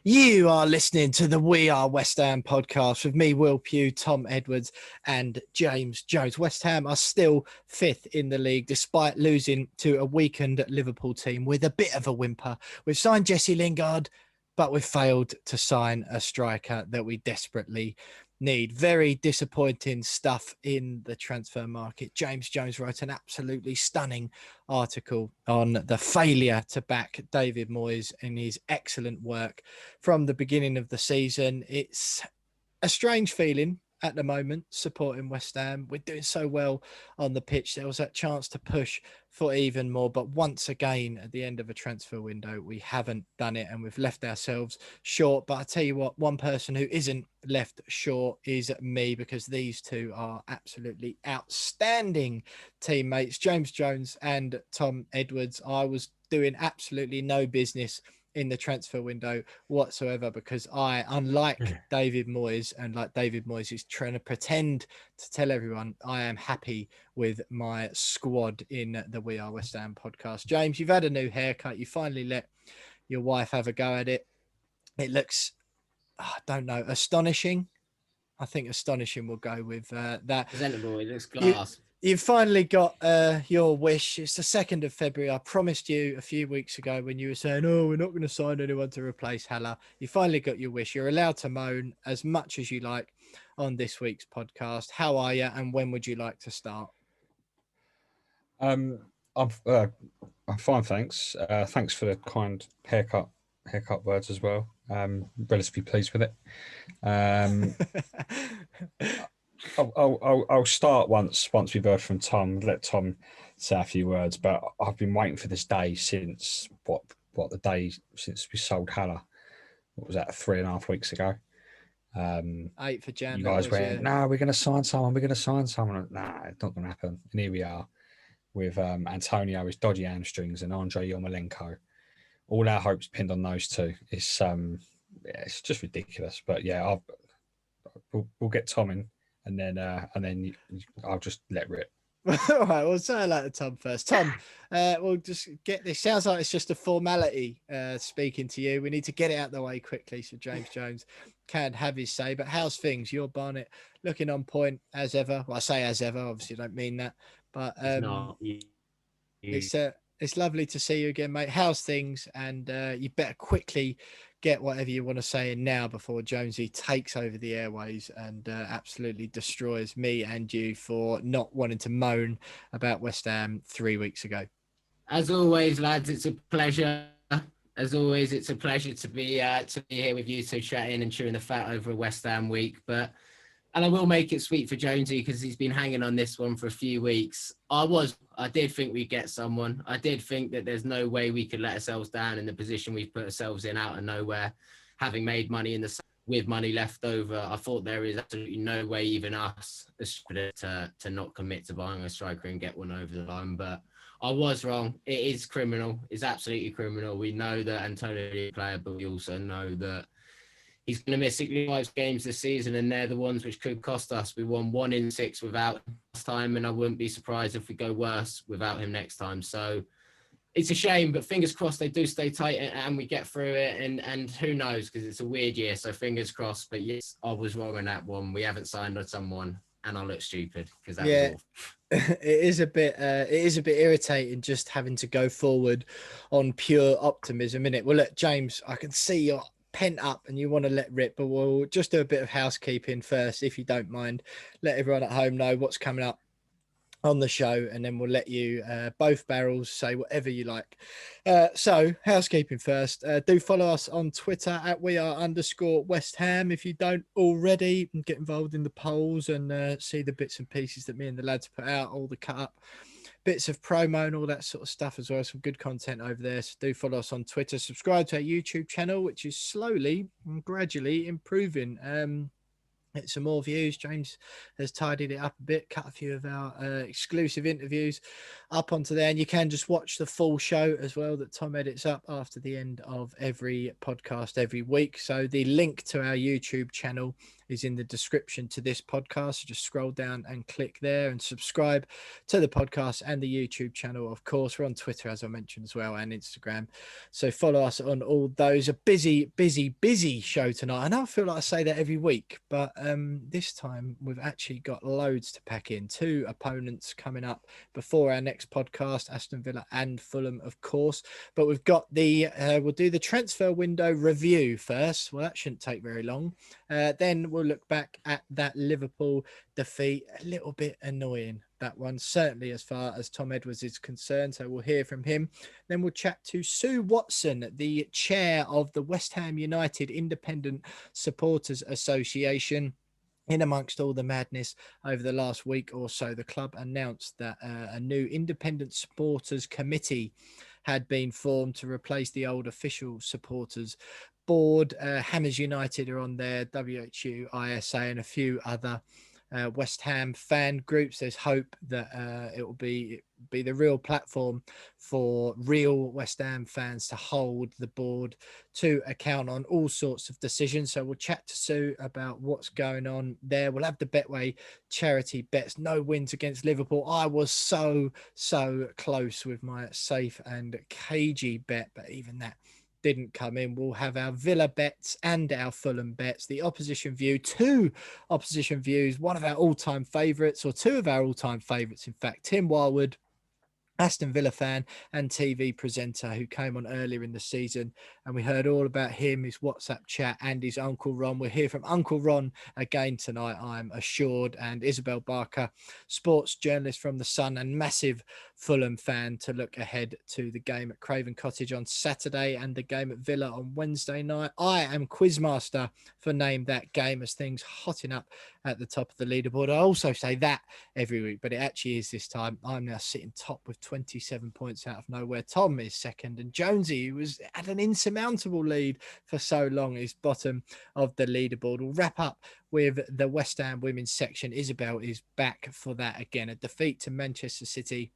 You are listening to the We Are West Ham podcast with me, Will Pugh, Tom Edwards and James Jones. West Ham are still fifth in the league despite losing to a weakened Liverpool team with a bit of a whimper. We've signed Jesse Lingard, but we've failed to sign a striker that we desperately need. Very disappointing stuff in the transfer market. James Jones wrote an absolutely stunning article on the failure to back David Moyes in his excellent work from the beginning of the season. It's a strange feeling at the moment supporting West Ham. We're doing so well on the pitch. There was that chance to push for even more, but once again at the end of a transfer window we haven't done it and we've left ourselves short. But I tell you what, one person who isn't left short is me, because these two are absolutely outstanding teammates, James Jones and Tom Edwards. I was doing absolutely no business in the transfer window whatsoever, because I, unlike David Moyes, and like David Moyes is trying to pretend to tell everyone, I am happy with my squad in the We Are West Ham podcast. James, you've had a new haircut. You finally let your wife have a go at it. It looks, I don't know, astonishing. I think astonishing will go with that. Presentable. It looks glass. You've finally got your wish. It's the 2nd of February. I promised you a few weeks ago when you were saying, oh, we're not going to sign anyone to replace Haller. You finally got your wish. You're allowed to moan as much as you like on this week's podcast. How are you, and when would you like to start? I'm fine, thanks. Thanks for the kind haircut words as well. Relatively pleased with it. I'll start once we've heard from Tom. Let Tom say a few words, but I've been waiting for this day since the day since we sold Haller. What was that, 3.5 weeks ago? 8th of January. You guys went, no, we're going to sign someone. Nah, it's not going to happen. And here we are with Antonio, his dodgy hamstrings, and Andrei Yarmolenko. All our hopes pinned on those two. It's just ridiculous. But yeah, we'll get Tom in. And then I'll just let rip. All right, we'll say hello to Tom first. Tom, we'll just get this. Sounds like it's just a formality speaking to you. We need to get it out of the way quickly so James Jones can have his say. But how's things? Your Barnet looking on point as ever. Well, I say as ever. Obviously, I don't mean that. But it's lovely to see you again, mate. How's things? And you better quickly get whatever you want to say in now before Jonesy takes over the airways and absolutely destroys me and you for not wanting to moan about West Ham 3 weeks ago. As always, lads, it's a pleasure. As always, it's a pleasure to be here with you two, chatting and chewing the fat over a West Ham week. And I will make it sweet for Jonesy because he's been hanging on this one for a few weeks. I did think we'd get someone. I did think that there's no way we could let ourselves down in the position we've put ourselves in out of nowhere, having made money with money left over. I thought there is absolutely no way even us to not commit to buying a striker and get one over the line. But I was wrong. It is criminal. It's absolutely criminal. We know that Antonio is a player, but we also know that he's going to miss 65 games this season, and they're the ones which could cost us. We won 1 in 6 without him last time, and I wouldn't be surprised if we go worse without him next time. So it's a shame, but fingers crossed they do stay tight and we get through it. And who knows, because it's a weird year, so fingers crossed. But yes, I was wrong on that one. We haven't signed on someone, and I look stupid because that was awful. It is a bit irritating just having to go forward on pure optimism, innit? Well, look, James, I can see you're pent up and you want to let rip, but we'll just do a bit of housekeeping first, if you don't mind. Let everyone at home know what's coming up on the show, and then we'll let you both barrels say whatever you like. So housekeeping first. Do follow us on Twitter at @WeAre_West Ham if you don't already, and get involved in the polls and see the bits and pieces that me and the lads put out, all the cut up bits of promo and all that sort of stuff as well. Some good content over there. So do follow us on Twitter. Subscribe to our YouTube channel, which is slowly and gradually improving. Get some more views. James has tidied it up a bit, cut a few of our exclusive interviews up onto there. And you can just watch the full show as well that Tom edits up after the end of every podcast every week. So the link to our YouTube channel is in the description to this podcast. So just scroll down and click there and subscribe to the podcast and the YouTube channel. Of course, we're on Twitter, as I mentioned as well, and Instagram. So follow us on all those. A busy show tonight. I know I feel like I say that every week, but this time we've actually got loads to pack in. 2 opponents coming up before our next podcast, Aston Villa and Fulham, of course. But we've got we'll do the transfer window review first. Well, that shouldn't take very long. Then we'll look back at that Liverpool defeat. A little bit annoying, that one, certainly as far as Tom Edwards is concerned. So we'll hear from him. Then we'll chat to Sue Watson, the chair of the West Ham United Independent Supporters Association. In amongst all the madness over the last week or so, the club announced that a new independent supporters committee had been formed to replace the old official supporters board. Hammers United are on there, WHUISA, and a few other West Ham fan groups. There's hope that it will be the real platform for real West Ham fans to hold the board to account on all sorts of decisions. So we'll chat to Sue about what's going on there. We'll have the Betway charity bets, no wins against Liverpool. I was so close with my safe and cagey bet, but even that didn't come in. We'll have our Villa bets and our Fulham bets, the opposition view, 2 opposition views, one of our all-time favourites, or 2 of our all-time favourites, in fact, Tim Wildwood, Aston Villa fan and TV presenter who came on earlier in the season, and we heard all about him, his WhatsApp chat, and his Uncle Ron. We'll hear from Uncle Ron again tonight, I'm assured, and Isabel Barker, sports journalist from The Sun and massive Fulham fan, to look ahead to the game at Craven Cottage on Saturday and the game at Villa on Wednesday night. I am quizmaster for Name That Game, as things hotting up at the top of the leaderboard. I also say that every week, but it actually is this time. I'm now sitting top with 27 points out of nowhere. Tom is second, and Jonesy, who was at an insurmountable lead for so long, is bottom of the leaderboard. We'll wrap up with the West Ham women's section. Isabel is back for that again. A defeat to Manchester City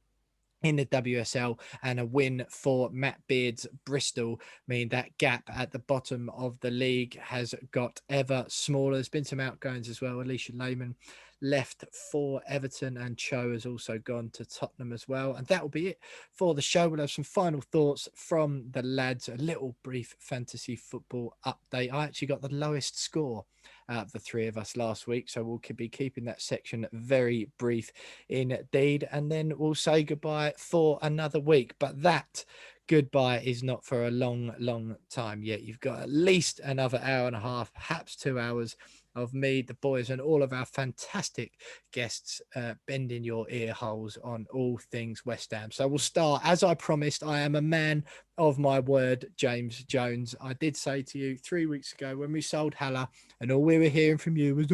in the WSL and a win for Matt Beard's Bristol mean that gap at the bottom of the league has got ever smaller. There's been some outgoings as well. Alicia Lehman left for Everton, and Cho has also gone to Tottenham as well. And that will be it for the show. We'll have some final thoughts from the lads, a little brief fantasy football update. I actually got the lowest score out of the 3 of us last week, so we'll be keeping that section very brief indeed, and then we'll say goodbye for another week. But that goodbye is not for a long time yet. You've got at least another hour and a half, perhaps 2 hours of me, the boys, and all of our fantastic guests bending your ear holes on all things West Ham. So we'll start, as I promised. I am a man of my word, James Jones. I did say to you 3 weeks ago when we sold Haller, and all we were hearing from you was,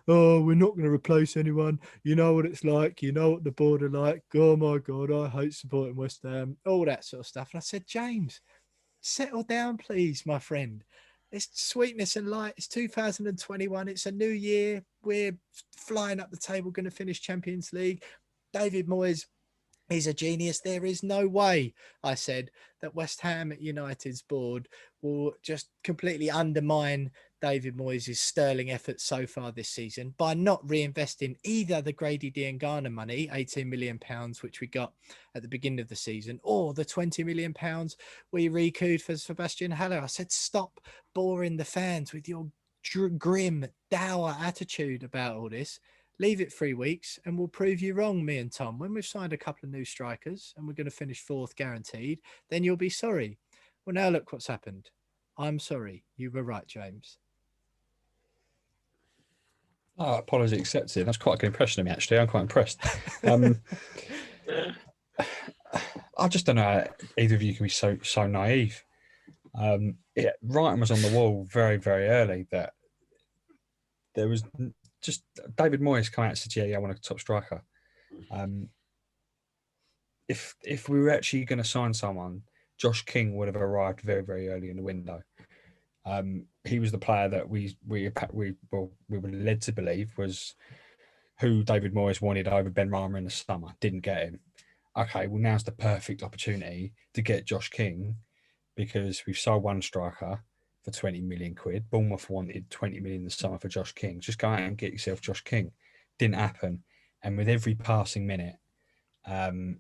oh, we're not going to replace anyone. You know what it's like. You know what the board are like. Oh, my God, I hate supporting West Ham. All that sort of stuff. And I said, James, settle down, please, my friend. It's sweetness and light. It's 2021. It's a new year. We're flying up the table, going to finish Champions League. David Moyes is a genius. There is no way, I said, that West Ham United's board will just completely undermine David Moyes' sterling efforts so far this season by not reinvesting either the Grady Diangana money, £18 million, which we got at the beginning of the season, or the £20 million we recouped for Sebastian Haller. I said, stop boring the fans with your grim, dour attitude about all this. Leave it 3 weeks and we'll prove you wrong, me and Tom. When we've signed a couple of new strikers and we're going to finish 4th guaranteed, then you'll be sorry. Well, now look what's happened. I'm sorry. You were right, James. Oh, apology accepted. That's quite a good impression of me, actually. I'm quite impressed. I just don't know how either of you can be so naive. Writing was on the wall very, very early that there was just David Moyes come out and said, yeah, I want a top striker. If we were actually going to sign someone, Josh King would have arrived very, very early in the window. He was the player that we were led to believe was who David Moyes wanted over Ben Rama in the summer. Didn't get him. Okay, well, now's the perfect opportunity to get Josh King because we've sold one striker for 20 million quid. Bournemouth wanted 20 million this summer for Josh King. Just go out and get yourself Josh King. Didn't happen. And with every passing minute,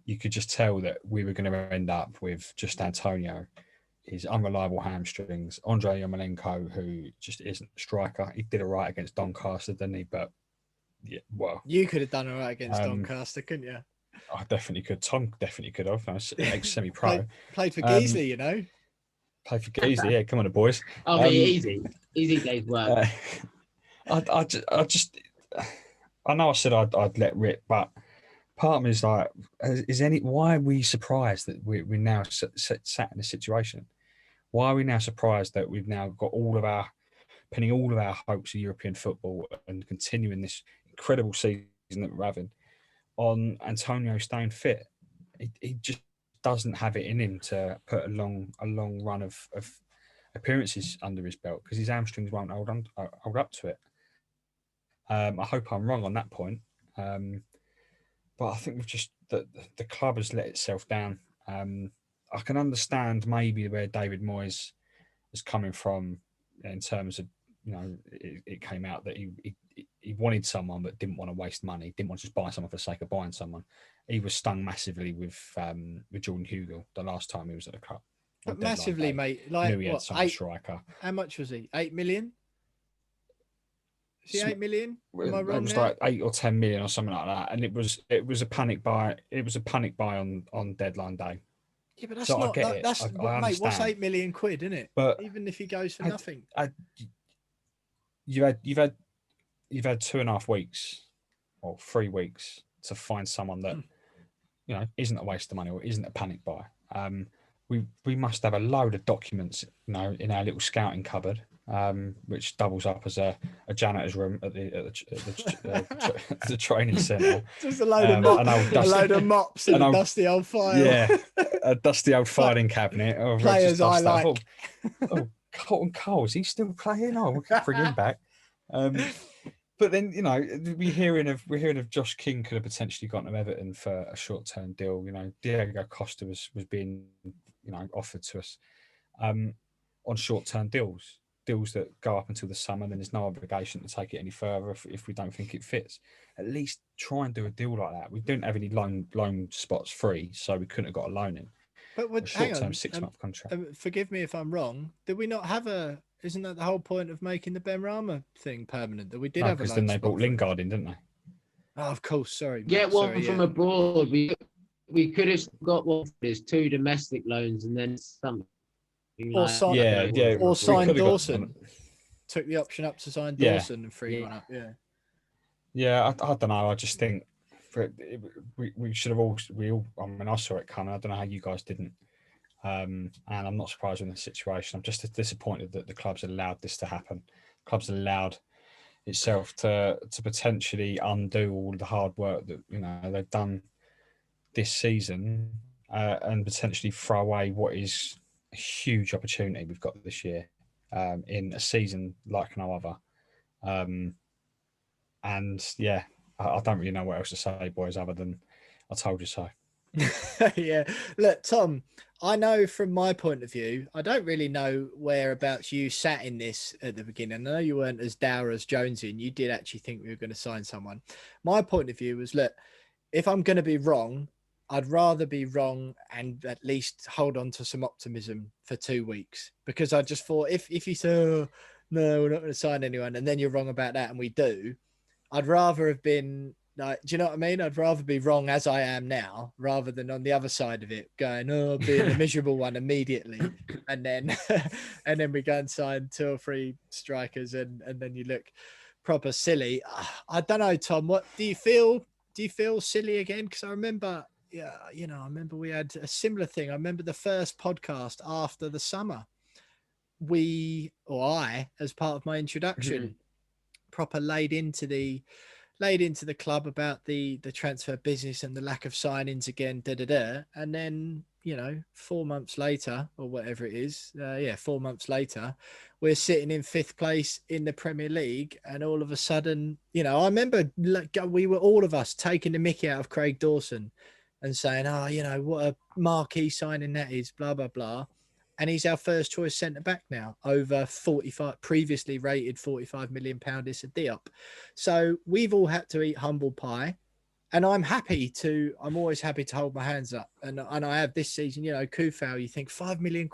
you could just tell that we were going to end up with just Antonio, his unreliable hamstrings, Andre Yarmolenko, who just isn't a striker. He did it right against Doncaster, didn't he? But yeah, well, You could have done all right against Doncaster, couldn't you? I definitely could. Tom definitely could have. I was ex-semi-pro. Played for Geesley, you know. Played for Geesley. Yeah, come on, the boys. Oh, easy day's work. I know I said I'd let rip, but part of me is like, why are we surprised that we're now sat in this situation? Why are we now surprised that we've now got pinning all of our hopes of European football and continuing this incredible season that we're having on Antonio staying fit? He just doesn't have it in him to put a long run of appearances under his belt because his hamstrings won't hold up to it. I hope I'm wrong on that point. But I think the club has let itself down. I can understand maybe where David Moyes is coming from in terms of, it came out that he wanted someone but didn't want to waste money, didn't want to just buy someone for the sake of buying someone. He was stung massively with Jordan Hugill the last time he was at the club. But massively, mate. Like, knew he had some striker. How much was he? 8 million? Is he 8 million? Am I wrong? It was now? like 8 or 10 million or something like that, and it was a panic buy. It was a panic buy on deadline day. Yeah, but that's so not. I get That's it. I mate. understand. What's 8 million quid, isn't it? But even if he goes for nothing, you've had 2.5 weeks or 3 weeks to find someone that isn't a waste of money or isn't a panic buy. We must have a load of documents, in our little scouting cupboard, which doubles up as a janitor's room at the training centre. Just a load of mops and a dusty old file. Yeah, a dusty old filing cabinet. Players I like. Colton Cole, is he still playing? Oh, we can bring him back. But then, we're hearing of Josh King could have potentially gone to Everton for a short-term deal. Diego Costa was being, offered to us on short-term deals that go up until the summer. Then there's no obligation to take it any further if we don't think it fits. At least try and do a deal like that. We didn't have any loan spots free, so we couldn't have got a loan in. But hang on, 6-month contract. Forgive me if I'm wrong. Did we not have Isn't that the whole point of making the Ben Rama thing permanent? That we did have a loan because then they spot brought Lingard in, didn't they? Oh, of course. Sorry. Get one from abroad. We could have got one. There's 2 domestic loans and then something. Or sign Dawson. Took the option up to sign Dawson and free one up. Yeah, I don't know. I just think we should have all. I mean, I saw it coming. I don't know how you guys didn't. And I'm not surprised in this situation. I'm just disappointed that the club's allowed this to happen. The club's allowed itself to potentially undo all the hard work that they've done this season and potentially throw away what is a huge opportunity we've got this year in a season like no other. And yeah, I don't really know what else to say, boys, other than I told you so. Yeah. Look, Tom, I know from my point of view, I don't really know whereabouts you sat in this at the beginning. I know you weren't as dour as Jonesy and you did actually think we were going to sign someone. My point of view was, look, if I'm going to be wrong, I'd rather be wrong and at least hold on to some optimism for 2 weeks, because I just thought if you say, oh, no, we're not going to sign anyone, and then you're wrong about that and we do, I'd rather have been like, do you know what I mean? I'd rather be wrong as I am now rather than on the other side of it going, oh, being the miserable one immediately. And then we go and sign 2 or 3 strikers and then you look proper silly. I don't know, Tom, what do you feel? Do you feel silly again? Because I remember, I remember we had a similar thing. I remember the first podcast after the summer, I, as part of my introduction, proper laid into the club about the transfer business and the lack of signings again, and then 4 months later or whatever it is, 4 months later, we're sitting in 5th place in the Premier League, and all of a sudden, I remember we were all of us taking the mickey out of Craig Dawson and saying, what a marquee signing that is, blah blah blah. and he's our first choice centre back now, over 45, previously rated £45 million Issa Diop. So we've all had to eat humble pie. And I'm always happy to hold my hands up. And I have this season, Kufau, you think £5 million,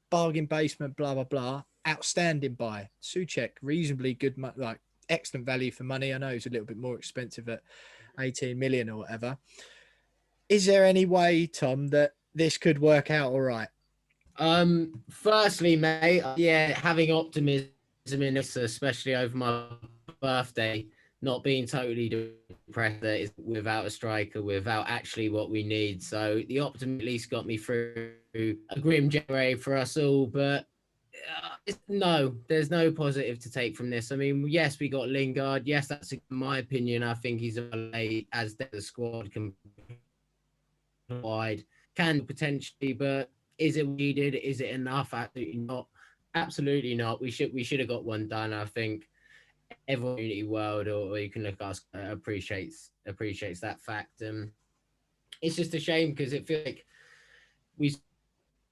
bargain basement, blah, blah, blah. Outstanding buy. Souček, reasonably good, like excellent value for money. I know he's a little bit more expensive at 18 million or whatever. Is there any way, Tom, that this could work out all right? Firstly, mate, having optimism in this, especially over my birthday, not being totally depressed that it's without a striker, without actually what we need. So the optimism at least got me through a grim January for us all. But no, there's no positive to take from this. I mean, yes, we got Lingard. Yes, that's in my opinion. I think he's as the squad can wide, can potentially, but is it needed? Is it enough? Absolutely not. Absolutely not. We should have got one done. I think everyone in the world, or you can look at us, appreciates that fact. It's just a shame because it feels like we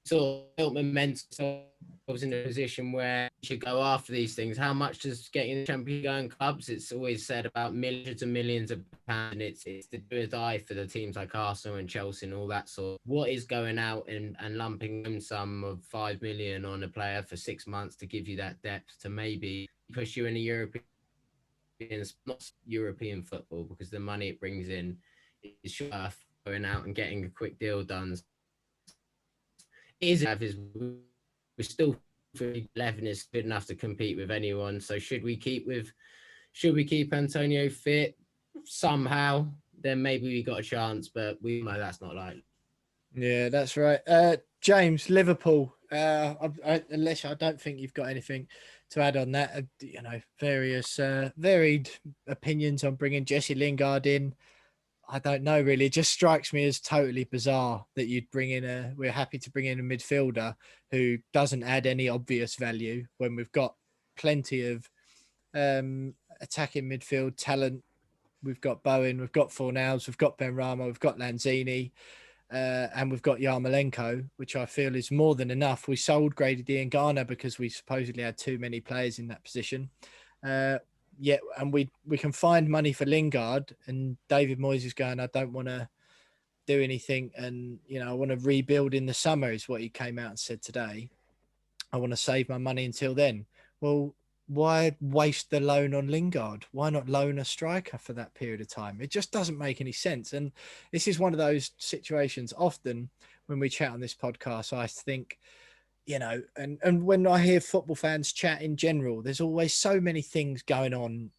sort of built momentum in a position where we should go after these things. How much does getting the champion going clubs? It's always said about millions and millions of pounds. And it's the do or die for the teams like Arsenal and Chelsea and all that sort. What is going out and lumping them sum of 5 million on a player for 6 months to give you that depth to maybe push you in a European, not European football, because the money it brings in is worth going out and getting a quick deal done. We're still 11 is good enough to compete with anyone. So should we keep Antonio fit somehow? Then maybe we got a chance, but we know that's not likely. Yeah, that's right. James, Liverpool. Unless I don't think you've got anything to add on that. Various varied opinions on bringing Jesse Lingard in. I don't know, really. It just strikes me as totally bizarre that you'd bring in we're happy to bring in a midfielder who doesn't add any obvious value when we've got plenty of attacking midfield talent. We've got Bowen, we've got Fornals, we've got Benrahma, we've got Lanzini, and we've got Yarmolenko, which I feel is more than enough. We sold Grady Diangana because we supposedly had too many players in that position. And we can find money for Lingard, and David Moyes is going, I don't want to do anything, and I want to rebuild in the summer, is what he came out and said today. I want to save my money until then. Well, why waste the loan on Lingard? Why not loan a striker for that period of time? It just doesn't make any sense. And this is one of those situations often when we chat on this podcast, I think, and when I hear football fans chat in general, there's always so many things going on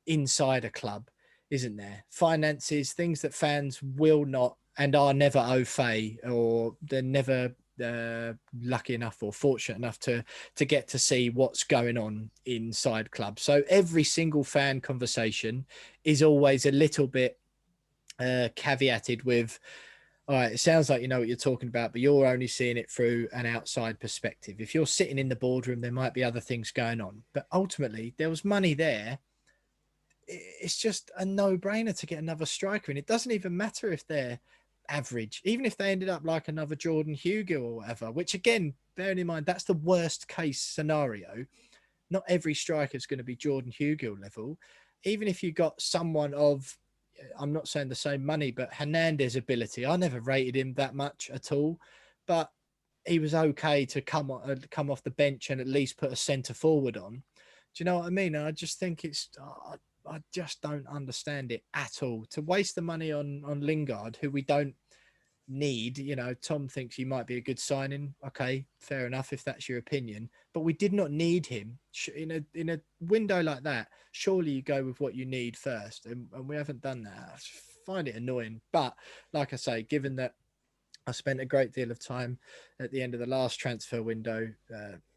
inside a club, isn't there? Finances, things that fans will not and are never au fait, or they're never lucky enough or fortunate enough to get to see what's going on inside clubs. So every single fan conversation is always a little bit caveated with, all right, it sounds like you know what you're talking about, but you're only seeing it through an outside perspective. If you're sitting in the boardroom, there might be other things going on. But ultimately, there was money there. It's just a no-brainer to get another striker. And it doesn't even matter if they're average, even if they ended up like another Jordan Hugo or whatever, which again, bearing in mind, that's the worst case scenario. Not every striker is going to be Jordan Hugo level. Even if you got someone of, I'm not saying the same money, but Hernandez ability. I never rated him that much at all, but he was okay to come off the bench and at least put a centre forward on. Do you know what I mean? And I just think I just don't understand it at all. To waste the money on Lingard, who we don't need. Tom thinks he might be a good signing. Okay, fair enough if that's your opinion. But we did not need him in a window like that. Surely you go with what you need first, and we haven't done that. I find it annoying. But like I say, given that I spent a great deal of time at the end of the last transfer window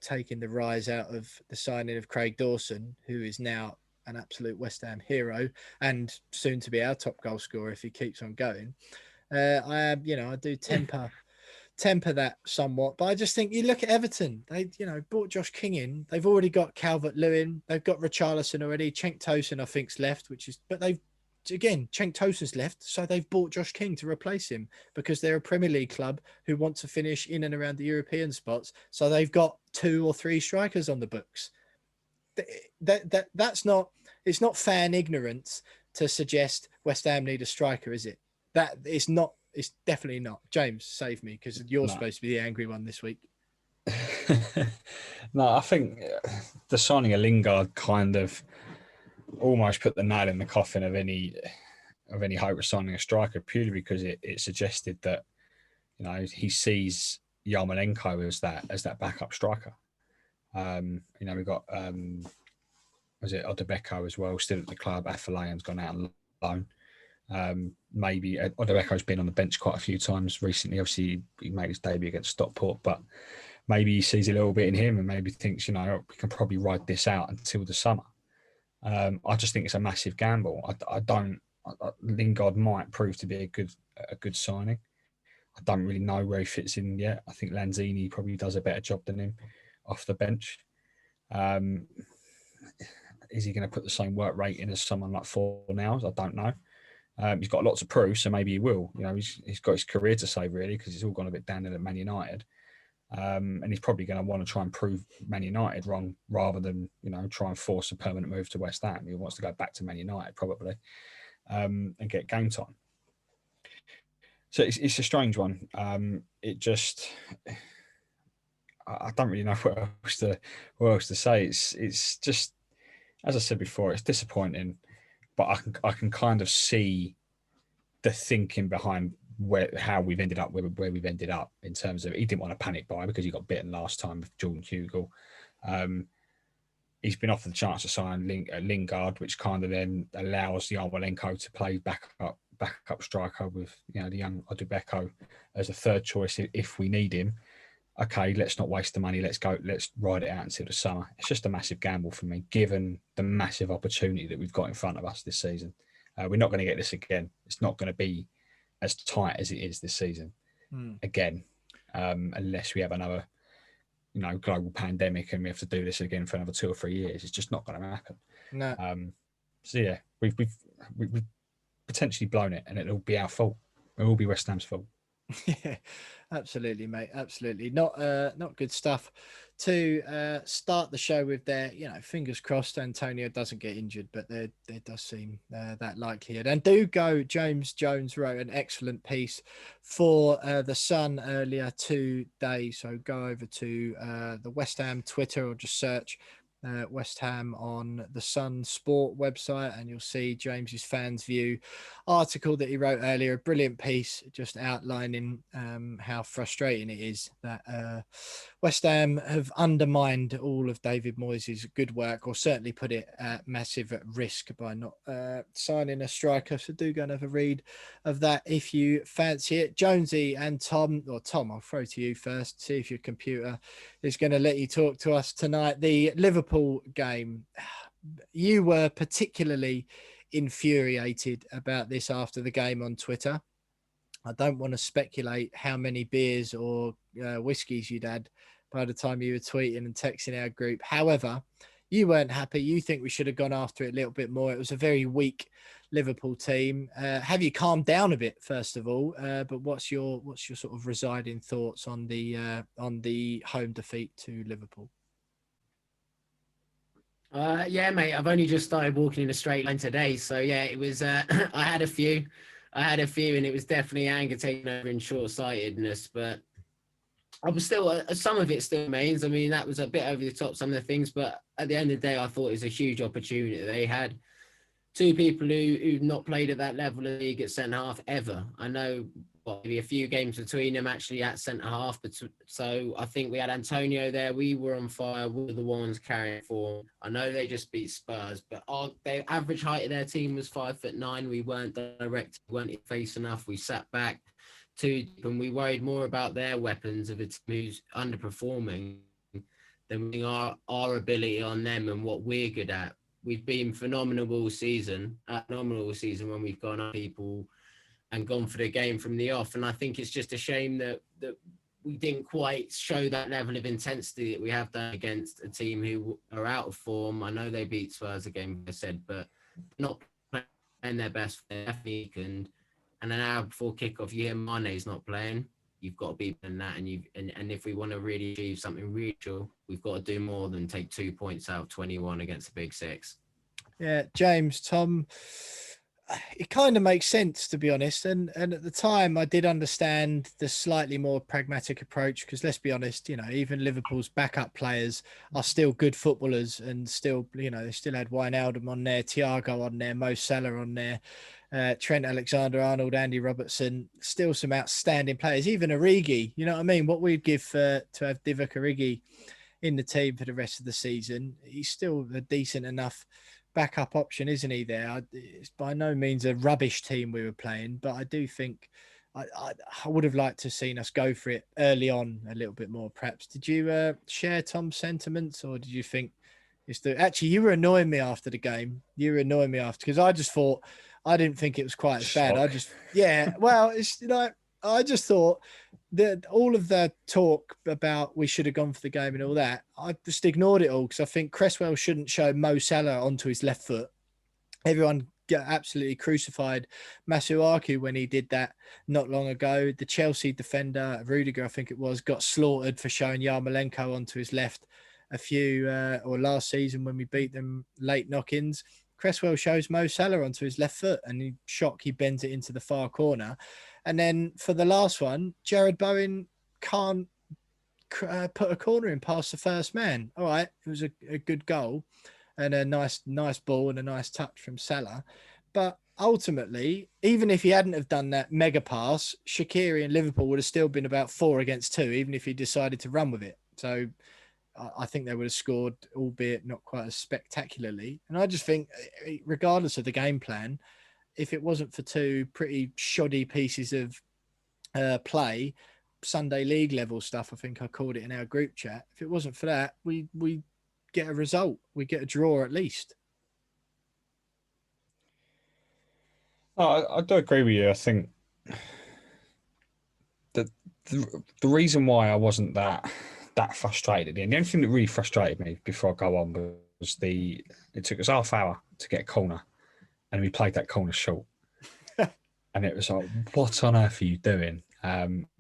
taking the rise out of the signing of Craig Dawson, who is now an absolute West Ham hero and soon to be our top goal scorer if he keeps on going. I do temper that somewhat, but I just think you look at Everton. They, brought Josh King in. They've already got Calvert-Lewin. They've got Richarlison already. Cenk Tosun, I think's left, but they've again, Cenk Tosun's left, so they've bought Josh King to replace him because they're a Premier League club who want to finish in and around the European spots. So they've got 2 or 3 strikers on the books. That's not, it's not fan ignorance to suggest West Ham need a striker, is it? That it's not. It's definitely not. James, save me because you're supposed to be the angry one this week. No, I think the signing of Lingard kind of almost put the nail in the coffin of any hope of signing a striker, purely because it suggested that, you know, he sees Yarmolenko as that backup striker. You know, we've got was it Odebeko as well, still at the club. Afolayan's gone out on loan. Maybe Odebeko's been on the bench quite a few times recently. Obviously, he made his debut against Stockport, but maybe he sees a little bit in him and maybe thinks, you know, we can probably ride this out until the summer. I just think it's a massive gamble. Lingard might prove to be a good signing. I don't really know where he fits in yet. I think Lanzini probably does a better job than him off the bench. Is he going to put the same work rate in as someone like Fornals? I don't know. He's got lots to prove, so maybe he will. You know, he's got his career to save really, because it's all gone a bit downhill at Man United. And he's probably going to want to try and prove Man United wrong rather than, you know, try and force a permanent move to West Ham. He wants to go back to Man United probably and get game time. So it's a strange one. It just, I don't really know what else to say. It's just, as I said before, it's disappointing, but I can kind of see the thinking behind how we've ended up where we've ended up, in terms of he didn't want to panic buy because he got bitten last time with Jordan Hugill. He's been offered the chance to sign Lingard, which kind of then allows Yarmolenko to play backup striker with, you know, the young Odebeko as a third choice if we need him. Okay, let's not waste the money. Let's ride it out until the summer. It's just a massive gamble for me, given the massive opportunity that we've got in front of us this season. We're not going to get this again. It's not going to be as tight as it is this season again, unless we have another, you know, global pandemic and we have to do this again for another 2 or 3 years. It's just not going to happen. No. So yeah, we've potentially blown it, and it'll be our fault. It will be West Ham's fault. Yeah, absolutely, mate. Absolutely. Not good stuff to start the show with there. You know, fingers crossed Antonio doesn't get injured, but there does seem that likelihood. And do go, James Jones wrote an excellent piece for the Sun earlier today. So go over to the West Ham Twitter or just search West Ham on the SunSport website, and you'll see James's Fans View article that he wrote earlier. A brilliant piece just outlining how frustrating it is that West Ham have undermined all of David Moyes' good work, or certainly put it at massive risk by not signing a striker. So do go and have a read of that if you fancy it. Jonesy and Tom, or Tom, I'll throw to you first, see if your computer is going to let you talk to us tonight. The Liverpool game, you were particularly infuriated about this after the game on Twitter. I don't want to speculate how many beers or whiskies you'd had by the time you were tweeting and texting our group. However, you weren't happy. You think we should have gone after it a little bit more. It was a very weak Liverpool team. Have you calmed down a bit, first of all? But what's your sort of residing thoughts on the home defeat to Liverpool? Yeah, mate, I've only just started walking in a straight line today. So yeah, it was, I had a few, and it was definitely anger taking over and short-sightedness, but I was still, some of it still remains. I mean, that was a bit over the top, some of the things, but at the end of the day, I thought it was a huge opportunity. They had 2 people who've not played at that level of the league at centre-half ever. I know maybe a few games between them actually at centre-half, but so I think we had Antonio there. We were on fire. We were the ones carrying form. I know they just beat Spurs, but their average height of their team was 5'9". We weren't direct, we weren't in face enough. We sat back too deep, and we worried more about their weapons of a team who's underperforming than our ability on them and what we're good at. We've been phenomenal all season when we've gone up people and gone for the game from the off. And I think it's just a shame that we didn't quite show that level of intensity that we have done against a team who are out of form. I know they beat Spurs again, I said, but not playing playing their best for their week, and an hour before kickoff, you hear Mane's not playing. You've got to be better than that, and if we want to really achieve something real, we've got to do more than take 2 points out of 21 against the Big Six. Yeah, James, Tom, it kind of makes sense, to be honest. And at the time, I did understand the slightly more pragmatic approach because, let's be honest, even Liverpool's backup players are still good footballers and still, they still had Wijnaldum on there, Thiago on there, Mo Salah on there, Trent Alexander-Arnold, Andy Robertson, still some outstanding players. Even Origi, you know what I mean? What we'd give to have Divock Origi in the team for the rest of the season, he's still a decent enough backup option, isn't he? It's by no means a rubbish team we were playing, but I do think I would have liked to have seen us go for it early on a little bit more. Perhaps did you share Tom's sentiments, or did you think actually you were annoying me after the game? You were annoying me after because I just thought I didn't think it was quite as bad. Well, it's I just thought that all of the talk about we should have gone for the game and all that, I just ignored it all because I think Cresswell shouldn't show Mo Salah onto his left foot. Everyone absolutely crucified Masuaku when he did that not long ago. The Chelsea defender, Rudiger, I think it was, got slaughtered for showing Yarmolenko onto his left or last season when we beat them late knock-ins. Cresswell shows Mo Salah onto his left foot and he bends it into the far corner. And then for the last one, Jared Bowen can't put a corner in past the first man. All right, it was a good goal and a nice ball and a nice touch from Salah. But ultimately, even if he hadn't have done that mega pass, Shaqiri and Liverpool would have still been about 4 against 2, even if he decided to run with it. So I think they would have scored, albeit not quite as spectacularly. And I just think, regardless of the game plan, if it wasn't for 2 pretty shoddy pieces of play, Sunday League level stuff, I think I called it in our group chat. If it wasn't for that, we get a result. We get a draw at least. I do agree with you. I think that the reason why I wasn't that frustrated, and the only thing that really frustrated me before I go on was it took us half hour to get a corner, and we played that corner short, and it was like, what on earth are you doing?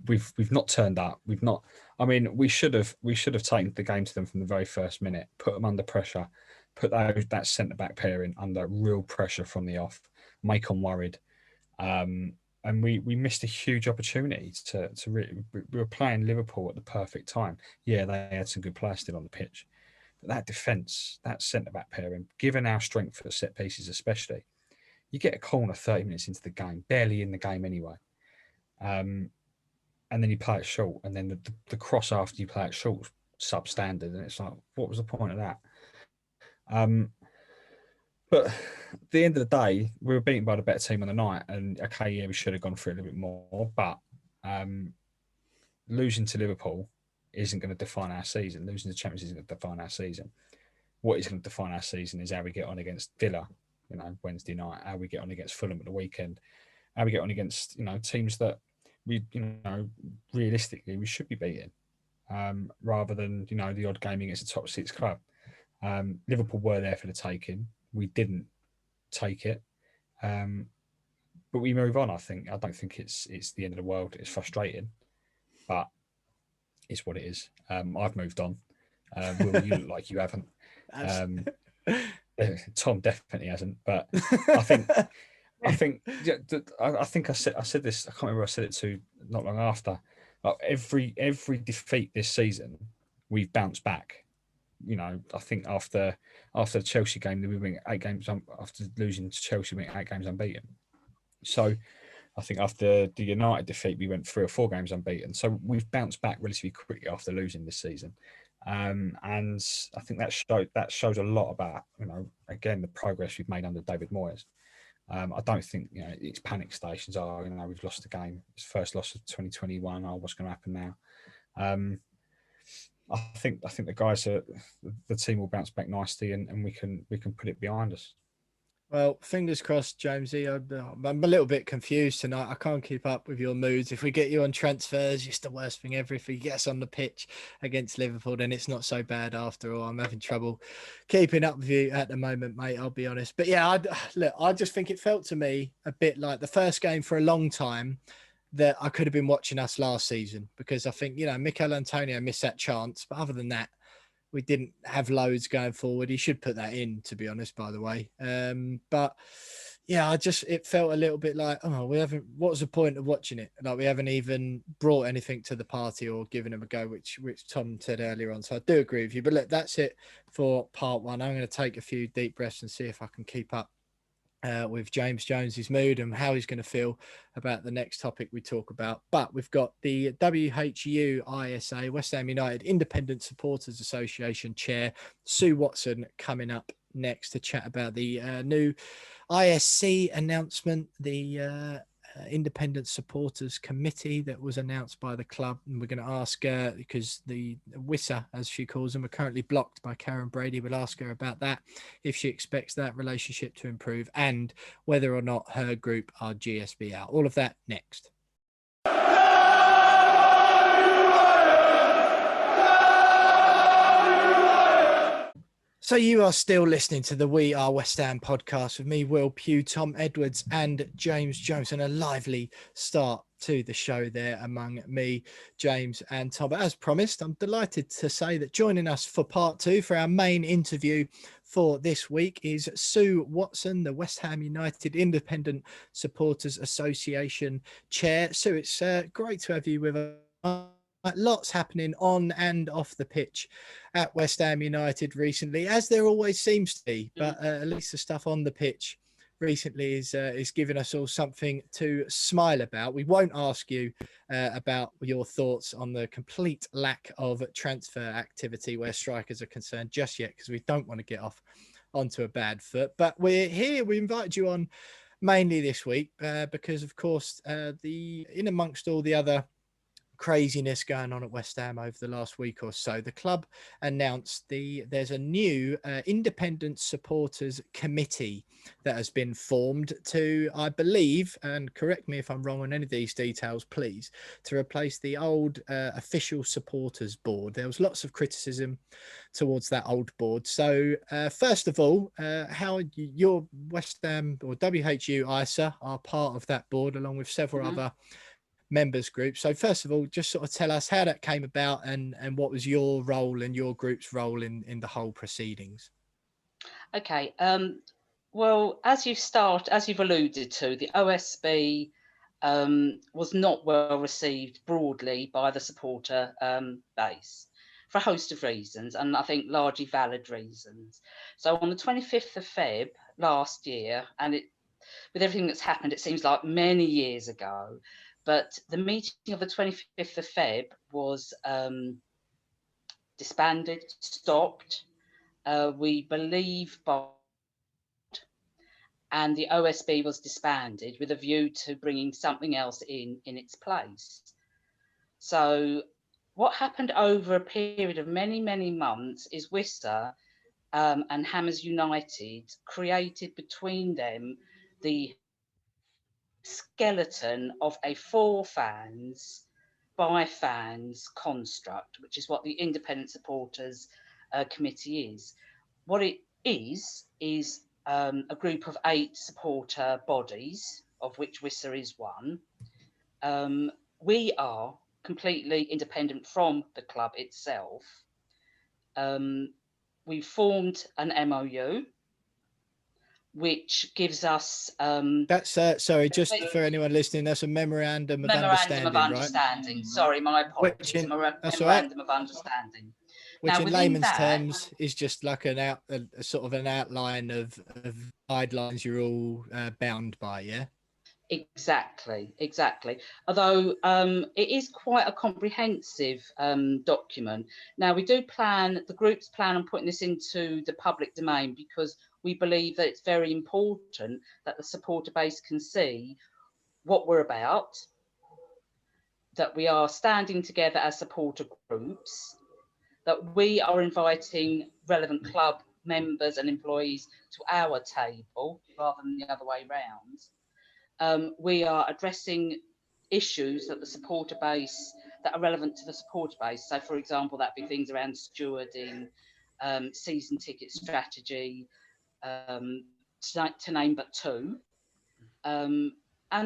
We've not turned up. We've not. I mean, we should have taken the game to them from the very first minute, put them under pressure, put that centre back pairing under real pressure from the off, make them worried. And we missed a huge opportunity to really. We were playing Liverpool at the perfect time. Yeah, they had some good players still on the pitch, but that defence, that centre back pairing, given our strength for set pieces, especially, you get a corner 30 minutes into the game, barely in the game anyway, and then you play it short, and then the cross after you play it short substandard, and it's like, what was the point of that? But at the end of the day, we were beaten by the better team on the night. And okay, yeah, we should have gone for it a little bit more. But losing to Liverpool isn't going to define our season. Losing to Champions isn't going to define our season. What is going to define our season is how we get on against Villa, Wednesday night, how we get on against Fulham at the weekend, how we get on against, teams that we, realistically we should be beating, rather than, the odd game against a top 6 club. Liverpool were there for the taking. We didn't take it, but we move on. I don't think it's the end of the world. It's frustrating, but it's what it is. I've moved on. Will, you look like you haven't. Tom definitely hasn't. But I think I said this. I can't remember. I said it to not long after. Every defeat this season, we've bounced back. I think after the Chelsea game, we went 8 games after losing to Chelsea, we went 8 games unbeaten. So I think after the United defeat, we went 3 or 4 games unbeaten. So we've bounced back relatively quickly after losing this season. And I think that shows a lot about, again, the progress we've made under David Moyes. I don't think, it's panic stations are, we've lost the game. It's first loss of 2021. What's going to happen now? I think the guys the team will bounce back nicely, and we can put it behind us. Well, fingers crossed, Jamesy. I'm a little bit confused tonight. I can't keep up with your moods. If we get you on transfers, it's the worst thing ever. If we get us on the pitch against Liverpool, then it's not so bad after all. I'm having trouble keeping up with you at the moment, mate. I'll be honest. But yeah, I just think it felt to me a bit like the first game for a long time that I could have been watching us last season, because I think, Michail Antonio missed that chance. But other than that, we didn't have loads going forward. He should put that in, to be honest, by the way. But yeah, it felt a little bit like, what was the point of watching it? Like, we haven't even brought anything to the party or given him a go, which Tom said earlier on. So I do agree with you. But look, that's it for part one. I'm going to take a few deep breaths and see if I can keep up with James Jones's mood and how he's going to feel about the next topic we talk about. But we've got the WHUISA, West Ham United Independent Supporters Association Chair, Sue Watson, coming up next to chat about the new ISC announcement, the Independent Supporters Committee that was announced by the club. And we're going to ask her, because the WHUISA, as she calls them, are currently blocked by Karen Brady. We'll ask her about that, if she expects that relationship to improve, and whether or not her group are GSB out. All of that next. So you are still listening to the We Are West Ham podcast with me, Will Pugh, Tom Edwards and James Jones, and a lively start to the show there among me, James and Tom. But as promised, I'm delighted to say that joining us for part two, for our main interview for this week, is Sue Watson, the West Ham United Independent Supporters Association Chair. Sue, it's great to have you with us. Lots happening on and off the pitch at West Ham United recently, as there always seems to be. But at least the stuff on the pitch recently is giving us all something to smile about. We won't ask you about your thoughts on the complete lack of transfer activity where strikers are concerned just yet, because we don't want to get off onto a bad foot. But we're here. We invited you on mainly this week because, of course, in amongst all the other craziness going on at West Ham over the last week or so, the club announced there's a new independent supporters committee that has been formed to, I believe, and correct me if I'm wrong on any of these details, please, to replace the old official supporters board. There was lots of criticism towards that old board. So first of all, how your West Ham or WHUISA are part of that board, along with several other members group. So first of all, just sort of tell us how that came about and what was your role and your group's role in the whole proceedings. Okay. Well, as you've alluded to, the OSB was not well received broadly by the supporter base for a host of reasons, and I think largely valid reasons. So on the 25th of Feb last year, and with everything that's happened, it seems like many years ago, but the meeting of the 25th of Feb was disbanded, stopped, we believe, and the OSB was disbanded with a view to bringing something else in its place. So what happened over a period of many, many months is WHUISA and Hammers United created between them the skeleton of a for fans by fans construct, which is what the Independent Supporters Committee is. What it is a group of 8 supporter bodies, of which WHUISA is one. We are completely independent from the club itself. We formed an MOU, which gives us that's sorry, just for anyone listening, that's a memorandum of understanding, right? Sorry, my apologies. Memorandum of understanding, which in layman's terms is just like a sort of an outline of guidelines you're all bound by. Yeah, exactly. Although it is quite a comprehensive document. Now the groups plan on putting this into the public domain, because we believe that it's very important that the supporter base can see what we're about, that we are standing together as supporter groups, that we are inviting relevant club members and employees to our table rather than the other way round. We are addressing issues that the supporter base that are relevant to the supporter base. So, for example, that'd be things around stewarding, season ticket strategy, to name but two. And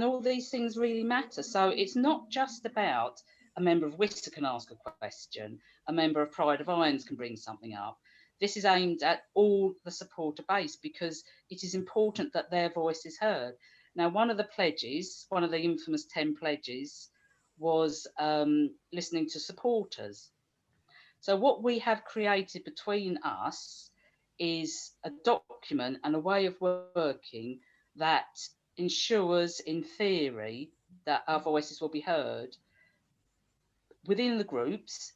all these things really matter. So it's not just about a member of WHUISA can ask a question, a member of Pride of Irons can bring something up. This is aimed at all the supporter base because it is important that their voice is heard. Now, one of the pledges, one of the infamous 10 pledges, was listening to supporters. So what we have created between us is a document and a way of working that ensures, in theory, that our voices will be heard within the groups,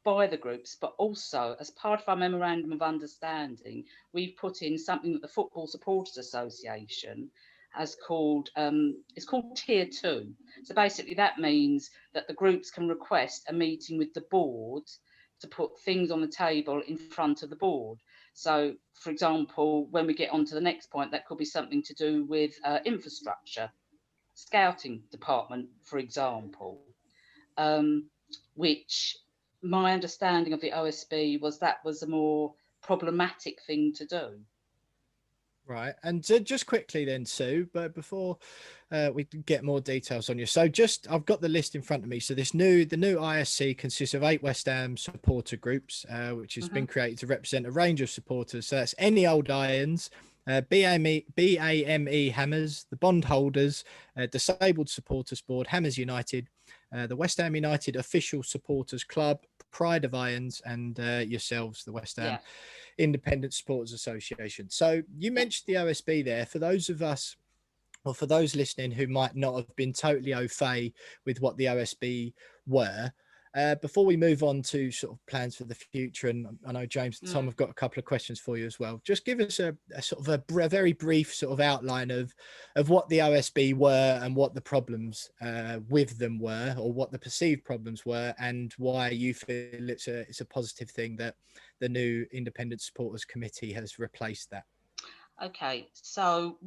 by the groups, but also as part of our memorandum of understanding, we've put in something that the Football Supporters Association has called, it's called Tier 2. So basically that means that the groups can request a meeting with the board to put things on the table in front of the board. So, for example, when we get on to the next point, that could be something to do with infrastructure, scouting department, for example, which my understanding of the OSB was that was a more problematic thing to do. Right. And just quickly then, Sue, but before we get more details on you. So I've got the list in front of me. So the new ISC consists of 8 West Ham supporter groups, which has been created to represent a range of supporters. So that's Any Old Irons, BAME Hammers, the Bondholders, Disabled Supporters Board, Hammers United, the West Ham United Official Supporters Club, Pride of Irons, and yourselves, the West Ham Independent Supporters Association. So you mentioned the OSB there. For those of us, or for those listening who might not have been totally au fait with what the OSB were, before we move on to sort of plans for the future, and I know James and Tom have got a couple of questions for you as well. Just give us a sort of a very brief sort of outline of what the OSB were and what the problems with them were, or what the perceived problems were, and why you feel it's a positive thing that the new Independent Supporters Committee has replaced that. Okay, so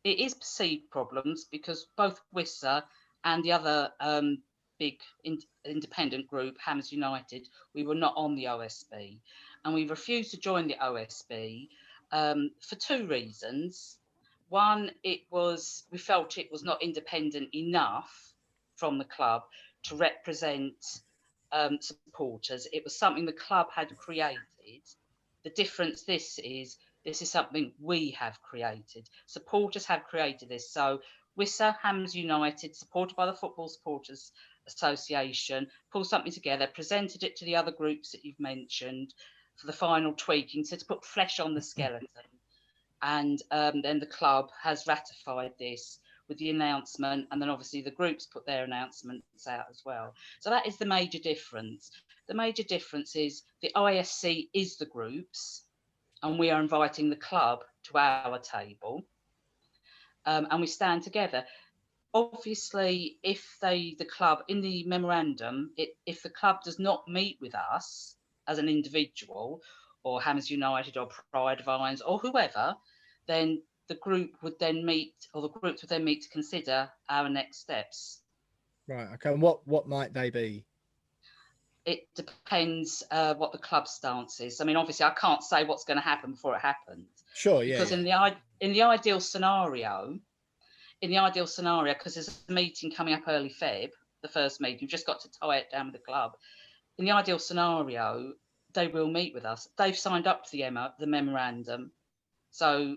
it is perceived problems because both WHUISA and the other big independent group, Hammers United, we were not on the OSB, and we refused to join the OSB for 2 reasons. One, we felt it was not independent enough from the club to represent supporters. It was something the club had created. The difference this is something we have created. Supporters have created this. So WHUISA, Hammers United, supported by the Football Supporters Association, pulled something together, presented it to the other groups that you've mentioned for the final tweaking, so to put flesh on the skeleton. And then the club has ratified this with the announcement, and then obviously the groups put their announcements out as well. So that is the major difference. The major difference is the ISC is the groups, and we are inviting the club to our table, and we stand together. Obviously, if the club, in the memorandum, if the club does not meet with us as an individual, or Hammers United or Pride of Irons or whoever, then the group would then meet, or the groups would then meet to consider our next steps. Right. Okay. And what might they be? It depends what the club stance is. I mean, obviously, I can't say what's going to happen before it happens. Sure. Yeah. Because in the ideal scenario, because there's a meeting coming up early Feb, the first meeting, you've just got to tie it down with the club. In the ideal scenario, they will meet with us. They've signed up to the memorandum, so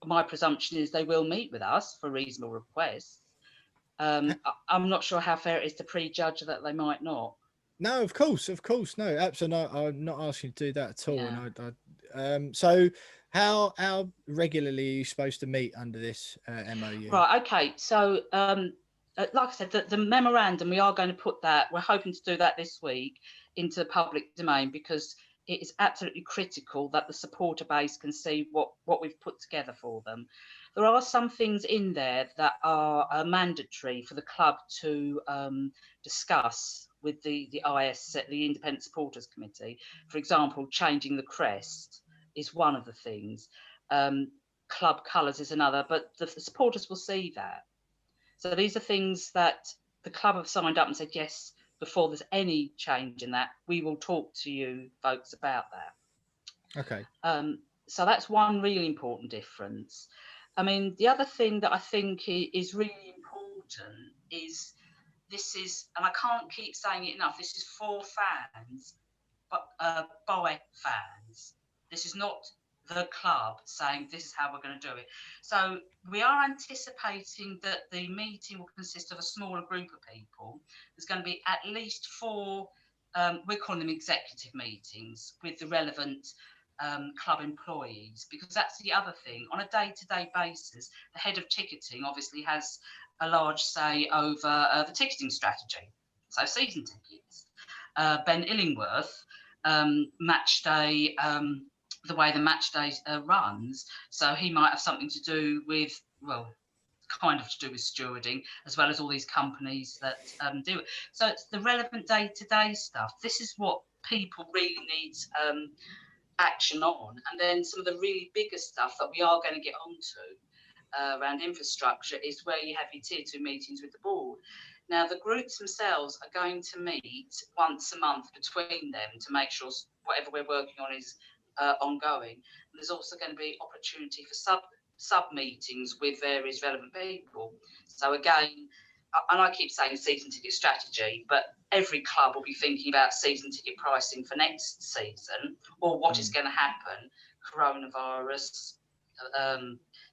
my presumption is they will meet with us for reasonable requests. I'm not sure how fair it is to prejudge that they might not. No, of course, no, absolutely. I'm not asking you to do that at all. Yeah. And so how regularly are you supposed to meet under this MOU? Right. Okay. So, like I said, the memorandum, we are going to put that. We're hoping to do that this week into the public domain, because it is absolutely critical that the supporter base can see what we've put together for them. There are some things in there that are mandatory for the club to discuss with the IS, the Independent Supporters Committee. For example, changing the crest. is one of the things. Club colours is another, but the supporters will see that. So these are things that the club have signed up and said, yes, before there's any change in that, we will talk to you folks about that. Okay. So that's one really important difference. I mean, the other thing that I think is really important is this is, and I can't keep saying it enough, this is for fans, but by fans. This is not the club saying this is how we're going to do it. So we are anticipating that the meeting will consist of a smaller group of people. There's going to be at least 4, we're calling them executive meetings with the relevant club employees, because that's the other thing. On a day-to-day basis, the head of ticketing obviously has a large say over the ticketing strategy. So season tickets. Ben Illingworth, match day, the way the match day runs, so he might have something to do with, well, kind of to do with stewarding, as well as all these companies that do it. So it's the relevant day-to-day stuff. This is what people really need action on. And then some of the really bigger stuff that we are going to get onto around infrastructure is where you have your tier 2 meetings with the board. Now, the groups themselves are going to meet once a month between them to make sure whatever we're working on is ongoing. And there's also going to be opportunity for sub meetings with various relevant people. So again, and I keep saying season ticket strategy, but every club will be thinking about season ticket pricing for next season, or what is going to happen, coronavirus,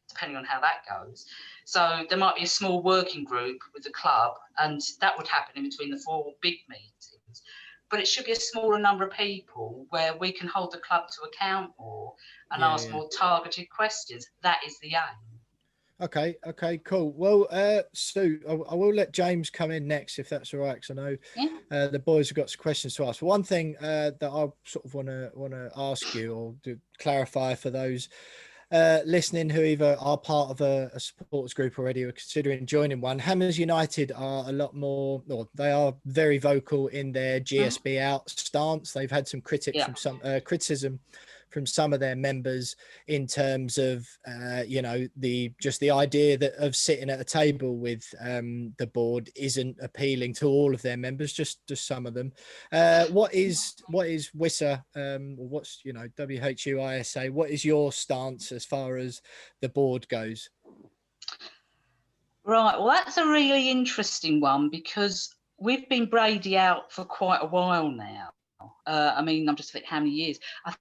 depending on how that goes. So there might be a small working group with the club, and that would happen in between the 4 big meetings. But it should be a smaller number of people where we can hold the club to account more and ask more targeted questions. That is the aim. Okay, cool. Well, Sue, I will let James come in next if that's all right, because I know the boys have got some questions to ask. One thing that I sort of want to ask you or to clarify for those listening who either are part of a supporters group already or considering joining one, Hammers United are a lot more, or they are very vocal in their GSB out stance. They've had some from some criticism from some of their members in terms of you know, the idea that of sitting at a table with the board isn't appealing to all of their members, just some of them. What is WHUISA, or what's, you know, WHUISA, what is your stance as far as the board goes? Right, well, that's a really interesting one, because we've been Brady out for quite a while now. I mean, I'm just thinking how many years. I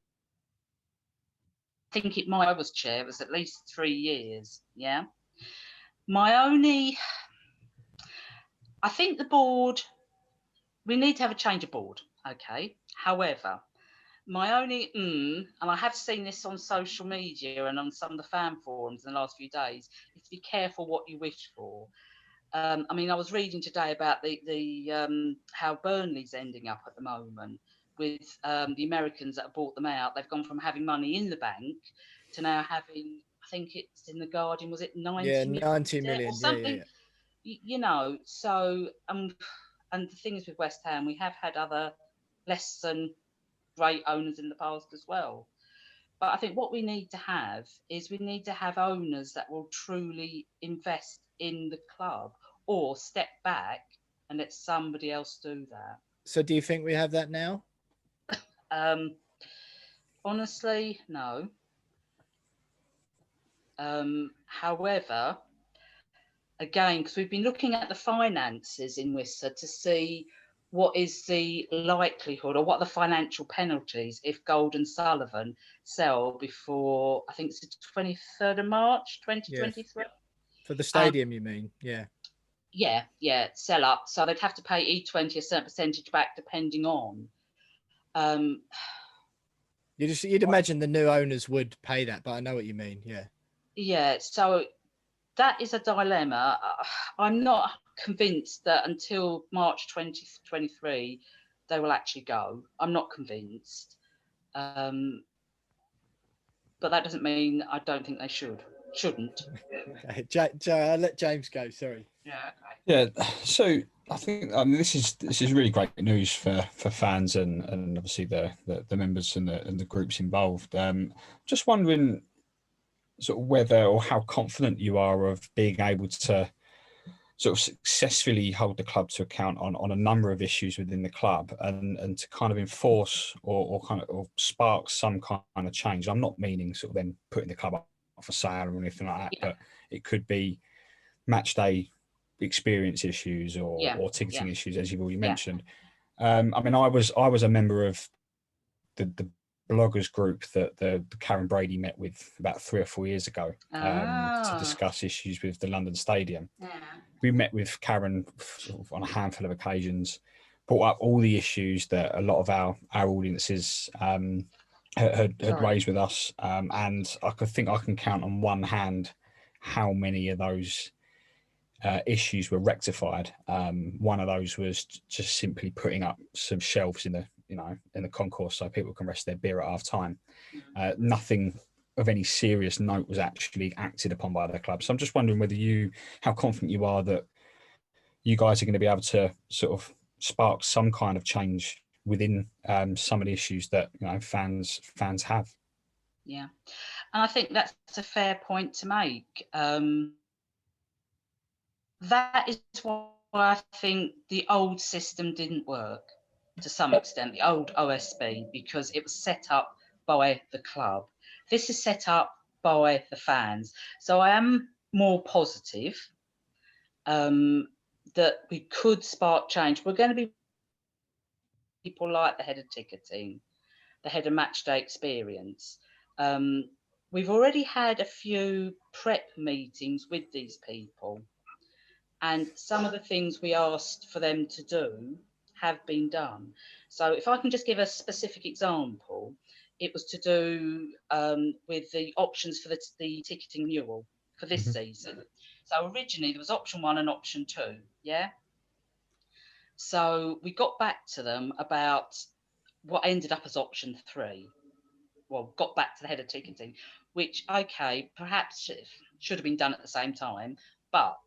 think I was chair, it was at least 3 years, yeah. I think the board, we need to have a change of board, okay. However, my only, and I have seen this on social media and on some of the fan forums in the last few days, is to be careful what you wish for. I mean, I was reading today about the how Burnley's ending up at the moment with the Americans that have bought them out. They've gone from having money in the bank to now having, I think it's in the Guardian, was it 90 million? 90 million, or something, you know. So, and the thing is with West Ham, we have had other less than great owners in the past as well. But I think what we need to have is we need to have owners that will truly invest in the club or step back and let somebody else do that. So do you think we have that now? Honestly, no. However, again, because we've been looking at the finances in WHUISA to see what is the likelihood or what are the financial penalties if Gold and Sullivan sell before, I think it's the 23rd of March, 2023. Yeah. For the stadium, you mean? Yeah, sell up. So they'd have to pay E20 a certain percentage back depending on. You'd imagine the new owners would pay that, but I know what you mean. Yeah, so that is a dilemma. I'm not convinced that until March 2023 they will actually go. I'm not convinced. But that doesn't mean I don't think they shouldn't. Okay. I'll let James go. Sorry. Yeah. Okay. Yeah. So I think this is really great news for fans and obviously the members and the groups involved. Just wondering sort of whether or how confident you are of being able to sort of successfully hold the club to account on a number of issues within the club and to kind of enforce or spark some kind of change. I'm not meaning sort of then putting the club up for sale or anything like that, but it could be match day experience issues or ticketing issues, as you've already mentioned. I mean, I was a member of the bloggers group that the Karen Brady met with about 3 or 4 years ago to discuss issues with the London Stadium. We met with Karen on a handful of occasions, brought up all the issues that a lot of our audiences had raised with us, and I think I can count on one hand how many of those issues were rectified. One of those was just simply putting up some shelves in the concourse so people can rest their beer at half time. Nothing of any serious note was actually acted upon by the club. So I'm just wondering how confident you are that you guys are going to be able to sort of spark some kind of change within some of the issues that fans have. Yeah, and I think that's a fair point to make. That is why I think the old system didn't work to some extent, the old OSB, because it was set up by the club. This is set up by the fans. So I am more positive that we could spark change. We're going to be people like the head of ticketing, the head of match day experience. We've already had a few prep meetings with these people, and some of the things we asked for them to do have been done. So if I can just give a specific example, it was to do with the options for the ticketing renewal for this season. So originally there was option 1 and option 2, yeah? So we got back to them about what ended up as option 3. Well, got back to the head of ticketing, which, okay, perhaps should have been done at the same time, but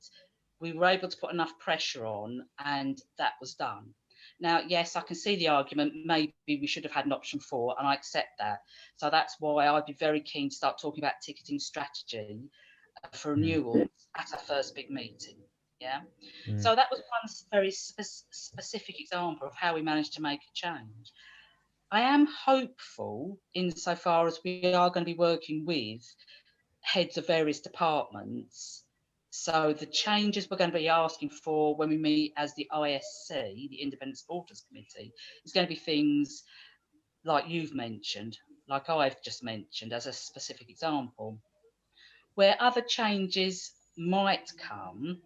we were able to put enough pressure on and that was done. Now, yes, I can see the argument, maybe we should have had an option 4, and I accept that. So that's why I'd be very keen to start talking about ticketing strategy for renewal at our first big meeting. Yeah. So that was one very specific example of how we managed to make a change. I am hopeful insofar as we are going to be working with heads of various departments. So the changes we're going to be asking for when we meet as the ISC, the Independent Supporters Committee, is going to be things like you've mentioned, like I've just mentioned as a specific example, where other changes might come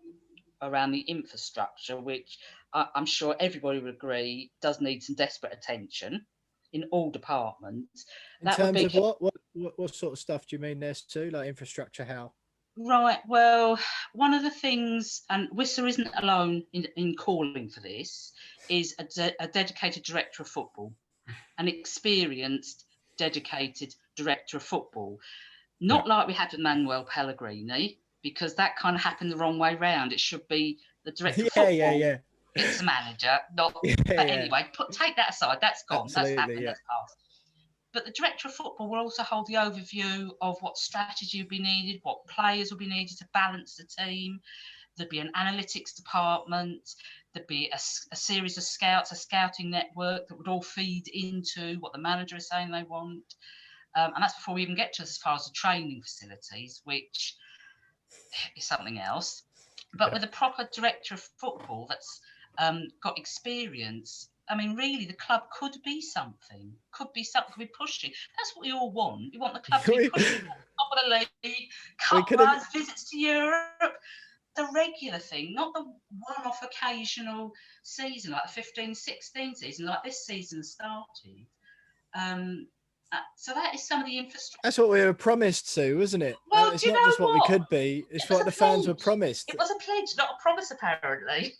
around the infrastructure, which I'm sure everybody would agree does need some desperate attention in all departments. In terms of what sort of stuff do you mean there, Sue? Like infrastructure, how? Right, well, one of the things, and WHUISA isn't alone in calling for this, is a dedicated director of football, an experienced, dedicated director of football. Not like we had with Manuel Pellegrini, because that kind of happened the wrong way round. It should be the director of football. It's the manager, not. But anyway, take that aside. That's gone. Absolutely, that's happened. That's past. But the director of football will also hold the overview of what strategy will be needed, what players will be needed to balance the team. There'd be an analytics department. There'd be a series of scouts, a scouting network that would all feed into what the manager is saying they want. And that's before we even get to as far as the training facilities, which is something else. But with a proper director of football that's got experience, I mean, really, the club could be something, could be pushing. That's what we all want. We want the club to be pushing top of the league, cup runs, visits to Europe, the regular thing, not the one-off occasional season, like the 15-16 season, like this season started. So that is some of the infrastructure. That's what we were promised to, wasn't it? Well, it's not just what we could be, it's what the fans were promised. It was a pledge, not a promise, apparently.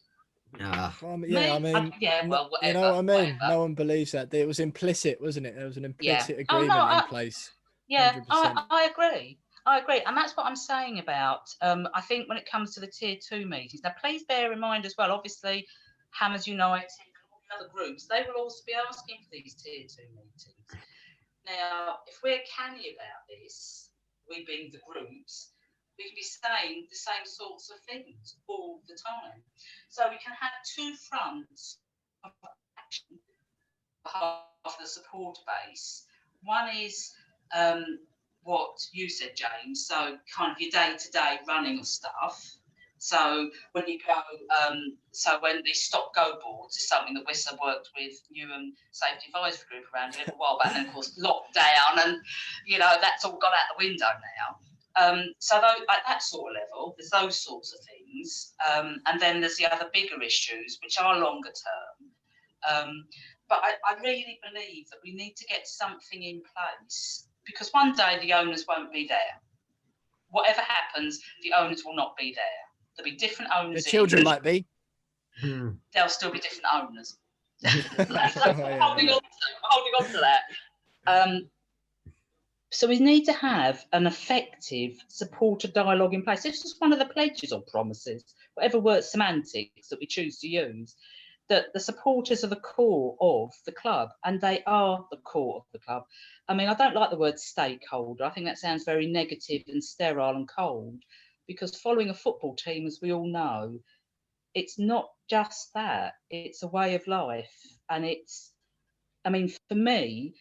Well, yeah, I mean, well, whatever, you know what I mean? Whatever. No one believes that. It was implicit, wasn't it? There was an implicit agreement in place. Yeah, I agree. I agree, and that's what I'm saying about. I think when it comes to the tier 2 meetings, now please bear in mind as well. Obviously, Hammers United and all the other groups, they will also be asking for these tier 2 meetings. Now, if we're canny about this, we being the groups, we can be saying the same sorts of things all the time. So we can have two fronts of action on behalf of the supporter base. One is what you said, James, so kind of your day-to-day running of stuff. So when you go, so when the stop-go boards is something that WHUISA worked with you and Safety Advisory Group around a little while back, and of course lockdown, and that's all gone out the window now. So at that sort of level, there's those sorts of things, and then there's the other bigger issues which are longer term. But I really believe that we need to get something in place, because one day the owners won't be there. Whatever happens, the owners will not be there. There'll be different owners. The children might be. There'll still be different owners. Holding on to that. So we need to have an effective supporter dialogue in place. This is one of the pledges or promises, whatever word semantics that we choose to use, that the supporters are the core of the club, and they are the core of the club. I mean, I don't like the word stakeholder. I think that sounds very negative and sterile and cold, because following a football team, as we all know, it's not just that. It's a way of life. And I mean, for me,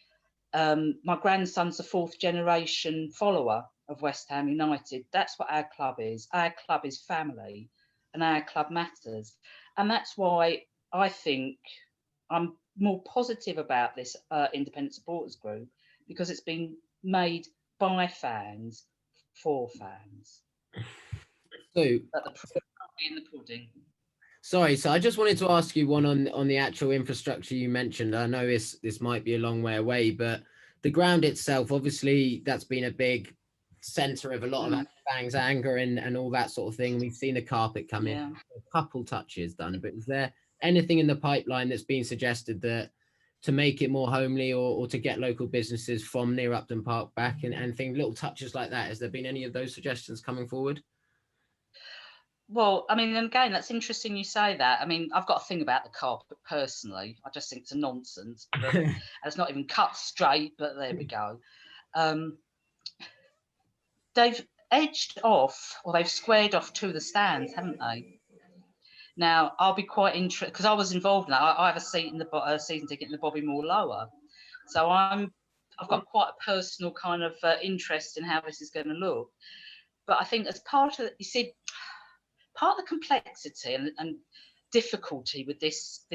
my grandson's a fourth generation follower of West Ham United. That's what our club is. Our club is family, and our club matters. And that's why I think I'm more positive about this independent supporters group, because it's been made by fans for fans. So, But the proof will be in the pudding. Sorry, so I just wanted to ask you one on the actual infrastructure you mentioned. I know this might be a long way away, but the ground itself, obviously, that's been a big centre of a lot of fans' anger and all that sort of thing. We've seen the carpet come in, a couple touches done, but is there anything in the pipeline that's been suggested that to make it more homely or to get local businesses from near Upton Park back and things, little touches like that? Has there been any of those suggestions coming forward? Well, I mean, and again, that's interesting you say that. I mean, I've got a thing about the carpet personally. I just think it's a nonsense. But it's not even cut straight, but there we go. They've edged off, or they've squared off to the stands, haven't they? Now, I'll be quite interested, because I was involved in that. I have a seat in the season ticket in the Bobby Moore Lower. So I've got quite a personal kind of interest in how this is going to look. But I think as part of, you see, part of the complexity and difficulty with this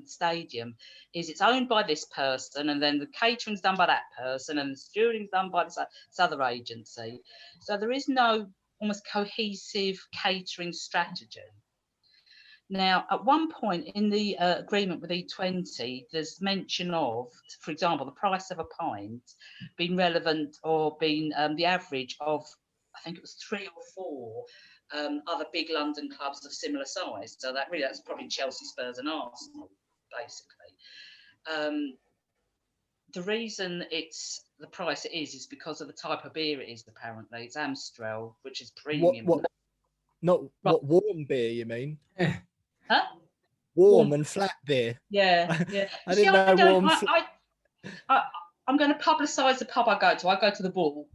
stadium is it's owned by this person, and then the catering's done by that person, and the stewarding's done by this other agency. So there is no almost cohesive catering strategy. Now, at one point in the agreement with E20, there's mention of, for example, the price of a pint being relevant or being the average of, I think it was 3 or 4 other big London clubs of similar size. So that's probably Chelsea, Spurs and Arsenal, basically. The reason it's the price it is because of the type of beer it is, apparently. It's Amstel, which is premium. What warm beer, you mean? Huh? Warm and flat beer. Yeah. I didn't know warm. I'm going to publicise the pub I go to. I go to the Bull.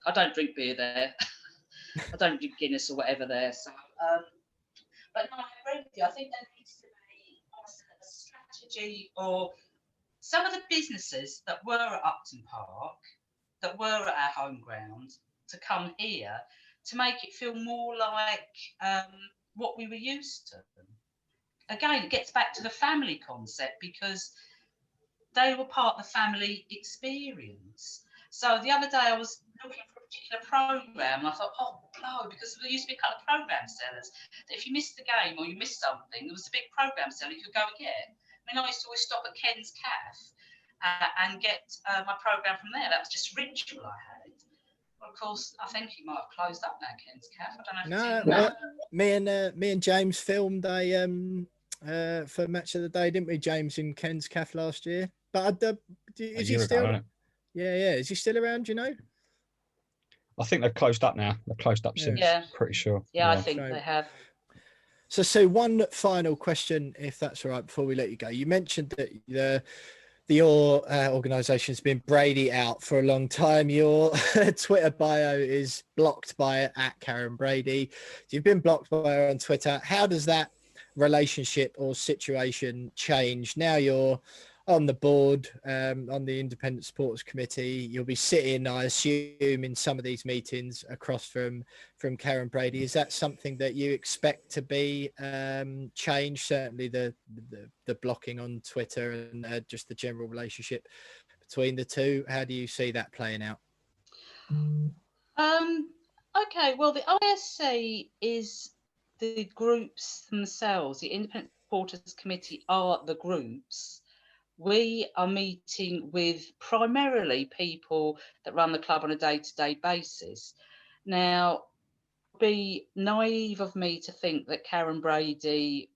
I don't drink beer there. I don't drink Guinness or whatever there. So, but no, I agree with you. I think there needs to be a strategy, or some of the businesses that were at Upton Park, that were at our home ground, to come here to make it feel more like what we were used to. Again, it gets back to the family concept, because they were part of the family experience. So the other day I was looking for a particular programme, and I thought, oh no, because there used to be a couple of programme sellers that if you missed the game or you missed something, there was a big programme seller you could go and get. I mean, I used to always stop at Ken's Cafe and get my programme from there. That was just ritual I had. Well, of course, I think he might have closed up now, Ken's Cafe. I don't know if me and James filmed for Match of the Day, didn't we, James, in Ken's Cafe last year? But is he still? Yeah. Is he still around? Do you know? I think they've closed up now. They've closed up since. Yeah. Pretty sure. Yeah, I think Shame. they have. So, Sue, one final question, if that's all right, before we let you go. You mentioned that your organisation's been Brady out for a long time. Your Twitter bio is blocked by at Karen Brady. You've been blocked by her on Twitter. How does that relationship or situation change now you're on the board, on the Independent Supporters Committee? You'll be sitting, I assume, in some of these meetings across from Karen Brady. Is that something that you expect to be changed? Certainly the blocking on Twitter and just the general relationship between the two. How do you see that playing out? Okay, well, the ISC is the groups themselves. The Independent Supporters Committee are the groups. We are meeting with primarily people that run the club on a day-to-day basis. Now, it would be naive of me to think that Karen Brady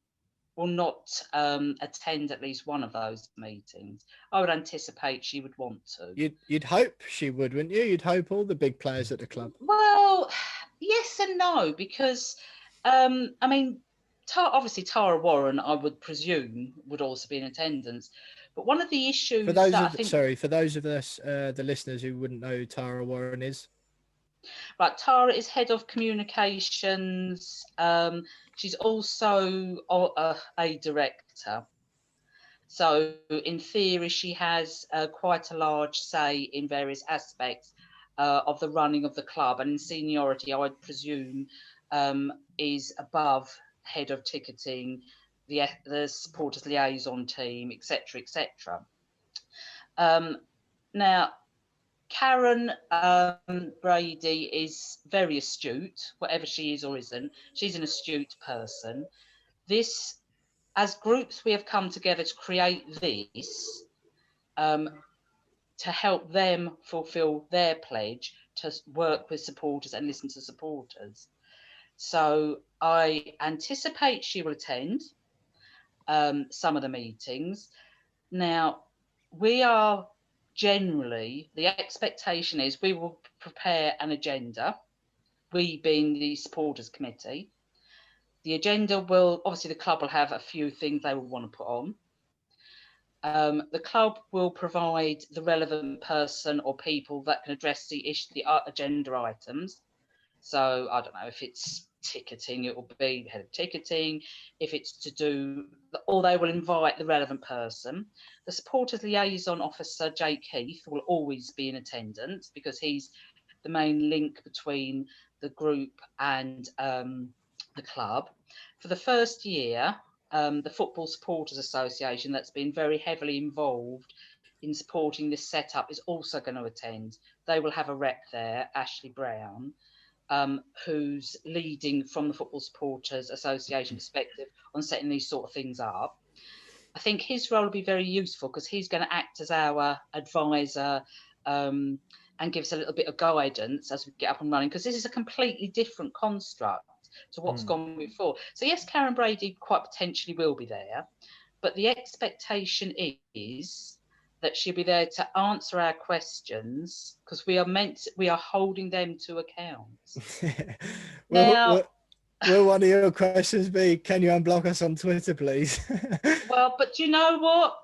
will not attend at least one of those meetings. I would anticipate she would want to. You'd hope she would, wouldn't you? You'd hope all the big players at the club. Well, yes and no, because I mean, obviously Tara Warren, I would presume, would also be in attendance. But one of the issues For those that for those of us, the listeners who wouldn't know who Tara Warren is. Right, Tara is head of communications. She's also a director. So in theory, she has quite a large say in various aspects of the running of the club. And in seniority, I would presume, is above head of ticketing, the supporters liaison team, etc., etc. Now, Karen Brady is very astute, whatever she is or isn't. She's an astute person. As groups, we have come together to create this to help them fulfill their pledge to work with supporters and listen to supporters. So I anticipate she will attend some of the meetings. Now, we are generally, the expectation is we will prepare an agenda, we being the supporters committee. The agenda will, obviously the club will have a few things they will want to put on. The club will provide the relevant person or people that can address the agenda items. So I don't know, if it's ticketing, it will be head of ticketing. If it's to do, or they will invite the relevant person. The supporters liaison officer, Jake Heath, will always be in attendance because he's the main link between the group and the club. For the first year, the Football Supporters Association, that's been very heavily involved in supporting this setup, is also going to attend. They will have a rep there, Ashley Brown, who's leading from the Football Supporters Association perspective on setting these sort of things up. I think his role will be very useful because he's going to act as our advisor and give us a little bit of guidance as we get up and running, because this is a completely different construct to what's gone before. So yes, Karen Brady quite potentially will be there, but the expectation is that she'll be there to answer our questions because we are holding them to account. Now, will one of your questions be, can you unblock us on Twitter, please? well, but do you know what?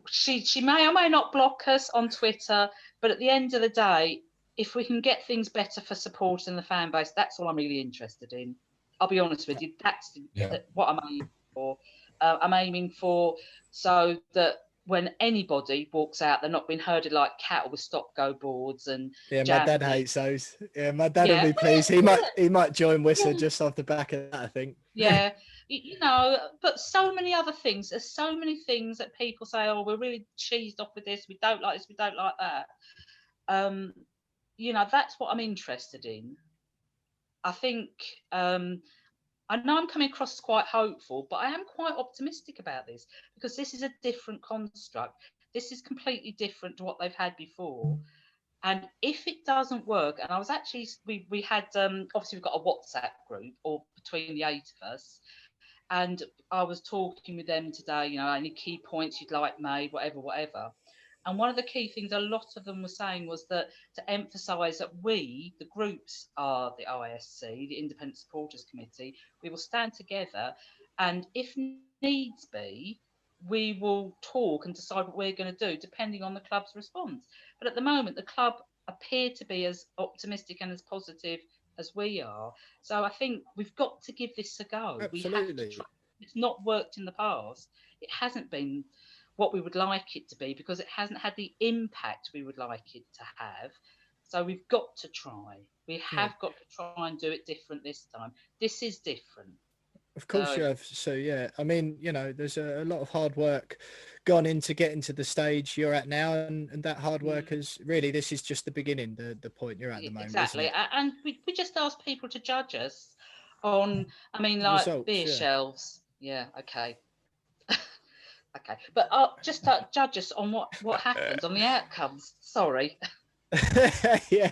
She may or may not block us on Twitter, but at the end of the day, if we can get things better for supporters and the fan base, that's all I'm really interested in. I'll be honest with you, that's what I'm aiming for. I'm aiming for so that when anybody walks out, they're not being herded like cattle with stop-go boards and my dad hates those. Yeah, my dad will be pleased. He might join WHUISA just off the back of that, I think. Yeah, you know, but so many other things. There's so many things that people say, oh, we're really cheesed off with this. We don't like this. We don't like that. You know, that's what I'm interested in. I think I know I'm coming across as quite hopeful, but I am quite optimistic about this because this is a different construct. This is completely different to what they've had before. And if it doesn't work, and I was actually, we had, obviously we've got a WhatsApp group or between the 8 of us. And I was talking with them today, you know, any key points you'd like made, whatever. And one of the key things a lot of them were saying was that to emphasise that we, the groups, are the ISC, the Independent Supporters Committee. We will stand together, and if needs be, we will talk and decide what we're going to do depending on the club's response. But at the moment, the club appear to be as optimistic and as positive as we are. So I think we've got to give this a go. Absolutely. We have to try. It's not worked in the past. It hasn't been what we would like it to be because it hasn't had the impact we would like it to have. So we've got to try. We have got to try and do it different this time. This is different. Of course you have. So, yeah, I mean, you know, there's a lot of hard work gone into getting to the stage you're at now. And that hard work is really, this is just the beginning, the point you're at the moment. Exactly. Isn't it? And we just ask people to judge us on, I mean, like results, beer yeah. shelves. Yeah, okay. Okay. But just judge us on what happens, on the outcomes. Sorry. Yeah.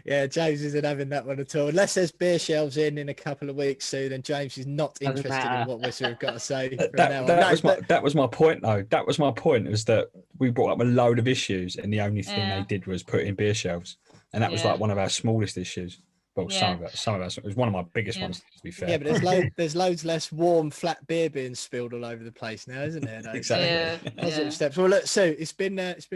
Yeah, James isn't having that one at all. Unless there's beer shelves in a couple of weeks soon, and James is not interested in what WHUISA have got to say. That was my point, though. That was my point, was that we brought up a load of issues, and the only thing they did was put in beer shelves, and that was like one of our smallest issues. Well, some of us. It was one of my biggest ones, to be fair. Yeah, but there's loads less warm, flat beer being spilled all over the place now, isn't there? No? Exactly. Positive steps. Well, look, Sue, it's been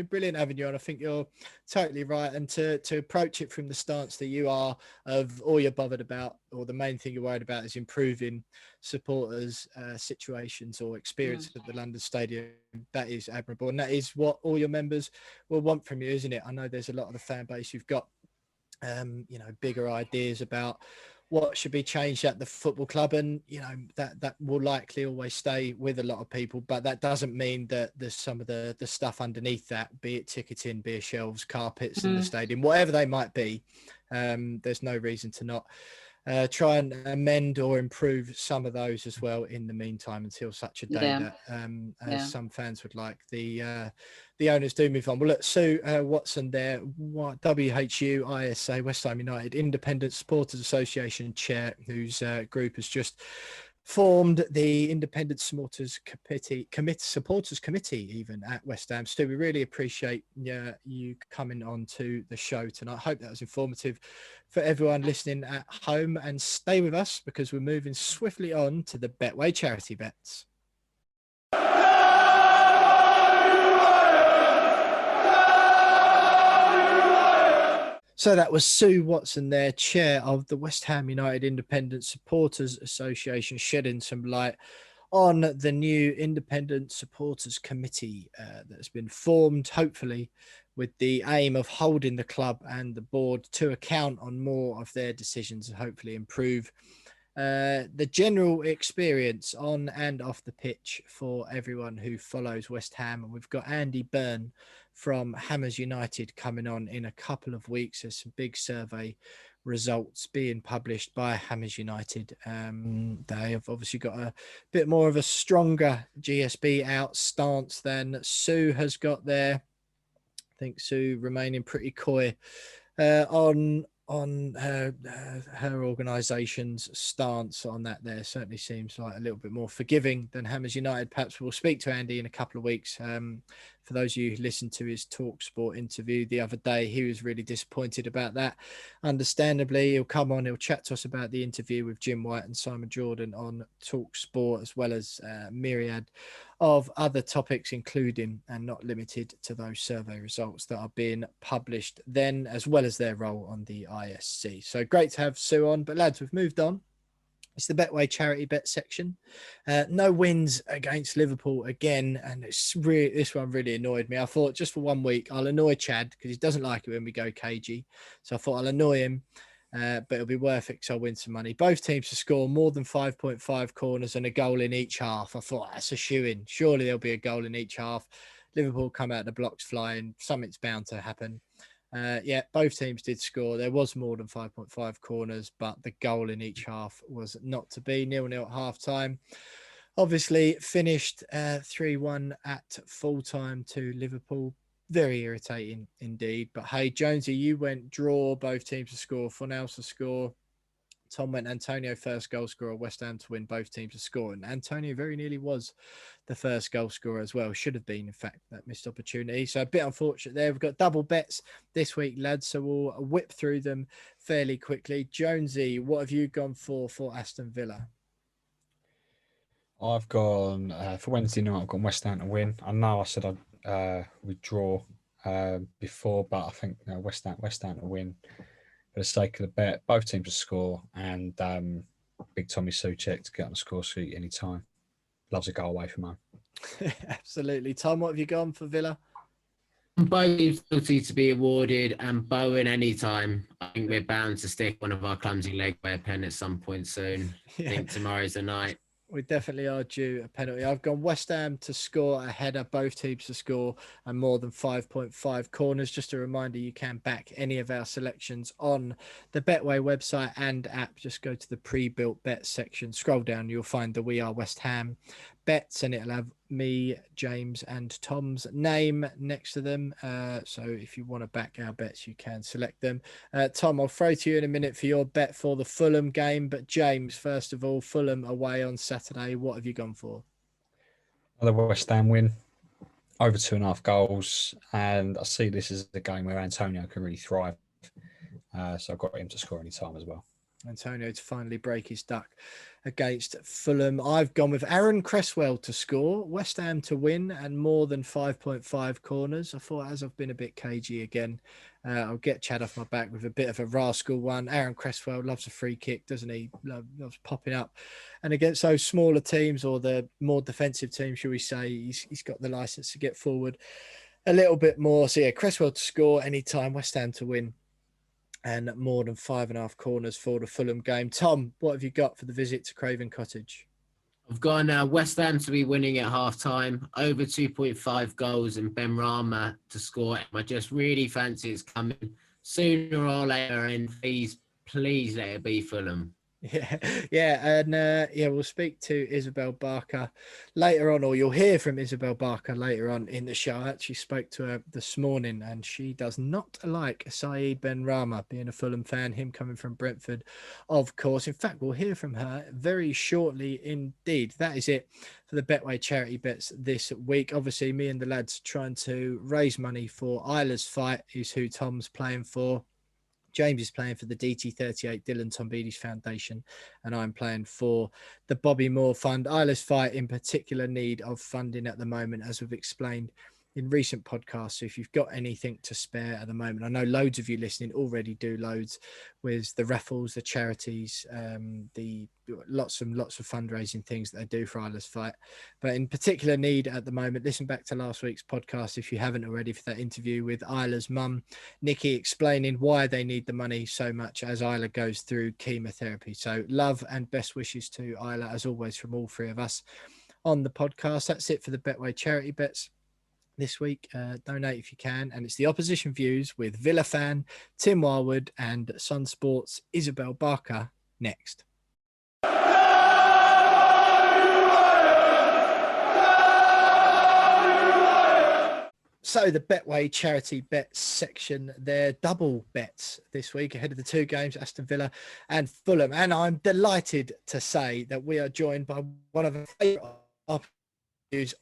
brilliant having you on. I think you're totally right, and to approach it from the stance that you are of all you're bothered about, or the main thing you're worried about is improving supporters' situations or experience at the London Stadium. That is admirable, and that is what all your members will want from you, isn't it? I know there's a lot of the fan base you've got. You know, bigger ideas about what should be changed at the football club, and you know that will likely always stay with a lot of people, but that doesn't mean that there's some of the stuff underneath that, be it ticketing, beer shelves, carpets in the stadium, whatever they might be. There's no reason to not try and amend or improve some of those as well in the meantime, until such a day that as some fans would like, the owners do move on. Well, look, Sue Watson there, WHUISA, West Ham United Independent Supporters Association chair, whose group has just formed the Independent Supporters Committee even at West Ham. Stu, we really appreciate you coming on to the show tonight. I hope that was informative for everyone listening at home, and stay with us because we're moving swiftly on to the Betway charity bets. So that was Sue Watson there, chair of the West Ham United Independent Supporters Association, shedding some light on the new Independent Supporters Committee that has been formed, hopefully with the aim of holding the club and the board to account on more of their decisions and hopefully improve the general experience on and off the pitch for everyone who follows West Ham. And we've got Andy Byrne from Hammers United coming on in a couple of weeks. There's some big survey results being published by Hammers United. They have obviously got a bit more of a stronger GSB out stance than Sue has got there. I think Sue remaining pretty coy on her organisation's stance on that. There certainly seems like a little bit more forgiving than Hammers United. Perhaps we'll speak to Andy in a couple of weeks. For those of you who listened to his TalkSport interview the other day, he was really disappointed about that. Understandably, he'll come on, he'll chat to us about the interview with Jim White and Simon Jordan on TalkSport, as well as myriad of other topics, including and not limited to those survey results that are being published then, as well as their role on the ISC. So great to have Sue on. But lads, we've moved on. It's the Betway charity bet section. No wins against Liverpool again, and this one really annoyed me. I thought just for 1 week I'll annoy Chad because he doesn't like it when we go cagey. So I thought I'll annoy him, but it'll be worth it because I'll win some money. Both teams to score more than 5.5 corners and a goal in each half. I thought that's a shoo-in. Surely there'll be a goal in each half. Liverpool come out the blocks flying. Something's bound to happen. Yeah, both teams did score. There was more than 5.5 corners, but the goal in each half was not to be. 0-0 at half time. Obviously finished 3-1 at full time to Liverpool. Very irritating indeed. But hey, Jonesy, you went draw, both teams to score, Fornals to score. Tom went Antonio first goal scorer, West Ham to win, both teams to score. And Antonio very nearly was the first goal scorer as well. Should have been, in fact, that missed opportunity. So a bit unfortunate there. We've got double bets this week, lads. So we'll whip through them fairly quickly. Jonesy, what have you gone for Aston Villa? I've gone for Wednesday night. I've gone West Ham to win. I know I said I'd withdraw before, but I think West Ham to win for the sake of the bet. Both teams to score, and big Tommy Soucek to get on the score sheet anytime. Loves a goal away from home. Absolutely. Tom, what have you gone for Villa? Both teams guilty to be awarded, and Bowen anytime. I think we're bound to stick one of our clumsy leg by a pen at some point soon. Yeah. I think tomorrow's the night. We definitely are due a penalty. I've gone West Ham to score a header, both teams to score, and more than 5.5 corners. Just a reminder, you can back any of our selections on the Betway website and app. Just go to the pre-built bet section, scroll down, you'll find the We Are West Ham bets, and it'll have me, James, and Tom's name next to them. So if you want to back our bets, you can select them. Tom, I'll throw to you in a minute for your bet for the Fulham game. But James, first of all, Fulham away on Saturday. What have you gone for? Another West Ham win, over 2.5 goals, and I see this as a game where Antonio can really thrive. So I've got him to score any time as well. Antonio to finally break his duck against Fulham. I've gone with Aaron Cresswell to score, West Ham to win, and more than 5.5 corners. I thought, as I've been a bit cagey again, I'll get Chad off my back with a bit of a rascal one. Aaron Cresswell loves a free kick, doesn't he? Loves popping up. And against those smaller teams, or the more defensive teams, shall we say, he's got the license to get forward a little bit more. So yeah, Cresswell to score anytime, West Ham to win, and more than 5.5 corners for the Fulham game. Tom, what have you got for the visit to Craven Cottage? I've gone West Ham to be winning at half-time, over 2.5 goals, and Ben Rama to score. I just really fancy it's coming sooner or later, and please let it be Fulham. Yeah, and we'll speak to Isabel Barker later on, or you'll hear from Isabel Barker later on in the show. I actually spoke to her this morning, and she does not like Saeed Benrahma, being a Fulham fan, him coming from Brentford, of course. In fact, we'll hear from her very shortly indeed. That is it for the Betway charity bets this week. Obviously, me and the lads trying to raise money for Isla's fight, is who Tom's playing for. James is playing for the DT38 Dylan Tombides Foundation, and I'm playing for the Bobby Moore Fund. Isla's fight in particular need of funding at the moment, as we've explained in recent podcasts. So if you've got anything to spare at the moment, I know loads of you listening already do loads with the raffles, the charities, the lots of fundraising things that they do for Isla's fight. But in particular need at the moment, listen back to last week's podcast if you haven't already, for that interview with Isla's mum, Nikki, explaining why they need the money so much as Isla goes through chemotherapy. So love and best wishes to Isla, as always, from all three of us on the podcast. That's it for the Betway charity bets this week. Donate if you can, and it's the opposition views with Villa fan Tim Wildwood and SunSport's Isabel Barker next. So the Betway charity bets section, they're double bets this week ahead of the two games, Aston Villa and Fulham, and I'm delighted to say that we are joined by one of our favourite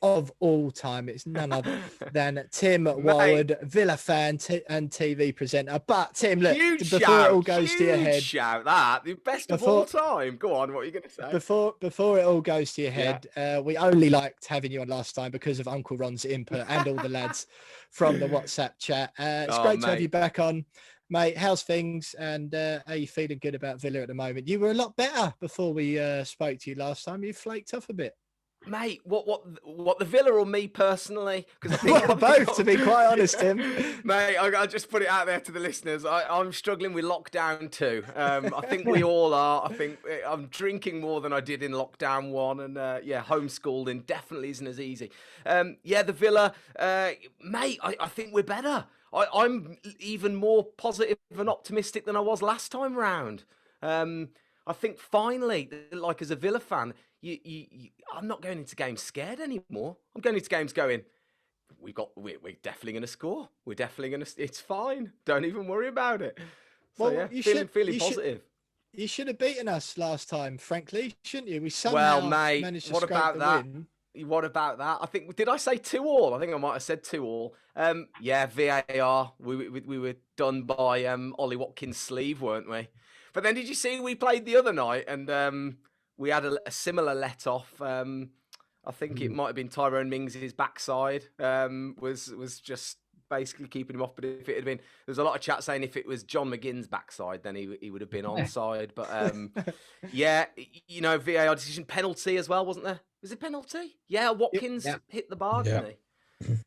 of all time. It's none other than Tim Wildwood, Villa fan and TV presenter. But Tim, look, before it all goes to your head, shout that the best of all time. Go on, what are you going to say? Before it all goes to your head, we only liked having you on last time because of Uncle Ron's input and all the lads from the WhatsApp chat. It's great to have you back on, mate. How's things, and are you feeling good about Villa at the moment? You were a lot better before we spoke to you last time. You flaked off a bit. Mate, what the Villa or me personally? Because I think both, to be quite honest, Tim. Mate, I'll just put it out there to the listeners. I'm struggling with lockdown too. I think we all are. I think I'm drinking more than I did in lockdown one, and homeschooling definitely isn't as easy. The Villa, mate, I think we're better. I'm even more positive and optimistic than I was last time round. I think finally, like as a Villa fan, I'm not going into games scared anymore. I'm going into games going, we're definitely going to score. It's fine. Don't even worry about it. So, feeling positive. You should have beaten us last time, frankly, shouldn't you? We Well, somehow mate, managed to what scrape about the that? win. What about that? I think, did I say 2-2? I think I might have said 2-2. Yeah, VAR. We were done by Ollie Watkins' sleeve, weren't we? But then did you see we played the other night and we had a similar let off. I think it might have been Tyrone Mings' backside was just basically keeping him off. But if it had been, there's a lot of chat saying if it was John McGinn's backside, then he would have been onside. But yeah, you know, VAR decision, penalty as well, wasn't there? Was it penalty? Yeah, Watkins hit the bar, didn't he?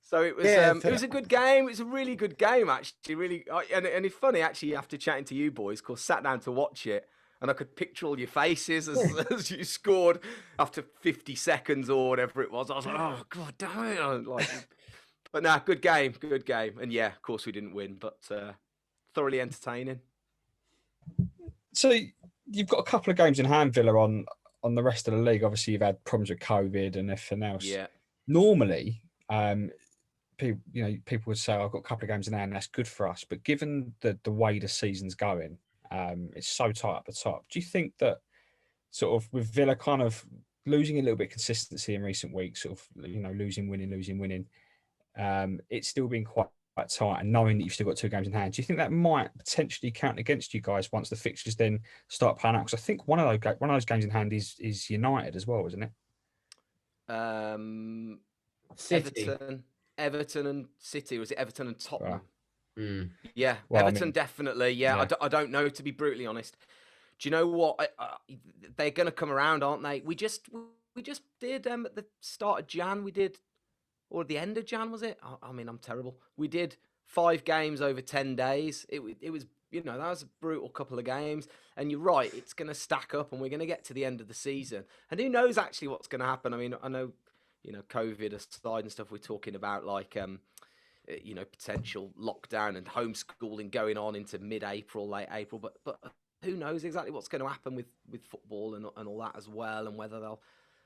So it was it was a good game. It was a really good game, actually. Really, and it's funny actually after chatting to you boys, of course, sat down to watch it, and I could picture all your faces as you scored after 50 seconds or whatever it was. I was like, oh god damn it! Like, but nah, good game, and yeah, of course we didn't win, but thoroughly entertaining. So you've got a couple of games in hand, Villa, on the rest of the league. Obviously, you've had problems with COVID and everything else. Yeah. Normally, people would say, I've got a couple of games in hand, that's good for us. But given the way the season's going, it's so tight up the top. Do you think that sort of with Villa kind of losing a little bit of consistency in recent weeks, sort of, losing, winning, it's still been quite tight, and knowing that you've still got 2 games in hand, do you think that might potentially count against you guys once the fixtures then start playing out? Because I think one of those games in hand is United as well, isn't it? Everton and City. Was it Everton and Tottenham? Right. Yeah, well, Everton definitely. Yeah. I don't know, to be brutally honest. Do you know what? They're going to come around, aren't they? We just did at the start of Jan. We did, or the end of Jan, was it? I mean, I'm terrible. We did 5 games over 10 days. It was, that was a brutal couple of games. And you're right, it's going to stack up, and we're going to get to the end of the season. And who knows actually what's going to happen? I mean, I know, COVID aside and stuff, we're talking about like, potential lockdown and homeschooling going on into mid-April, late April. But who knows exactly what's going to happen with football and all that as well, and whether they'll.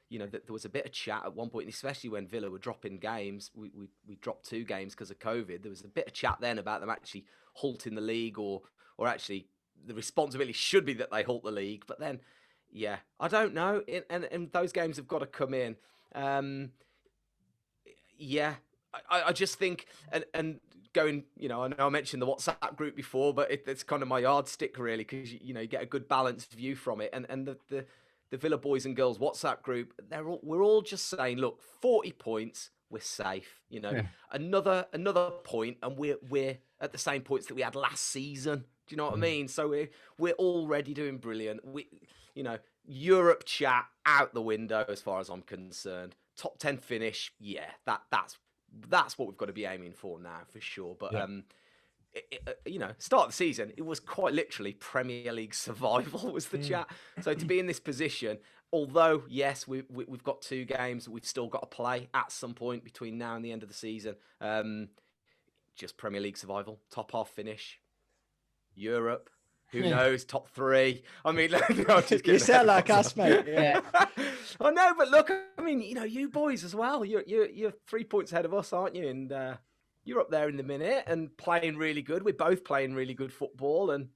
There was a bit of chat at one point, especially when Villa were dropping games. We dropped 2 games because of COVID. There was a bit of chat then about them actually halting the league, or actually the responsibility should be that they halt the league. But then, yeah, I don't know. And those games have got to come in. Yeah, I just think, and going, I know I mentioned the WhatsApp group before, but it's kind of my yardstick really, because you get a good balanced view from it, and the Villa boys and girls WhatsApp group, we're all just saying, look, 40 points, we're safe. Another point, and we're at the same points that we had last season. Do you know what I mean? So we're already doing brilliant. Europe chat out the window as far as I'm concerned. Top 10 finish, yeah, that's what we've got to be aiming for now for sure. But start of the season, it was quite literally Premier League survival was the chat. So to be in this position, although yes, we've got 2 games, we've still got to play at some point between now and the end of the season. Just Premier League survival, top half finish, Europe. Who knows? Top 3. I mean, you sound like us, mate. Yeah. I know, but look, I mean, you boys as well. You're 3 points ahead of us, aren't you? And you're up there in the minute and playing really good. We're both playing really good football, and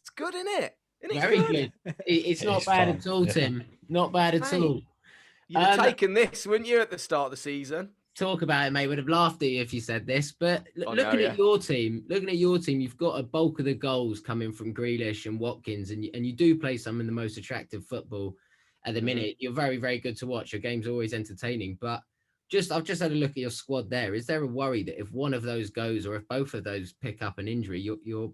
it's good, isn't it? Very good. It's not bad at all, Tim. Not bad at all. You'd have taken this, wouldn't you, at the start of the season? Talk about it, mate. Would have laughed at you if you said this. But looking at your team, you've got a bulk of the goals coming from Grealish and Watkins, and you do play some of the most attractive football at the minute. You're very, very good to watch. Your game's always entertaining. But I've just had a look at your squad there. Is there a worry that if one of those goes, or if both of those pick up an injury, you're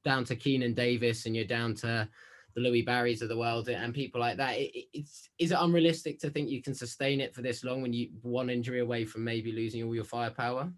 down to Keenan Davis and you're down to the Louis Barrys of the world and people like that? Is it unrealistic to think you can sustain it for this long when you one injury away from maybe losing all your firepower?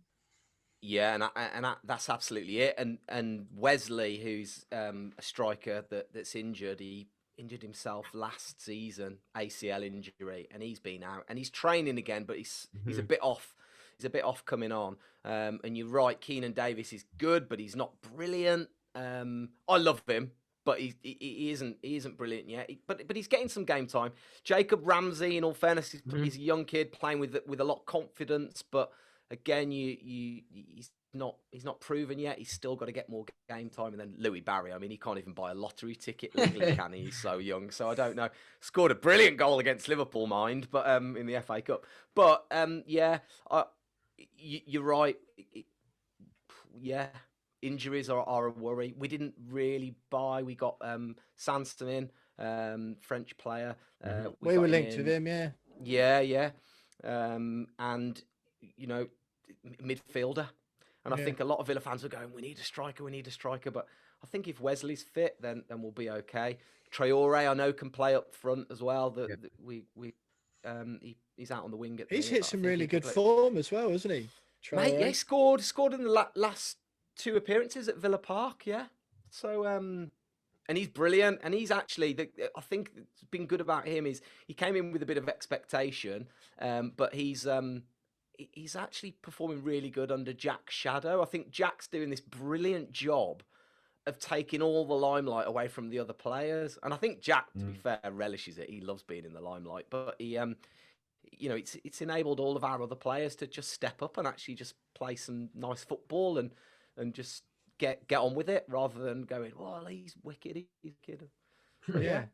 Yeah, and that's absolutely it. And Wesley, who's a striker that's injured, he injured himself last season, ACL injury, and he's been out and he's training again, but he's a bit off. He's a bit off coming on. And you're right, Keenan Davis is good, but he's not brilliant. I love him, but he isn't brilliant yet. But he's getting some game time. Jacob Ramsey, in all fairness, he's a young kid playing with a lot of confidence, but again, he's not proven yet. He's still got to get more game time. And then Louis Barry, I mean, he can't even buy a lottery ticket legally, can he? He's so young. So I don't know. Scored a brilliant goal against Liverpool, mind, but in the FA Cup. But yeah, you're right. Yeah, injuries are a worry. We didn't really buy. We got Sanson in, French player. We were linked with him, yeah. Yeah. And, you know, midfielder. And I think a lot of Villa fans were going, we need a striker. But I think if Wesley's fit, then we'll be okay. Traore, I know, can play up front as well. He's out on the wing. He's hit some really good form as well, hasn't he? Traore. Mate, yeah, he scored in the last 2 appearances at Villa Park, yeah. So, and he's brilliant. And he's actually, I think what's been good about him is he came in with a bit of expectation, but he's actually performing really good under Jack's shadow. I think Jack's doing this brilliant job of taking all the limelight away from the other players. And I think Jack, to be fair, relishes it. He loves being in the limelight. But he, you know, it's enabled all of our other players to just step up and actually just play some nice football and just get on with it rather than going, well, he's wicked, he's kid. Yeah.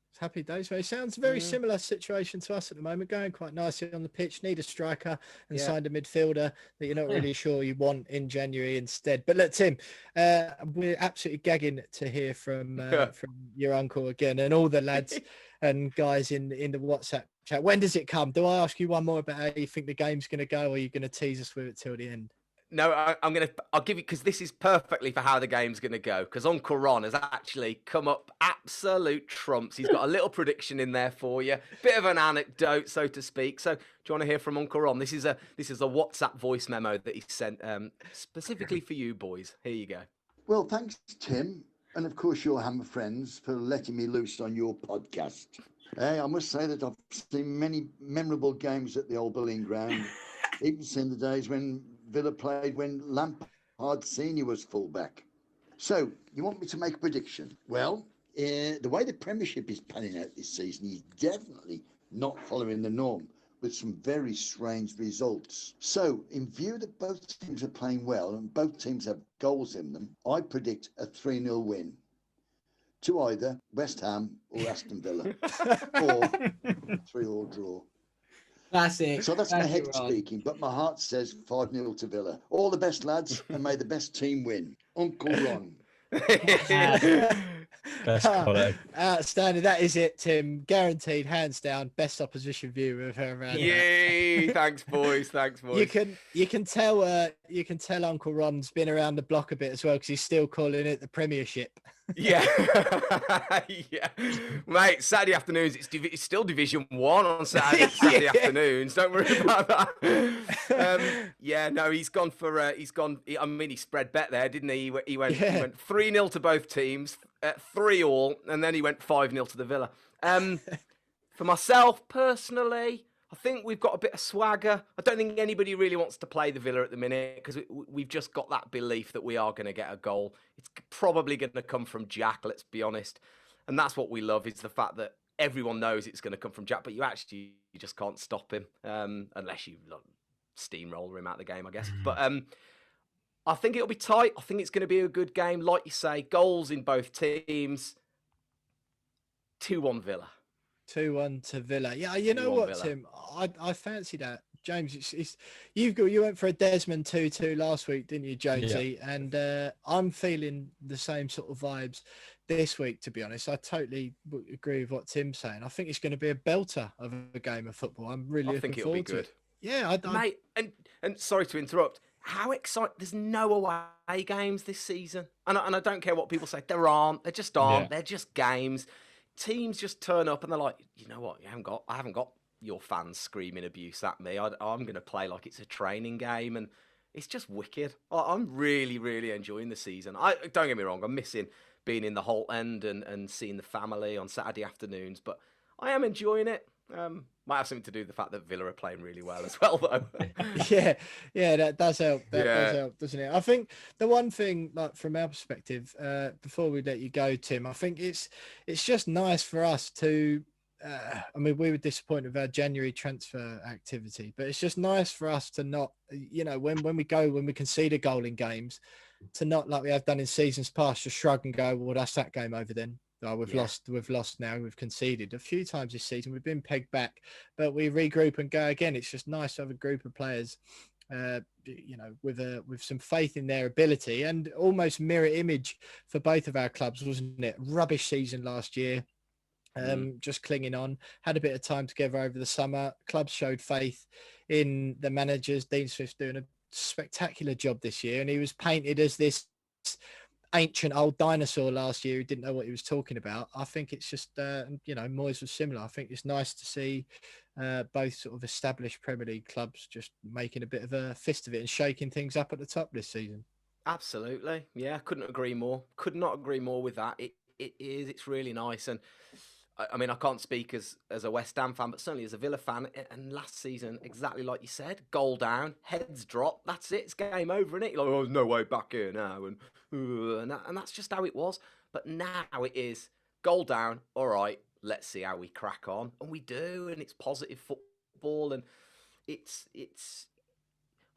It's happy days. It sounds a very similar situation to us at the moment, going quite nicely on the pitch. Need a striker and signed a midfielder that you're not really sure you want in January instead. But look, Tim, we're absolutely gagging to hear from your uncle again and all the lads and guys in the WhatsApp chat. When does it come? Do I ask you one more about how you think the game's going to go, or are you going to tease us with it till the end? No, I'll give you, because this is perfectly for how the game's going to go, because Uncle Ron has actually come up absolute trumps. He's got a little prediction in there for you, bit of an anecdote, so to speak. So do you want to hear from Uncle Ron? This is a WhatsApp voice memo that he sent specifically for you boys. Here you go. Well, thanks, Tim, and of course your Hammer friends for letting me loose on your podcast. I must say that I've seen many memorable games at the Old Boleyn Ground, even seen the days when Villa played when Lampard Senior was fullback. So, you want me to make a prediction? Well, the way the Premiership is panning out this season is definitely not following the norm, with some very strange results. So, in view that both teams are playing well and both teams have goals in them, I predict a 3-0 win to either West Ham or Aston Villa, or 3-3 draw. Classic. So that's my head speaking, but my heart says 5-0 to Villa. All the best, lads, and may the best team win. Uncle Ron. Best quality. Outstanding. That is it, Tim. Guaranteed, hands down, best opposition view we've ever had. Yay! Thanks, boys. You can tell Uncle Ron's been around the block a bit as well, because he's still calling it the Premiership. Yeah. Yeah, mate, Saturday afternoons, it's still Division 1 on Saturday afternoons, don't worry about that. Yeah, no, he's gone for I mean, he spread bet there, didn't he? He went 3-0 to both teams, 3-3, and then he went 5-0 to the Villa. For myself personally, I think we've got a bit of swagger. I don't think anybody really wants to play the Villa at the minute, because we've just got that belief that we are going to get a goal. It's probably going to come from Jack, let's be honest. And that's what we love, is the fact that everyone knows it's going to come from Jack, but you just can't stop him, unless you steamroller him out of the game, I guess. But I think it'll be tight. I think it's going to be a good game. Like you say, goals in both teams. 2-1 Villa. 2-1 to Villa. Yeah, you know what, Villa. Tim? I fancy that. James, you went for a Desmond 2-2 last week, didn't you, Jonesy? Yeah. And I'm feeling the same sort of vibes this week, to be honest. I totally agree with what Tim's saying. I think it's going to be a belter of a game of football. I'm really looking forward to it. Yeah, mate. And sorry to interrupt. How exciting! There's no away games this season, and I don't care what people say. There aren't. There just aren't. Yeah. They're just games. Teams just turn up and they're like, you know what? I haven't got your fans screaming abuse at me. I'm going to play like it's a training game, and it's just wicked. I'm really, really enjoying the season. Don't get me wrong. I'm missing being in the Holt End and seeing the family on Saturday afternoons, but I am enjoying it. Might have something to do with the fact that Villa are playing really well as well, though. yeah, that does help. That does help, doesn't it? I think the one thing, like from our perspective, before we let you go, Tim, I think it's just nice for us to I mean, we were disappointed with our January transfer activity, but it's just nice for us to not, when we concede a goal in games, to not, like we have done in seasons past, just shrug and go, well, that's that game over then. Oh, we've lost now. We've conceded a few times this season. We've been pegged back, but we regroup and go again. It's just nice to have a group of players, with some faith in their ability, and almost mirror image for both of our clubs, wasn't it? Rubbish season last year. Just clinging on, had a bit of time together over the summer. Clubs showed faith in the managers. Dean Swift's doing a spectacular job this year, and he was painted as this ancient old dinosaur last year who didn't know what he was talking about. I think it's just, Moyes was similar. I think it's nice to see both sort of established Premier League clubs just making a bit of a fist of it and shaking things up at the top this season. Absolutely. Yeah, couldn't agree more. Could not agree more with that. It's really nice. And I mean, I can't speak as a West Ham fan, but certainly as a Villa fan. And last season, exactly like you said, goal down, heads drop. That's it. It's game over, isn't it? You're like, oh, there's no way back here now. And that's just how it was. But now it is goal down. All right, let's see how we crack on. And we do. And it's positive football. And it's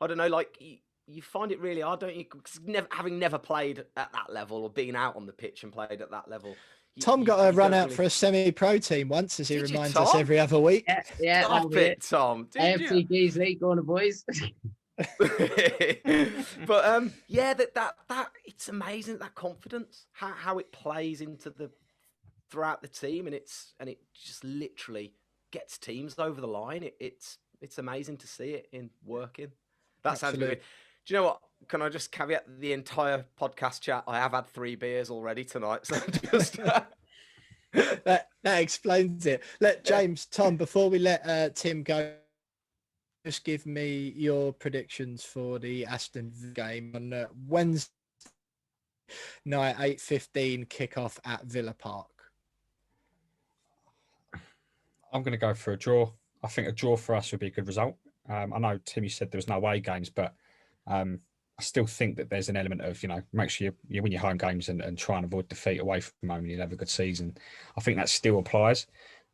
I don't know, like you find it really hard, don't you? Because having never played at that level or been out on the pitch and played at that level. Tom got a run out for a semi-pro team once, as he reminds us every other week. Yeah, Stop it, Tom. AFC Geesley, go on, the boys. But that it's amazing, that confidence, how it plays into throughout the team, and it just literally gets teams over the line. It's amazing to see it in working. That sounds good. Do you know what? Can I just caveat the entire podcast chat? I have had 3 beers already tonight, so just that explains it. Let James, Tom, before we let Tim go, just give me your predictions for the Aston Villa game on Wednesday night, 8:15 kickoff at Villa Park. I'm going to go for a draw. I think a draw for us would be a good result. I know Timmy said there was no away games, but I still think that there's an element of, make sure you win your home games and try and avoid defeat away from home and you'll have a good season. I think that still applies.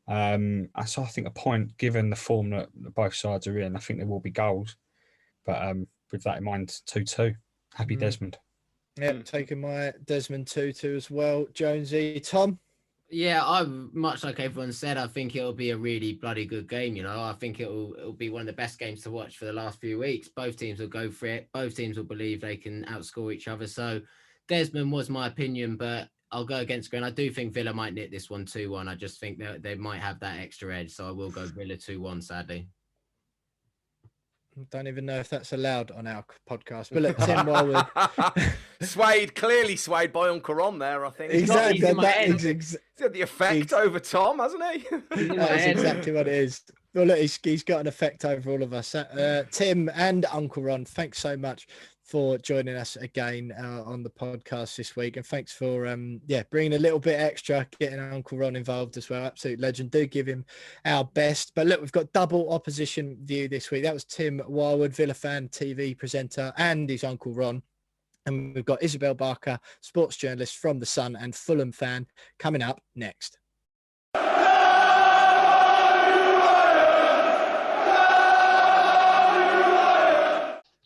So I think a point, given the form that both sides are in, I think there will be goals. But with that in mind, 2-2. Happy Desmond. Yep, taking my Desmond 2-2 as well. Jonesy, Tom? Yeah, I'm much like everyone said. I think it'll be a really bloody good game. I think it'll be one of the best games to watch for the last few weeks. Both teams will go for it. Both teams will believe they can outscore each other. So Desmond was my opinion, but I'll go against Green. I do think Villa might knit this one 2-1. I just think that they might have that extra edge. So I will go Villa 2-1, sadly. Don't even know if that's allowed on our podcast. But look, Tim Wildwood. Clearly swayed by Uncle Ron there, I think. Exactly. He's had the effect over Tom, hasn't he? That's exactly what it is. Well, look, he's got an effect over all of us. Tim and Uncle Ron, thanks so much for joining us again on the podcast this week, and thanks for bringing a little bit extra, getting Uncle Ron involved as well. Absolute legend. Do give him our best. But look, we've got double opposition view this week. That was Tim Wildwood, Villa fan, TV presenter, and his Uncle Ron. And we've got Isabel Barker, sports journalist from The Sun and Fulham fan, coming up next.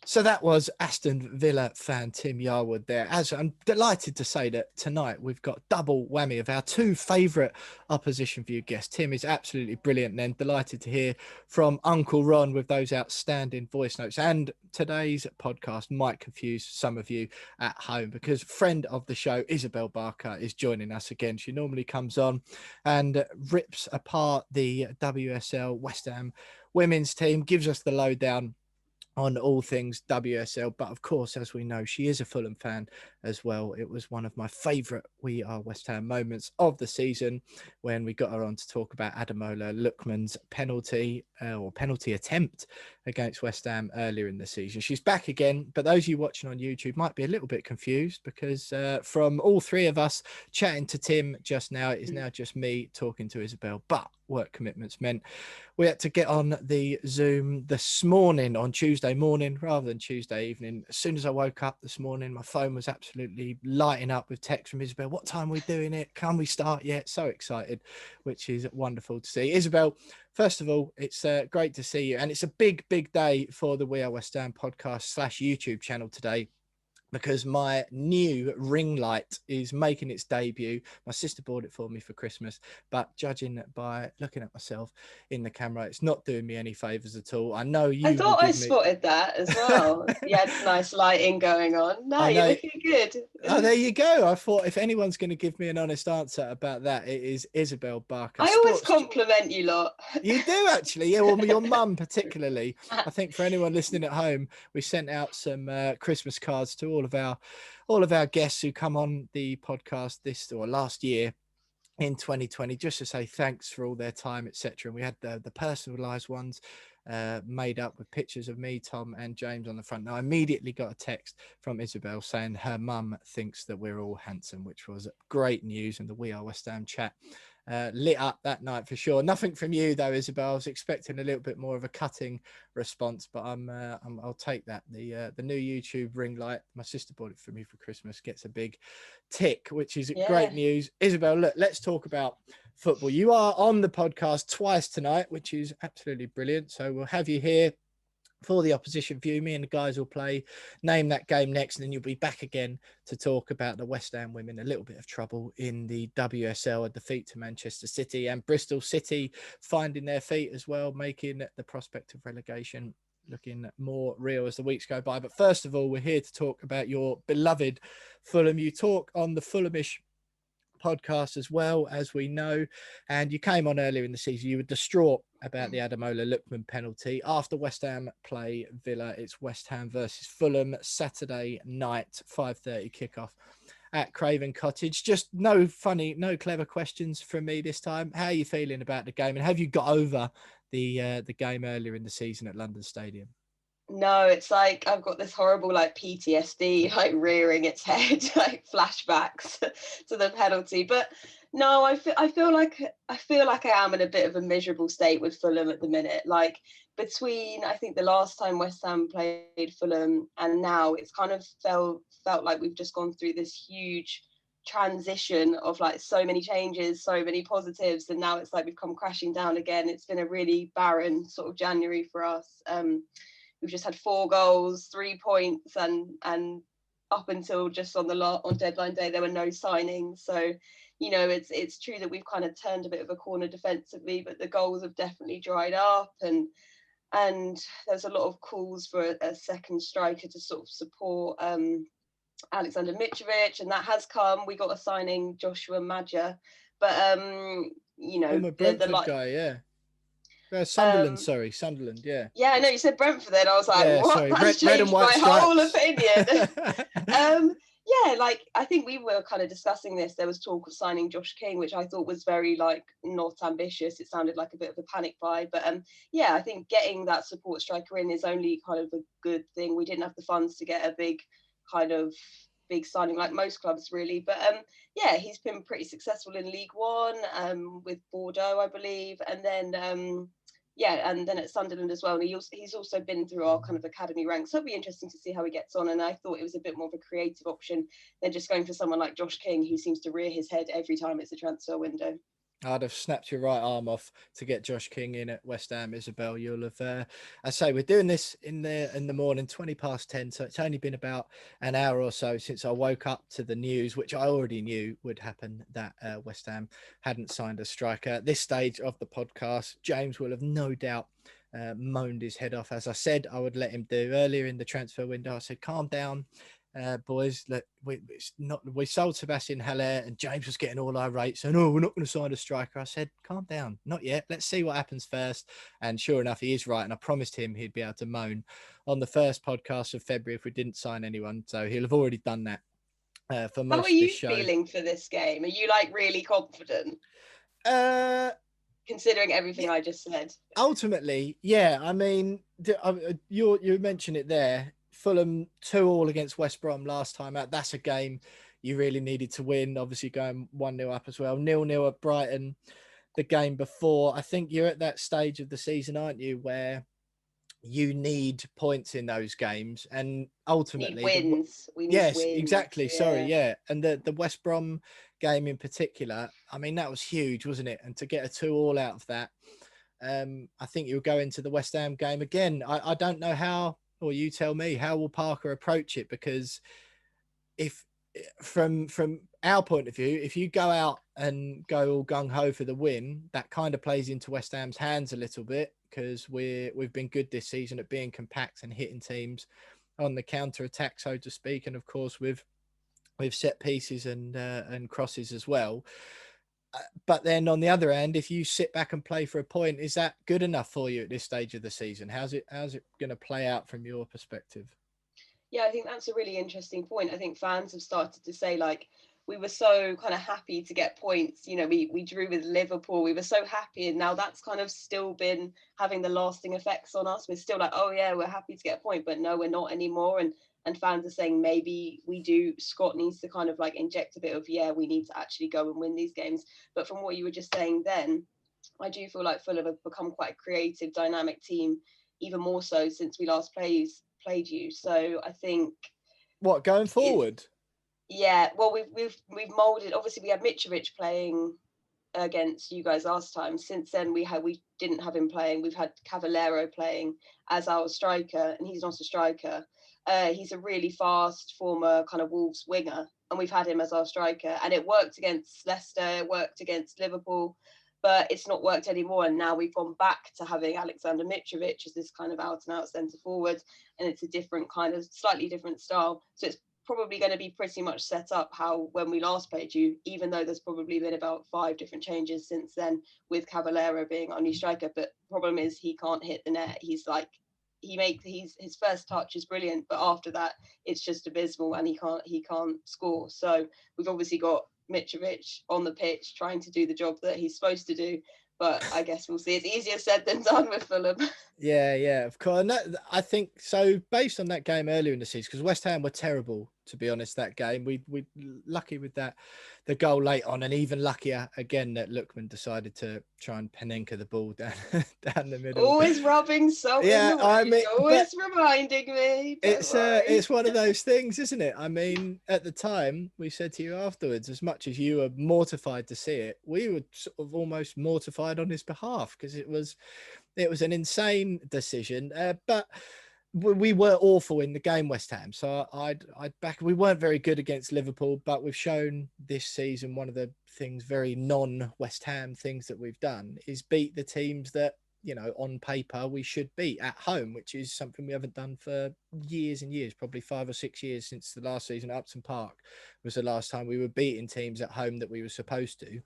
So that was Aston Villa fan Tim Yarwood there. As I'm delighted to say that tonight we've got double whammy of our 2 favourite opposition view guests. Tim is absolutely brilliant, and then delighted to hear from Uncle Ron with those outstanding voice notes. And today's podcast might confuse some of you at home because friend of the show, Isabel Barker, is joining us again. She normally comes on and rips apart the WSL West Ham women's team, gives us the lowdown on all things WSL, but of course, as we know, she is a Fulham fan as well. It was one of my favourite We Are West Ham moments of the season when we got her on to talk about Ademola Lookman's penalty attempt against West Ham earlier in the season. She's back again, but those of you watching on YouTube might be a little bit confused because from all three of us chatting to Tim just now, it is now just me talking to Isabel, but work commitments meant we had to get on the Zoom this morning on Tuesday morning rather than Tuesday evening. As soon as I woke up this morning, my phone was absolutely lighting up with text from Isabel. What time are we doing it? Can we start yet? So excited, which is wonderful to see. Isabel, first of all, it's great to see you. And it's a big, big day for the We Are West Ham podcast / YouTube channel today, because my new ring light is making its debut. My sister bought it for me for Christmas, but judging by looking at myself in the camera, it's not doing me any favors at all. I know you. I thought I spotted that as well. You had nice lighting going on. No, you're looking good. Oh, there you go. I thought if anyone's going to give me an honest answer about that, it is Isabel Barker. I always compliment you lot. You do actually, yeah. Well, your mum particularly. I think for anyone listening at home, we sent out some Christmas cards to all of our guests who come on the podcast this or last year in 2020, just to say thanks for all their time, etc. And we had the personalized ones made up with pictures of me, Tom and James on the front. Now I immediately got a text from Isabel saying her mum thinks that we're all handsome, which was great news, and the We Are West Ham chat lit up that night for sure. Nothing from you though, Isabel. I was expecting a little bit more of a cutting response, but I'll take that. The new YouTube ring light, my sister bought it for me for Christmas, gets a big tick, which is great news. Isabel, look, let's talk about football. You are on the podcast twice tonight, which is absolutely brilliant. So we'll have you here for the opposition view. Me and the guys will play Name That Game next, and then you'll be back again to talk about the West Ham women. A little bit of trouble in the WSL, a defeat to Manchester City, and Bristol City finding their feet as well, making the prospect of relegation looking more real as the weeks go by. But first of all, we're here to talk about your beloved Fulham. You talk on the Fulhamish podcast as well, as we know, and you came on earlier in the season. You were distraught about the Ademola Lookman penalty. After West Ham play Villa, it's West Ham versus Fulham Saturday night, 5:30 kickoff at Craven Cottage. Just no clever questions from me this time. How are you feeling about the game, and have you got over the game earlier in the season at London Stadium? No, it's like I've got this horrible like PTSD like rearing its head, like flashbacks to the penalty. But no, I feel like I am in a bit of a miserable state with Fulham at the minute. Like between I think the last time West Ham played Fulham and now, it's kind of felt like we've just gone through this huge transition of like so many changes, so many positives, and now it's like we've come crashing down again. It's been a really barren sort of January for us. We've just had 4 goals, 3 points, and up until just on deadline day, there were no signings. So, you know, it's true that we've kind of turned a bit of a corner defensively, but the goals have definitely dried up, and there's a lot of calls for a second striker to sort of support Alexander Mitrovic, and that has come. We got a signing, Joshua Maja, but you know, the Brentford guy, yeah. Sunderland, yeah. Yeah, I know you said Brentford then. I was like, yeah, what? Sorry. That's red changed and white my whole opinion. Yeah, like I think we were kind of discussing this. There was talk of signing Josh King, which I thought was very like not ambitious. It sounded like a bit of a panic buy, but yeah, I think getting that support striker in is only kind of a good thing. We didn't have the funds to get a big signing like most clubs really, but yeah, he's been pretty successful in League One with Bordeaux, I believe, and then and then at Sunderland as well. And he's also been through our kind of academy ranks. So it'll be interesting to see how he gets on. And I thought it was a bit more of a creative option than just going for someone like Josh King, who seems to rear his head every time it's a transfer window. I'd have snapped your right arm off to get Josh King in at West Ham, Isabel. You'll have, I say, we're doing this in the morning, 10:20. So it's only been about an hour or so since I woke up to the news, which I already knew would happen, that West Ham hadn't signed a striker. At this stage of the podcast, James will have no doubt moaned his head off. As I said, I would let him do earlier in the transfer window. I said, calm down. Boys, look, we sold Sebastian Haller, and James was getting all irate saying, oh, we're not going to sign a striker. I said, calm down, not yet, let's see what happens first. And sure enough, he is right, and I promised him he'd be able to moan on the first podcast of February if we didn't sign anyone, so he'll have already done that for most of the show. How are you feeling for this game? Are you like really confident? considering everything I just said. Ultimately, yeah. I mean, you mentioned it there. Fulham 2-2 against West Brom last time out. That's a game you really needed to win. Obviously, going 1-0 up as well. 0-0 at Brighton the game before. I think you're at that stage of the season, aren't you, where you need points in those games, and ultimately wins. We need yes, wins. exactly. Yeah. Sorry, yeah. And the West Brom game in particular, I mean, that was huge, wasn't it? And to get a 2-2 out of that, I think you'll go into the West Ham game again. I don't know how, or you tell me, how will Parker approach it? Because if from our point of view, if you go out and go all gung-ho for the win, that kind of plays into West Ham's hands a little bit, because we've been good this season at being compact and hitting teams on the counter attack, so to speak, and of course with set pieces and crosses as well. But then on the other hand, if you sit back and play for a point, is that good enough for you at this stage of the season? How's it going to play out from your perspective? Yeah, I think that's a really interesting point. I think fans have started to say, like, we were so kind of happy to get points. You know, we drew with Liverpool. We were so happy. And now that's kind of still been having the lasting effects on us. We're still like, oh, yeah, we're happy to get a point. But no, we're not anymore. And fans are saying maybe we do. Scott needs to kind of like inject a bit of, yeah, we need to actually go and win these games. But from what you were just saying then, I do feel like Fulham have become quite a creative, dynamic team, even more so since we last played you. So I think what going forward. Yeah, well, we've molded. Obviously, we had Mitrovic playing against you guys last time. Since then, we didn't have him playing. We've had Cavallero playing as our striker, and he's not a striker. He's a really fast former kind of Wolves winger, and we've had him as our striker. And it worked against Leicester, it worked against Liverpool, but it's not worked anymore. And now we've gone back to having Alexander Mitrovic as this kind of out-and-out centre forward, and it's a different kind of, slightly different style. So it's probably going to be pretty much set up how when we last played you, even though there's probably been about 5 different changes since then, with Cavallero being our new striker. But problem is he can't hit the net. He's like, his first touch is brilliant, but after that it's just abysmal, and he can't score. So we've obviously got Mitrovic on the pitch trying to do the job that he's supposed to do. But I guess we'll see. It's easier said than done with Fulham. Yeah, of course. And I think so. Based on that game earlier in the season, because West Ham were terrible, to be honest, that game. We lucky with that, the goal late on, and even luckier again that Lookman decided to try and Panenka the ball down the middle. Always rubbing salt in the wound. I mean, always reminding me. It's one of those things, isn't it? I mean, at the time, we said to you afterwards, as much as you were mortified to see it, we were sort of almost mortified on his behalf, because it was an insane decision. But we were awful in the game, West Ham. So I'd back. We weren't very good against Liverpool, but we've shown this season one of the things, very non-West Ham things that we've done, is beat the teams that, you know, on paper we should beat at home, which is something we haven't done for years and years, probably 5 or 6 years since the last season. Upton Park was the last time we were beating teams at home that we were supposed to.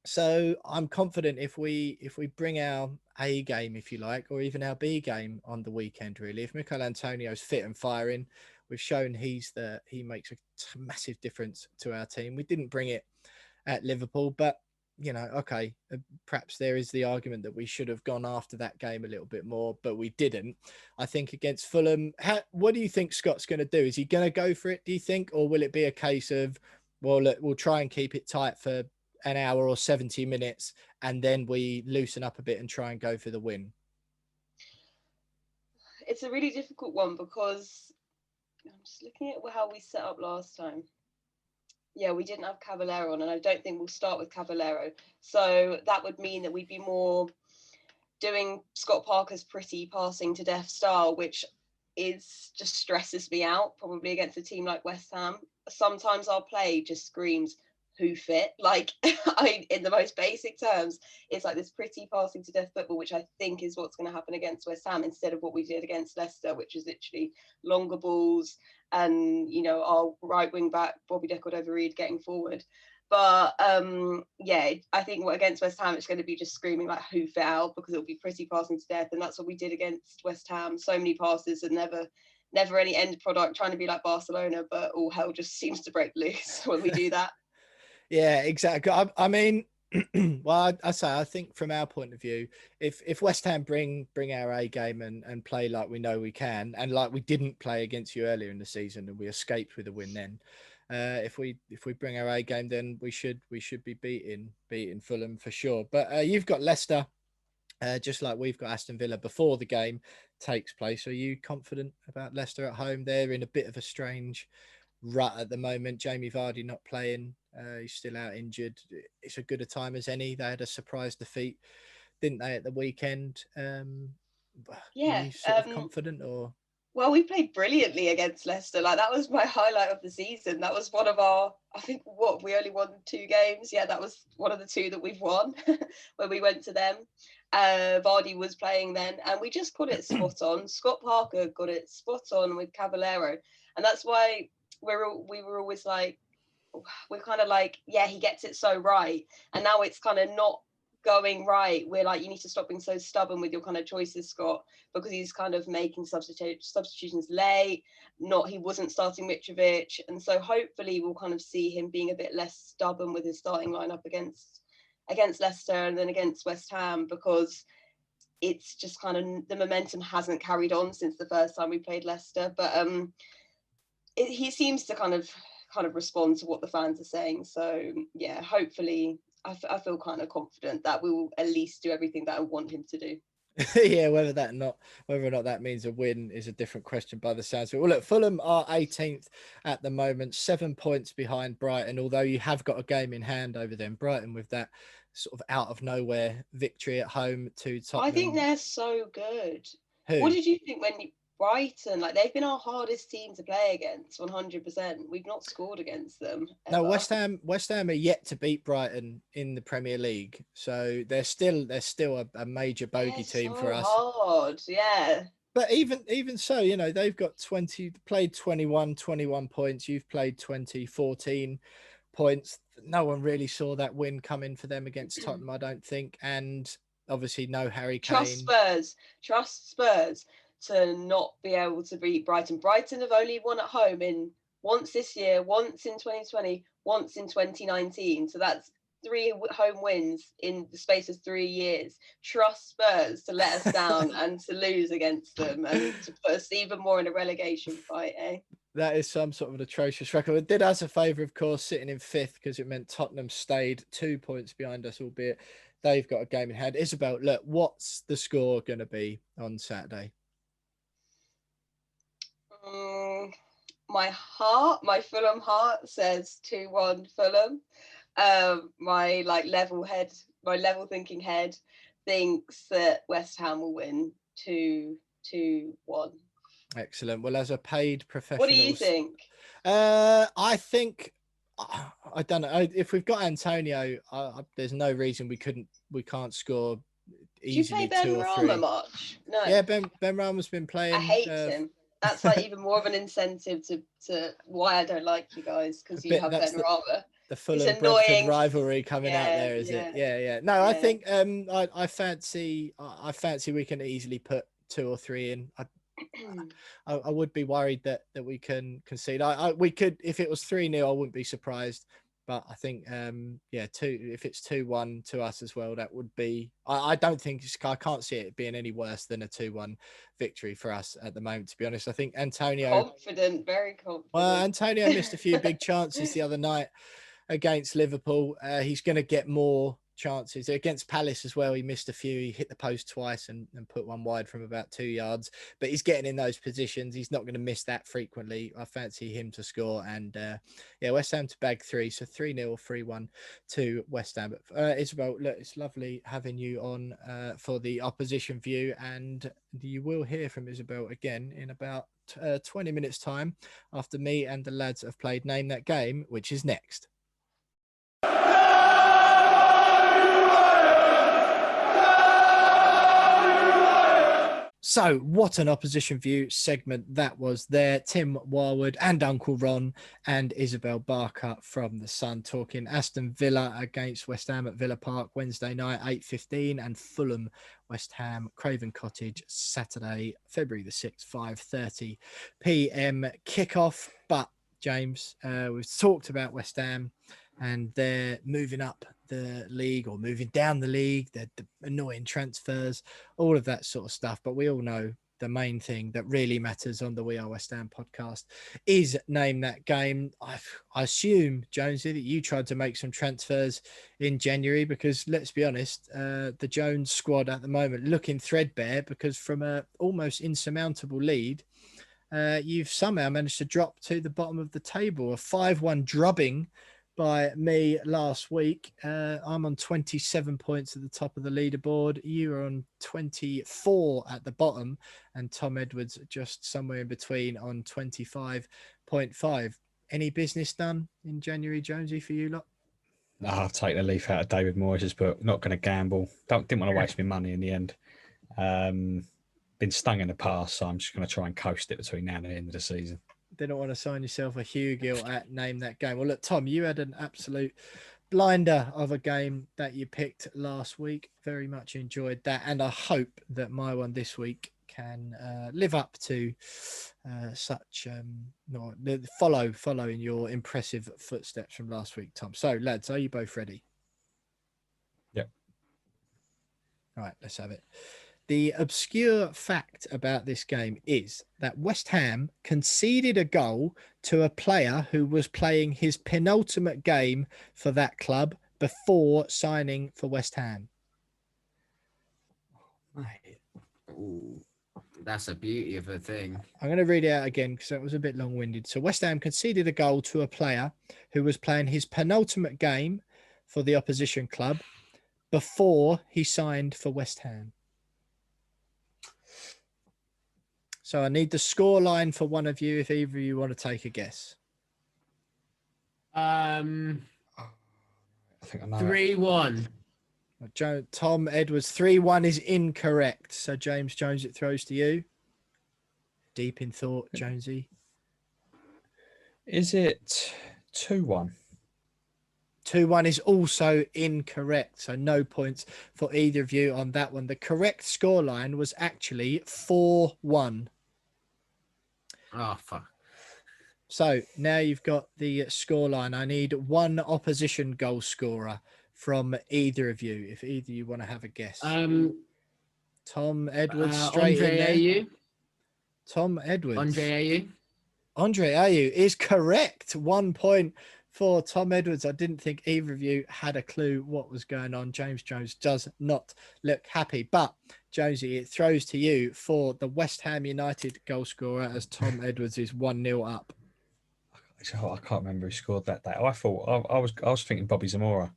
So I'm confident if we bring our A game, if you like, or even our B game on the weekend, really, if Michail Antonio's fit and firing, we've shown he makes a massive difference to our team. We didn't bring it at Liverpool, but, you know, okay, perhaps there is the argument that we should have gone after that game a little bit more, but we didn't. I think against Fulham, what do you think Scott's going to do? Is he going to go for it, do you think? Or will it be a case of, well, look, we'll try and keep it tight for an hour or 70 minutes, and then we loosen up a bit and try and go for the win? It's a really difficult one, because I'm just looking at how we set up last time. Yeah, we didn't have Cavallero on, and I don't think we'll start with Cavallero. So that would mean that we'd be more doing Scott Parker's pretty passing to death style, which just stresses me out, probably against a team like West Ham. Sometimes our play just screams who fit, like in the most basic terms, it's like this pretty passing to death football, which I think is what's going to happen against West Ham, instead of what we did against Leicester, which is literally longer balls and, you know, our right wing back Bobby De Cordova-Reid getting forward. But yeah, I think against West Ham it's going to be just screaming like who fit out, because it'll be pretty passing to death, and that's what we did against West Ham. So many passes and never any end product, trying to be like Barcelona, but all hell just seems to break loose when we do that. Yeah, exactly. I mean, Well, I think from our point of view, if West Ham bring our A game and play like we know we can, and like we didn't play against you earlier in the season, and we escaped with a win, then if we bring our A game, then we should be beating Fulham for sure. But you've got Leicester, just like we've got Aston Villa before the game takes place. Are you confident about Leicester at home? They're in a bit of a strange rut at the moment. Jamie Vardy not playing. He's still out injured. It's as good a time as any. They had a surprise defeat, didn't they, at the weekend? Are Yeah. you sort of confident or? Well, we played brilliantly against Leicester. Like, that was my highlight of the season. That was one of our, I think, we only won 2 games. Yeah, that was one of the 2 that we've won when we went to them. Vardy was playing then, and we just got it spot on. Scott Parker got it spot on with Caballero, and that's why we were always like, we're kind of like, yeah, he gets it so right, and now it's kind of not going right. We're like, you need to stop being so stubborn with your kind of choices, Scott, because he's kind of making substitutions late. He wasn't starting Mitrovic, and so hopefully we'll kind of see him being a bit less stubborn with his starting lineup against Leicester and then against West Ham, because it's just kind of the momentum hasn't carried on since the first time we played Leicester. But he seems to kind of respond to what the fans are saying. So yeah, hopefully I feel kind of confident that we will at least do everything that I want him to do. Yeah, whether or not that means a win is a different question by the sounds of it. Well, look, Fulham are 18th at the moment, 7 points behind Brighton, although you have got a game in hand over them. Brighton with that sort of out of nowhere victory at home to Tottenham. I think they're so good. Who? What did you think when Brighton, like, they've been our hardest team to play against, 100%. We've not scored against them ever. No, West Ham are yet to beat Brighton in the Premier League, so they're still a major bogey team for us. Hard, yeah. But even so, you know, they've got 21 points. You've played 20, 14 points. No one really saw that win coming for them against Tottenham, I don't think. And obviously no Harry Kane. Trust Spurs to not be able to beat Brighton. Brighton have only won at home once this year, once in 2020, once in 2019. So that's 3 home wins in the space of 3 years. Trust Spurs to let us down and to lose against them and to put us even more in a relegation fight, eh? That is some sort of an atrocious record. It did us a favour, of course, sitting in 5th, because it meant Tottenham stayed 2 points behind us, albeit they've got a game in hand. Isabel, look, what's the score going to be on Saturday? My Fulham heart says 2-1 Fulham. My level thinking head thinks that West Ham will win 2-1. Excellent. Well, as a paid professional, what do you think? I think, I don't know, if we've got Antonio, there's no reason we can't score easily. Do you play 2 or 3. Ben Rama much? No. Yeah, Ben Rama's been playing. I hate him. That's like even more of an incentive to why I don't like you guys, because you have Ben Rama. The Fulham Brentford rivalry coming out there, is it? Yeah. No, I think I fancy we can easily put 2 or 3 in. I would be worried that we can concede. We could, if it was 3-0, I wouldn't be surprised. But I think, if it's 2-1 to us as well, that would be. I don't think I can't see it being any worse than a 2-1 victory for us at the moment. To be honest, I think Antonio, very confident. Well, Antonio missed a few big chances the other night against Liverpool. He's going to get more chances against Palace as well. He missed a few. He hit the post twice and put one wide from about 2 yards, but he's getting in those positions. He's not going to miss that frequently. I fancy him to score, and West Ham to bag 3, so 3-0 or 3-1 to West Ham. But Isabel, look, it's lovely having you on for the opposition view, and you will hear from Isabel again in about 20 minutes time after me and the lads have played Name That Game, which is next. So what an opposition view segment that was there. Tim Warwood and Uncle Ron and Isabel Barker from The Sun talking Aston Villa against West Ham at Villa Park Wednesday night, 8:15, and Fulham West Ham, Craven Cottage, Saturday, February the 6th, 5:30 p.m. kickoff. But James, we've talked about West Ham. and they're moving up the league or moving down the league. They're the annoying transfers, all of that sort of stuff. But we all know the main thing that really matters on the We Are West Ham podcast is Name That Game. I assume, Jonesy, that you tried to make some transfers in January, because let's be honest, the Jones squad at the moment looking threadbare, because from a almost insurmountable lead, you've somehow managed to drop to the bottom of the table. A 5-1 drubbing by me last week. I'm on 27 points at the top of the leaderboard. You are on 24 at the bottom, and Tom Edwards just somewhere in between on 25.5. Any business done in January, Jonesy, for you lot? I'll take the leaf out of David Moyes' book. Not going to gamble. Didn't want to waste my money in the end. Been stung in the past, so I'm just going to try and coast it between now and the end of the season. Didn't want to sign yourself a Hugh Gill at Name That Game. Well, look, Tom, you had an absolute blinder of a game that you picked last week. Very much enjoyed that, and I hope that my one this week can live up to following your impressive footsteps from last week, Tom. So, lads, are you both ready? Yep. All right, let's have it. The obscure fact about this game is that West Ham conceded a goal to a player who was playing his penultimate game for that club before signing for West Ham. Ooh, that's a beauty of a thing. I'm going to read it out again because that was a bit long-winded. So West Ham conceded a goal to a player who was playing his penultimate game for the opposition club before he signed for West Ham. So I need the score line for one of you if either of you want to take a guess. I think I know 3-1. Tom Edwards, 3-1 is incorrect. So James Jones, it throws to you. Deep in thought, Jonesy. Is it 2-1? 2-1 is also incorrect. So no points for either of you on that one. The correct scoreline was actually 4-1. Oh, fuck. So now you've got the scoreline. I need one opposition goal scorer from either of you, if either you want to have a guess. Tom Edwards, straight Andre in there. Ayew. Tom Edwards. Andre Ayew is correct. 1 point for Tom Edwards. I didn't think either of you had a clue what was going on. James Jones does not look happy. But, Jonesy, it throws to you for the West Ham United goal scorer as Tom Edwards is 1-0 up. I can't remember who scored that day. I thought I was thinking Bobby Zamora.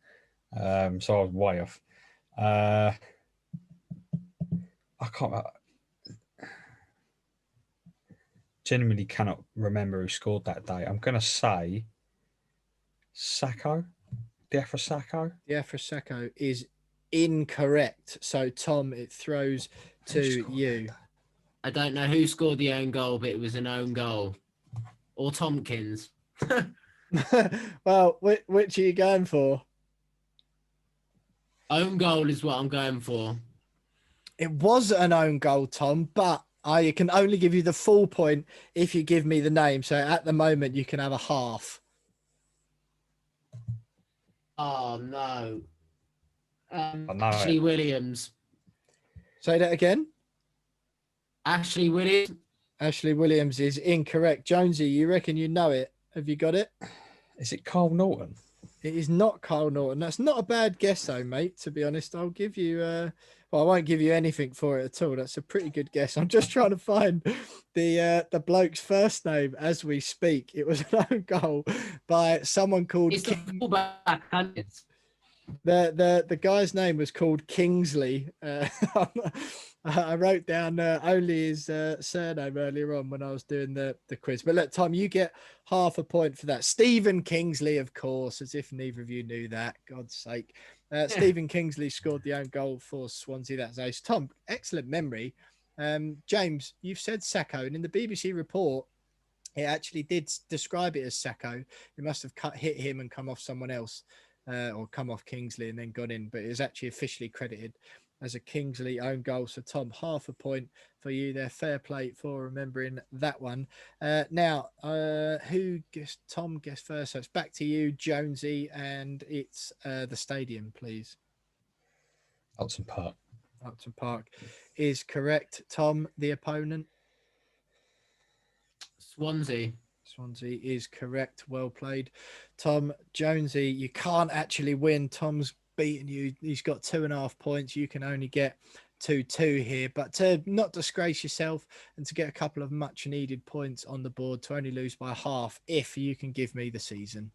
So I was way off. I can't. Genuinely cannot remember who scored that day. I'm going to say Sacco. Diafra Sacco. Diafra Sacco is incorrect. So, Tom, it throws to you. I don't know who scored the own goal, but it was an own goal. Or Tompkins. Well, which are you going for? Own goal is what I'm going for. It was an own goal, Tom, but I can only give you the full point if you give me the name. So at the moment, you can have a half. Oh, no. know Ashley it. Williams. Say that again. Ashley Williams. Ashley Williams is incorrect. Jonesy, you reckon you know it? Have you got it? Is it Carl Norton? It is not Carl Norton. That's not a bad guess, though, mate. To be honest, I'll give you. Well, I won't give you anything for it at all. That's a pretty good guess. I'm just trying to find the bloke's first name as we speak. It was an own goal by someone called. It's the fullback. The guy's name was called Kingsley. I wrote down only his surname earlier on when I was doing the quiz. But look, Tom, you get half a point for that. Stephen Kingsley, of course, as if neither of you knew that. God's sake. Stephen Kingsley scored the own goal for Swansea. That's ace. Tom, excellent memory. James, you've said Sacco, and in the BBC report, it actually did describe it as Sacco. It must have hit him and come off someone else. Or come off Kingsley and then got in, but it was actually officially credited as a Kingsley own goal. So Tom, half a point for you there. Fair play for remembering that one. Now, who guessed? Tom guessed first. So it's back to you, Jonesy, and it's the stadium, please. Upton Park. Upton Park is correct. Tom, the opponent. Swansea. Swansea is correct. Well played. Tom. Jonesy, you can't actually win. Tom's beaten you. He's got 2.5 points. You can only get 2-2 here. But to not disgrace yourself and to get a couple of much needed points on the board, to only lose by half, if you can give me the season.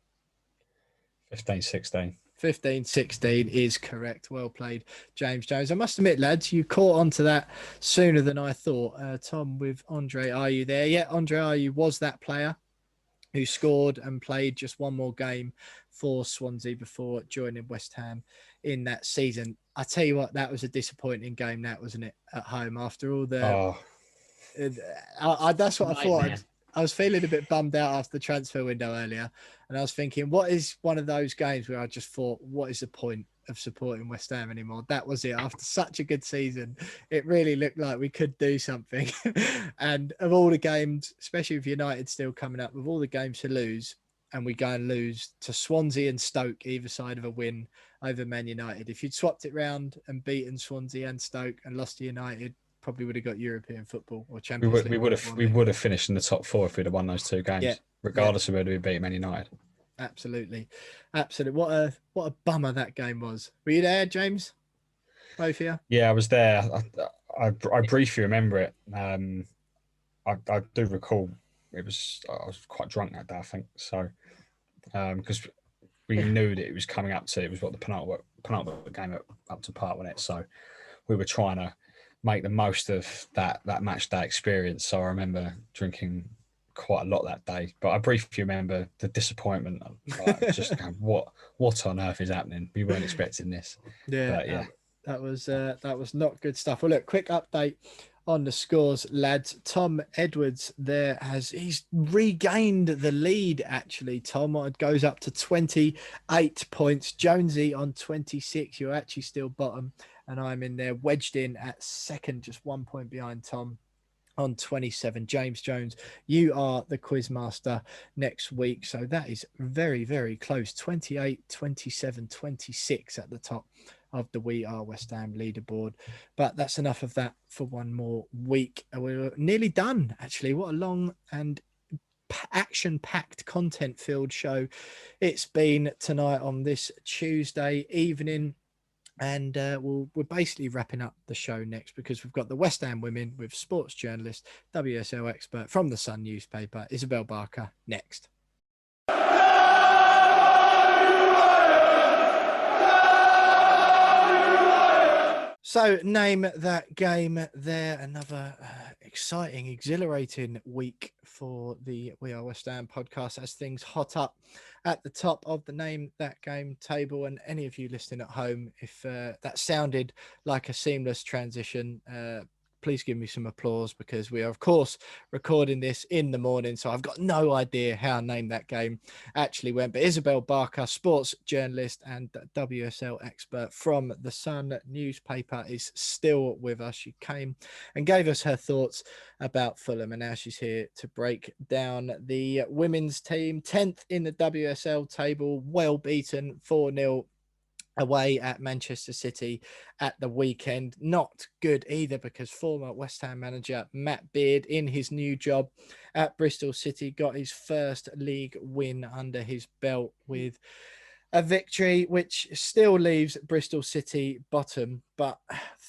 15-16. 15-16 is correct. Well played, James Jones. I must admit, lads, you caught on to that sooner than I thought. Tom, with Andre Ayew there. Yeah, Andre Ayew was that player who scored and played just one more game for Swansea before joining West Ham in that season. I tell you what, that was a disappointing game, that wasn't it, at home after all the... that's what I thought. I was feeling a bit bummed out after the transfer window earlier, and I was thinking, what is one of those games where I just thought, what is the point of supporting West Ham anymore? That was it. After such a good season, it really looked like we could do something. And of all the games, especially with United still coming up, with all the games to lose, and we go and lose to Swansea and Stoke, either side of a win over Man United. If you'd swapped it round and beaten Swansea and Stoke and lost to United, probably would have got European football or Champions League. We would have finished in the top 4 if we'd have won those 2 games, regardless of whether we beat Man United. Absolutely. What a bummer that game was. Were you there, James? Both of you? Yeah, I was there. I briefly remember it. I do recall I was quite drunk that day, I think. So because we knew that it was coming up to, it was what the penultimate game at Upton Park, wasn't it? So we were trying to make the most of that match day experience. So I remember drinking quite a lot that day, but I briefly remember the disappointment of just going, what on earth is happening? We weren't expecting this. That was not good stuff. Well, look, quick update on the scores, lads. Tom Edwards there he's regained the lead, actually. Tom, it goes up to 28 points. Jonesy on 26. You're actually still bottom, and I'm in there wedged in at second, just 1 point behind Tom on 27. James Jones, you are the quiz master next week, so that is very, very close. 28, 27, 26 at the top of the We Are West Ham leaderboard. But that's enough of that for one more week. We're nearly done, actually. What a long and action-packed, content-filled show it's been tonight on this Tuesday evening. And we're basically wrapping up the show next, because we've got the West Ham women with sports journalist, WSL expert from the Sun newspaper, Isabel Barker, next. So name that game there. Another exciting, exhilarating week for the We Are West Ham podcast as things hot up at the top of the Name That Game table. And any of you listening at home, if that sounded like a seamless transition, please give me some applause, because we are, of course, recording this in the morning. So I've got no idea how Name That Game actually went. But Isabel Barker, sports journalist and WSL expert from the Sun newspaper, is still with us. She came and gave us her thoughts about Fulham, and now she's here to break down the women's team. 10th in the WSL table, well beaten 4-0 away at Manchester City at the weekend. Not good either, because former West Ham manager Matt Beard, in his new job at Bristol City, got his first league win under his belt with a victory which still leaves Bristol City bottom. But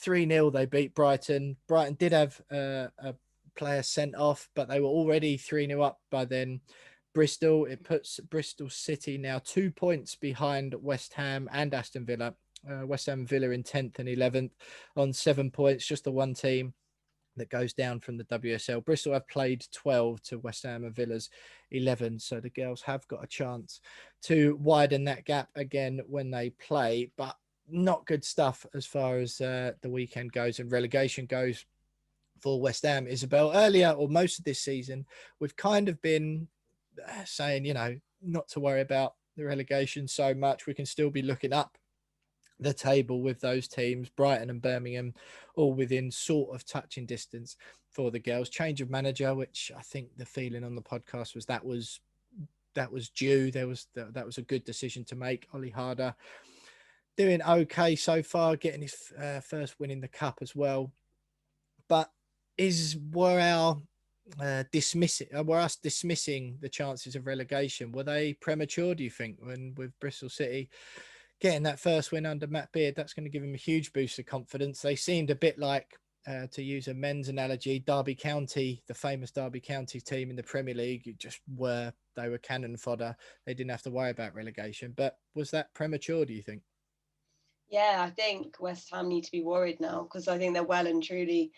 3-0 they beat Brighton. Brighton did have a player sent off, but they were already 3-0 up by then. Bristol, it puts Bristol City now 2 points behind West Ham and Aston Villa. West Ham and Villa in 10th and 11th on 7 points, just the one team that goes down from the WSL. Bristol have played 12 to West Ham and Villa's 11, so the girls have got a chance to widen that gap again when they play, but not good stuff as far as the weekend goes and relegation goes for West Ham. Isabel, earlier or most of this season, we've kind of been saying, not to worry about the relegation so much. We can still be looking up the table with those teams, Brighton and Birmingham, all within sort of touching distance for the girls. Change of manager, which I think the feeling on the podcast was that was due. That was a good decision to make. Ollie Harder doing okay so far, getting his first win in the cup as well. But were us dismissing the chances of relegation? Were they premature, do you think, when with Bristol City getting that first win under Matt Beard? That's going to give him a huge boost of confidence. They seemed a bit like, to use a men's analogy, Derby County, the famous Derby County team in the Premier League. They were cannon fodder. They didn't have to worry about relegation. But was that premature, do you think? Yeah, I think West Ham need to be worried now, because I think they're well and truly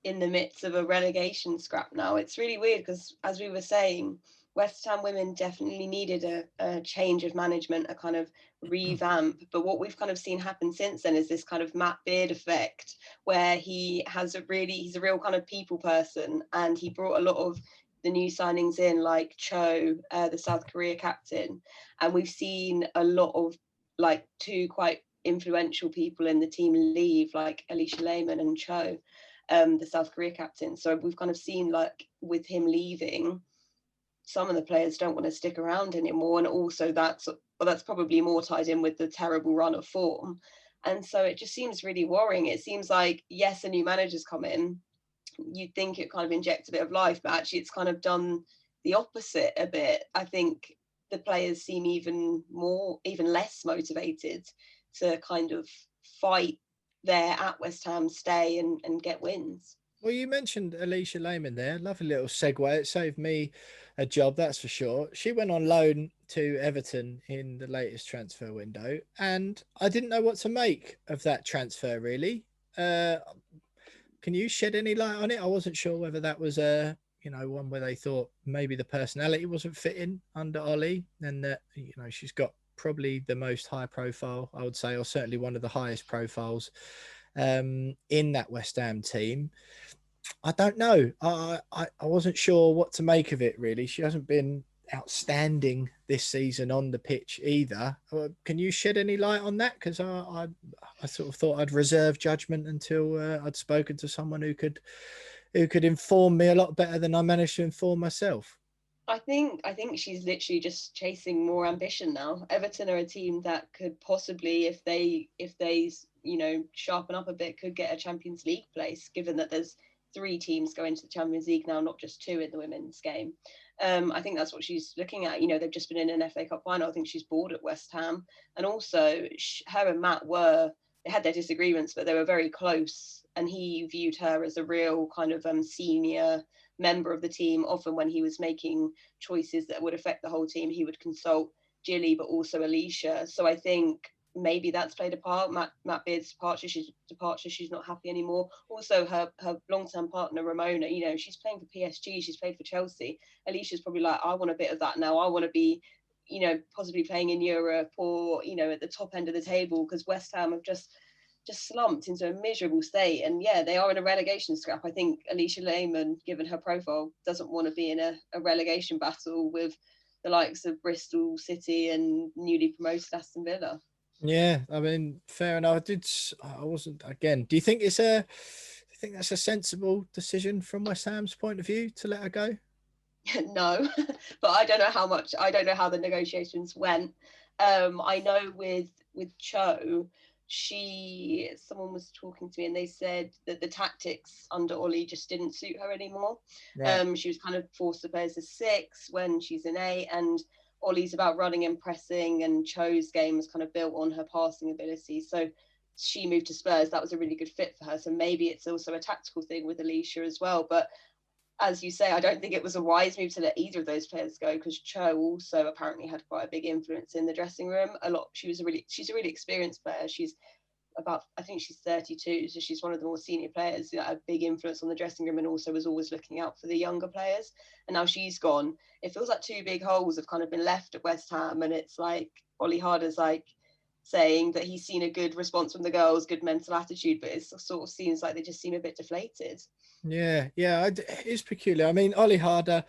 in the midst of a relegation scrap now. It's really weird because, as we were saying, West Ham women definitely needed a change of management, a kind of revamp. But what we've kind of seen happen since then is this kind of Matt Beard effect, where he's a real kind of people person, and he brought a lot of the new signings in, like Cho, the South Korea captain. And we've seen a lot of like two quite influential people in the team leave, like Alicia Lehman and Cho, the South Korea captain. So we've kind of seen, like, with him leaving, some of the players don't want to stick around anymore, and also that's probably more tied in with the terrible run of form. And so it just seems really worrying. It seems like, yes, a new manager's come in, you'd think it kind of injects a bit of life, but actually it's kind of done the opposite a bit. I think the players seem even less motivated to kind of fight there at West Ham, stay and get wins. Well, you mentioned Alicia Lehman there. Lovely little segue. It saved me a job, that's for sure. She went on loan to Everton in the latest transfer window, and I didn't know what to make of that transfer, really. Can you shed any light on it? I wasn't sure whether that was one where they thought maybe the personality wasn't fitting under Ollie, and that, she's got probably the most high profile, I would say, or certainly one of the highest profiles in that West Ham team. I don't know. I wasn't sure what to make of it, really. She hasn't been outstanding this season on the pitch either. Can you shed any light on that? Because I sort of thought I'd reserve judgment until I'd spoken to someone who could inform me a lot better than I managed to inform myself. I think she's literally just chasing more ambition now. Everton are a team that could possibly, if they sharpen up a bit, could get a Champions League place, given that there's 3 teams going to the Champions League now, not just 2 in the women's game. I think that's what she's looking at. They've just been in an FA Cup final. I think she's bored at West Ham. And also, her and Matt they had their disagreements, but they were very close. And he viewed her as a real kind of senior member of the team. Often when he was making choices that would affect the whole team, he would consult Gilly, but also Alicia. So I think maybe that's played a part. Matt Beard's departure, she's not happy anymore. Also, her long-term partner, Ramona, she's playing for PSG, she's played for Chelsea. Alicia's probably like, I want a bit of that now. I want to be, possibly playing in Europe or, at the top end of the table, because West Ham have just slumped into a miserable state. And yeah, they are in a relegation scrap. I think Alicia Lehman, given her profile, doesn't want to be in a relegation battle with the likes of Bristol City and newly promoted Aston Villa. Yeah, I mean, fair enough. Do you think that's a sensible decision from West Ham's point of view to let her go? No, but I don't know how the negotiations went. I know with Cho, someone was talking to me and they said that the tactics under Ollie just didn't suit her anymore. Right. She was kind of forced to play as a 6 when she's an 8, and Ollie's about running and pressing, and Cho's game was kind of built on her passing ability. So she moved to Spurs. That was a really good fit for her. So maybe it's also a tactical thing with Alicia as well. But as you say, I don't think it was a wise move to let either of those players go, because Cho also apparently had quite a big influence in the dressing room. She's a really experienced player. I think she's 32, so she's one of the more senior players that had a big influence on the dressing room, and also was always looking out for the younger players. And now she's gone. It feels like 2 big holes have kind of been left at West Ham, and it's like Ollie Harder's like saying that he's seen a good response from the girls, good mental attitude, but it sort of seems like they just seem a bit deflated. Yeah, it's peculiar. I mean, Ollie Harder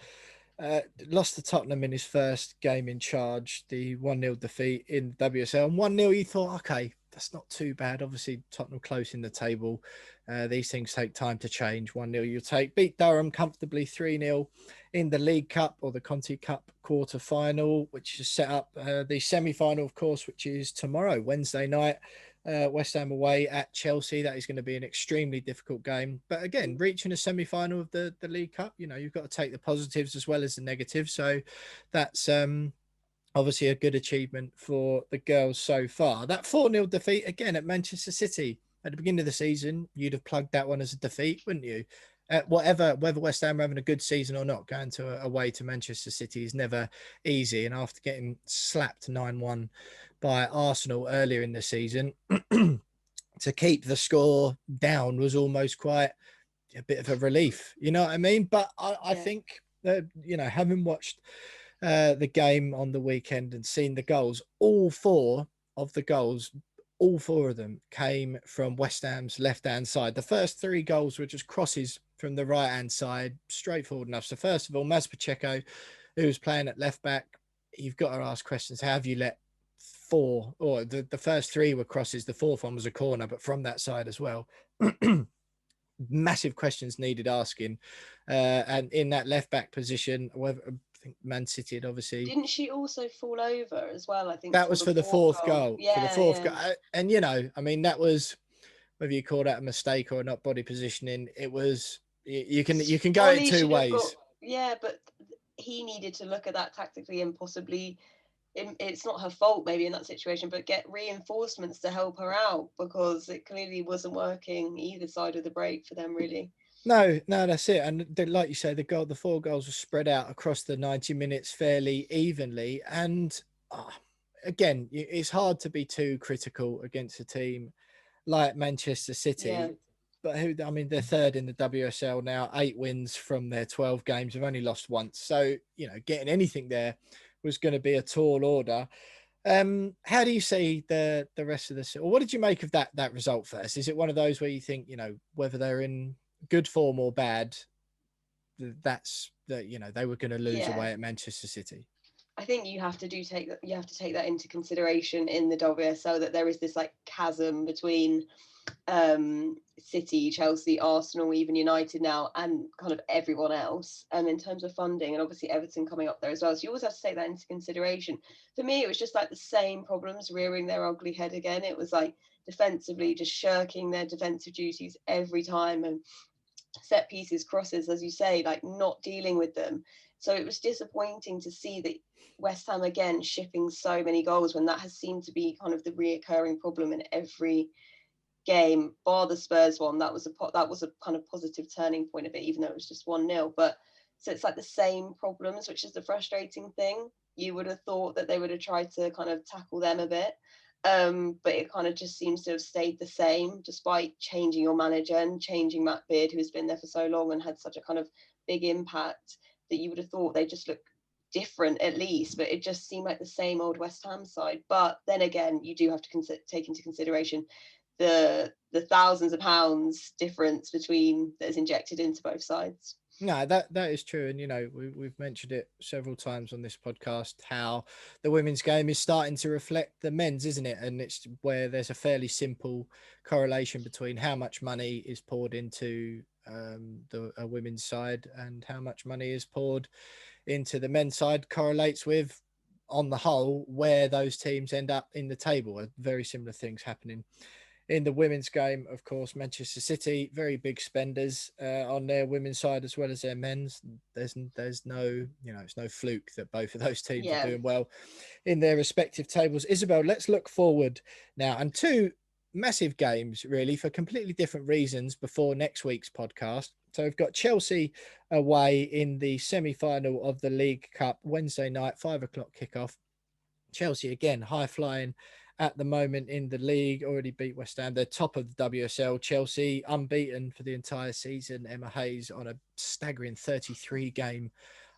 lost to Tottenham in his first game in charge, the 1-0 defeat in WSL. And 1-0, you thought, okay, that's not too bad. Obviously, Tottenham close in the table. These things take time to change. 1-0 you'll take. Beat Durham comfortably 3-0 in the League Cup or the Conti Cup quarter final, which is set up the semi-final, of course, which is tomorrow, Wednesday night. West Ham away at Chelsea. That is going to be an extremely difficult game. But again, reaching a semi-final of the League Cup, you know, you've got to take the positives as well as the negatives. So that's obviously a good achievement for the girls so far. That 4-0 defeat again at Manchester City at the beginning of the season, you'd have plugged that one as a defeat, wouldn't you? Whether West Ham are having a good season or not, going to away to Manchester City is never easy. And after getting slapped 9-1 by Arsenal earlier in the season, to keep the score down was almost quite a bit of a relief. You know what I mean? But I think that, you know, having watched the game on the weekend and seen the goals, all four of them came from West Ham's left-hand side. The first three goals were just crosses from the right-hand side, straightforward enough. So first of all, Maz Pacheco, who was playing at left-back, you've got to ask questions. How have you let four, or the first three were crosses, the fourth one was a corner, but from that side as well. Massive questions needed asking. And in that left-back position, whether, I think Man City had obviously... Didn't she also fall over as well? I think that was for the fourth goal. Yeah, for the fourth goal. And, you know, I mean, that was, whether you call that a mistake or not body positioning, it was, you can go Ollie it two ways. But he needed to look at that tactically and possibly, it's not her fault maybe in that situation, but get reinforcements to help her out, because it clearly wasn't working either side of the break for them, really. No, that's it. And like you say, the four goals were spread out across the 90 minutes fairly evenly. And again, it's hard to be too critical against a team like Manchester City. Yeah. But I mean, they're third in the WSL now, 8 wins from their 12 games. They've only lost once. So, you know, getting anything there was going to be a tall order. How do you see the rest of this? Or what did you make of that result first? Is it one of those where you think, you know, whether they're in good form or bad, that's that, you know, they were going to lose away at Manchester City? I think you have to take that into consideration in the WSL, that there is this like chasm between City, Chelsea, Arsenal, even United now, and kind of everyone else in terms of funding, and obviously Everton coming up there as well. So you always have to take that into consideration. For me, it was just like the same problems rearing their ugly head again. It was like defensively just shirking their defensive duties every time, and set pieces, crosses, as you say, like not dealing with them. So it was disappointing to see that West Ham again shipping so many goals, when that has seemed to be kind of the reoccurring problem in every game, bar the Spurs one. That was a kind of positive turning point of it, even though it was just 1-0. But so it's like the same problems, which is the frustrating thing. You would have thought that they would have tried to kind of tackle them a bit, but it kind of just seems to have stayed the same, despite changing your manager and changing Matt Beard, who's been there for so long and had such a kind of big impact, that you would have thought they just look different at least, but it just seemed like the same old West Ham side. But then again, you do have to take into consideration the thousands of pounds difference between that is injected into both sides. No, that is true. And, you know, we've mentioned it several times on this podcast, how the women's game is starting to reflect the men's, isn't it? And it's where there's a fairly simple correlation between how much money is poured into a women's side and how much money is poured into the men's side, correlates with, on the whole, where those teams end up in the table. Very similar things happening in the women's game. Of course, Manchester City, very big spenders on their women's side as well as their men's. There's no, you know, it's no fluke that both of those teams are doing well in their respective tables. Isabel, let's look forward now, and two massive games really for completely different reasons before next week's podcast. So we've got Chelsea away in the semi-final of the League Cup, Wednesday night, 5 o'clock kickoff. Chelsea again, high flying at the moment in the league, already beat West Ham. They're top of the WSL. Chelsea unbeaten for the entire season. Emma Hayes on a staggering 33-game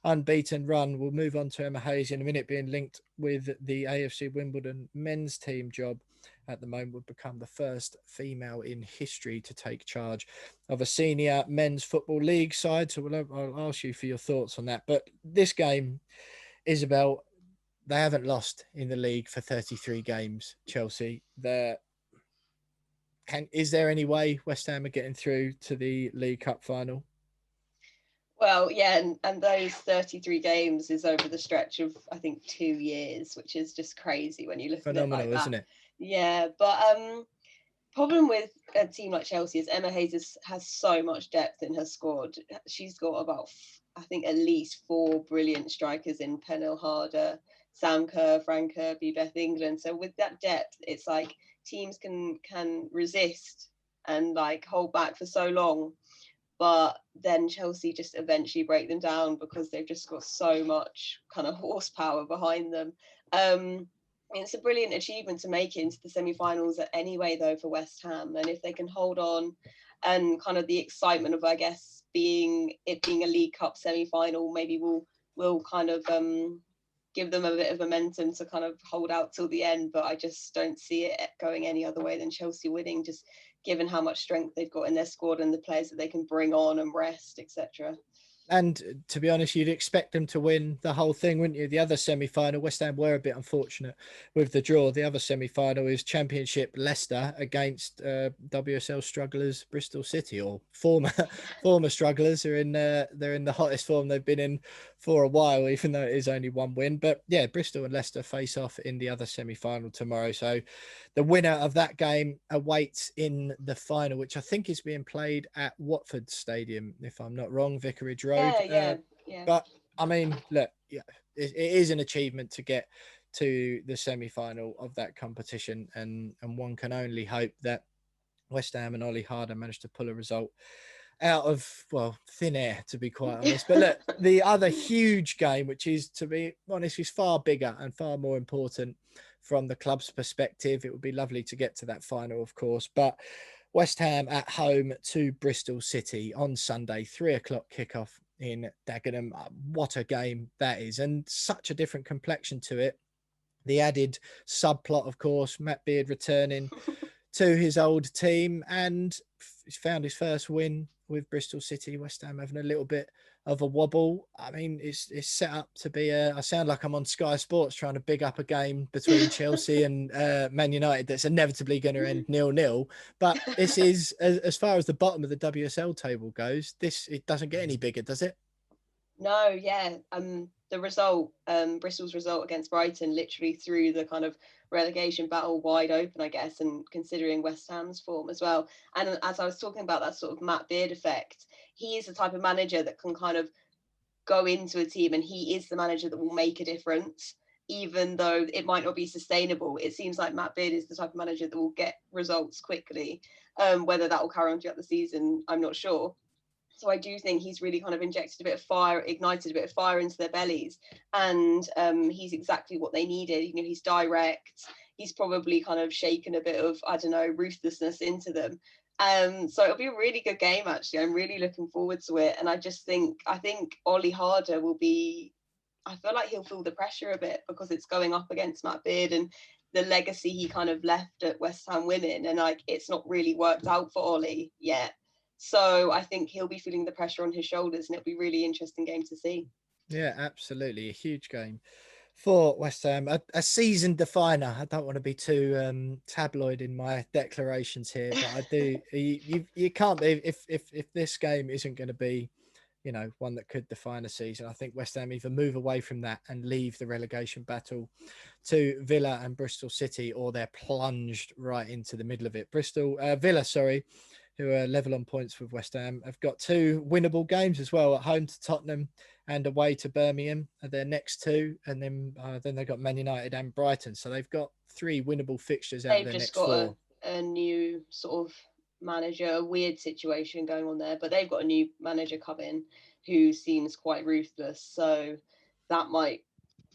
unbeaten run. We'll move on to Emma Hayes in a minute, being linked with the AFC Wimbledon men's team job at the moment, would become the first female in history to take charge of a senior men's football league side. So I'll ask you for your thoughts on that. But this game, Isabel, they haven't lost in the league for 33 games, Chelsea. Is there any way West Ham are getting through to the League Cup final? Well, yeah, and those 33 games is over the stretch of, I think, 2 years, which is just crazy when you look Phenomenal, at it like that. isn't it? Yeah, but problem with a team like Chelsea is Emma Hayes has so much depth in her squad. She's got about, I think, at least 4 brilliant strikers in Pernille Harder, Sam Kerr, Fran Kirby, Beth England. So with that depth, it's like teams can resist and like hold back for so long. But then Chelsea just eventually break them down because they've just got so much kind of horsepower behind them. It's a brilliant achievement to make it into the semi-finals anyway, though, for West Ham. And if they can hold on, and kind of the excitement of, I guess, being a League Cup semi-final, maybe will kind of give them a bit of momentum to kind of hold out till the end. But I just don't see it going any other way than Chelsea winning, just given how much strength they've got in their squad and the players that they can bring on and rest, etc. And to be honest, you'd expect them to win the whole thing, wouldn't you? The other semi-final, West Ham were a bit unfortunate with the draw. The other semi-final is Championship Leicester against WSL strugglers Bristol City, or former strugglers. They're in the hottest form they've been in for a while, even though it is only one win. But yeah, Bristol and Leicester face off in the other semi-final tomorrow. So the winner of that game awaits in the final, which I think is being played at Watford Stadium, if I'm not wrong, Vicarage Road. Yeah. But I mean, look, yeah, it is an achievement to get to the semi-final of that competition, and one can only hope that West Ham and Ollie Harder managed to pull a result out of, well, thin air, to be quite honest. But look, the other huge game, which is, to be honest, is far bigger and far more important from the club's perspective. It would be lovely to get to that final, of course, but West Ham at home to Bristol City on Sunday, 3:00 kickoff in Dagenham. What a game that is, and such a different complexion to it. The added subplot, of course, Matt Beard returning to his old team, and he's found his first win with Bristol City. West Ham having a little bit of a wobble. I mean, it's set up to be I sound like I'm on Sky Sports trying to big up a game between Chelsea and Man United that's inevitably going to end 0-0. But this is, as far as the bottom of the WSL table goes, it doesn't get any bigger, does it? No, yeah. The result, Bristol's result against Brighton, literally threw the kind of relegation battle wide open, I guess, and considering West Ham's form as well. And as I was talking about that sort of Matt Beard effect, he is the type of manager that can kind of go into a team, and he is the manager that will make a difference, even though it might not be sustainable. It seems like Matt Beard is the type of manager that will get results quickly. Whether that will carry on throughout the season, I'm not sure. So I do think he's really kind of ignited a bit of fire into their bellies. And he's exactly what they needed. You know, he's direct. He's probably kind of shaken a bit of, I don't know, ruthlessness into them. So it'll be a really good game, actually. I'm really looking forward to it. And I think Ollie Harder I feel like he'll feel the pressure a bit because it's going up against Matt Beard and the legacy he kind of left at West Ham Women. And like, it's not really worked out for Ollie yet. So I think he'll be feeling the pressure on his shoulders, and it'll be a really interesting game to see. Yeah, absolutely. A huge game for West Ham. A season definer. I don't want to be too tabloid in my declarations here, but I do. You can't be, if this game isn't going to be, you know, one that could define a season. I think West Ham either move away from that and leave the relegation battle to Villa and Bristol City, or they're plunged right into the middle of it. Villa, who are level on points with West Ham, have got 2 winnable games as well, at home to Tottenham and away to Birmingham are their next 2, and then they've got Man United and Brighton, so they've got 3 winnable fixtures out of their next 4. They've just got a new sort of manager, a weird situation going on there, but they've got a new manager come in who seems quite ruthless, so that might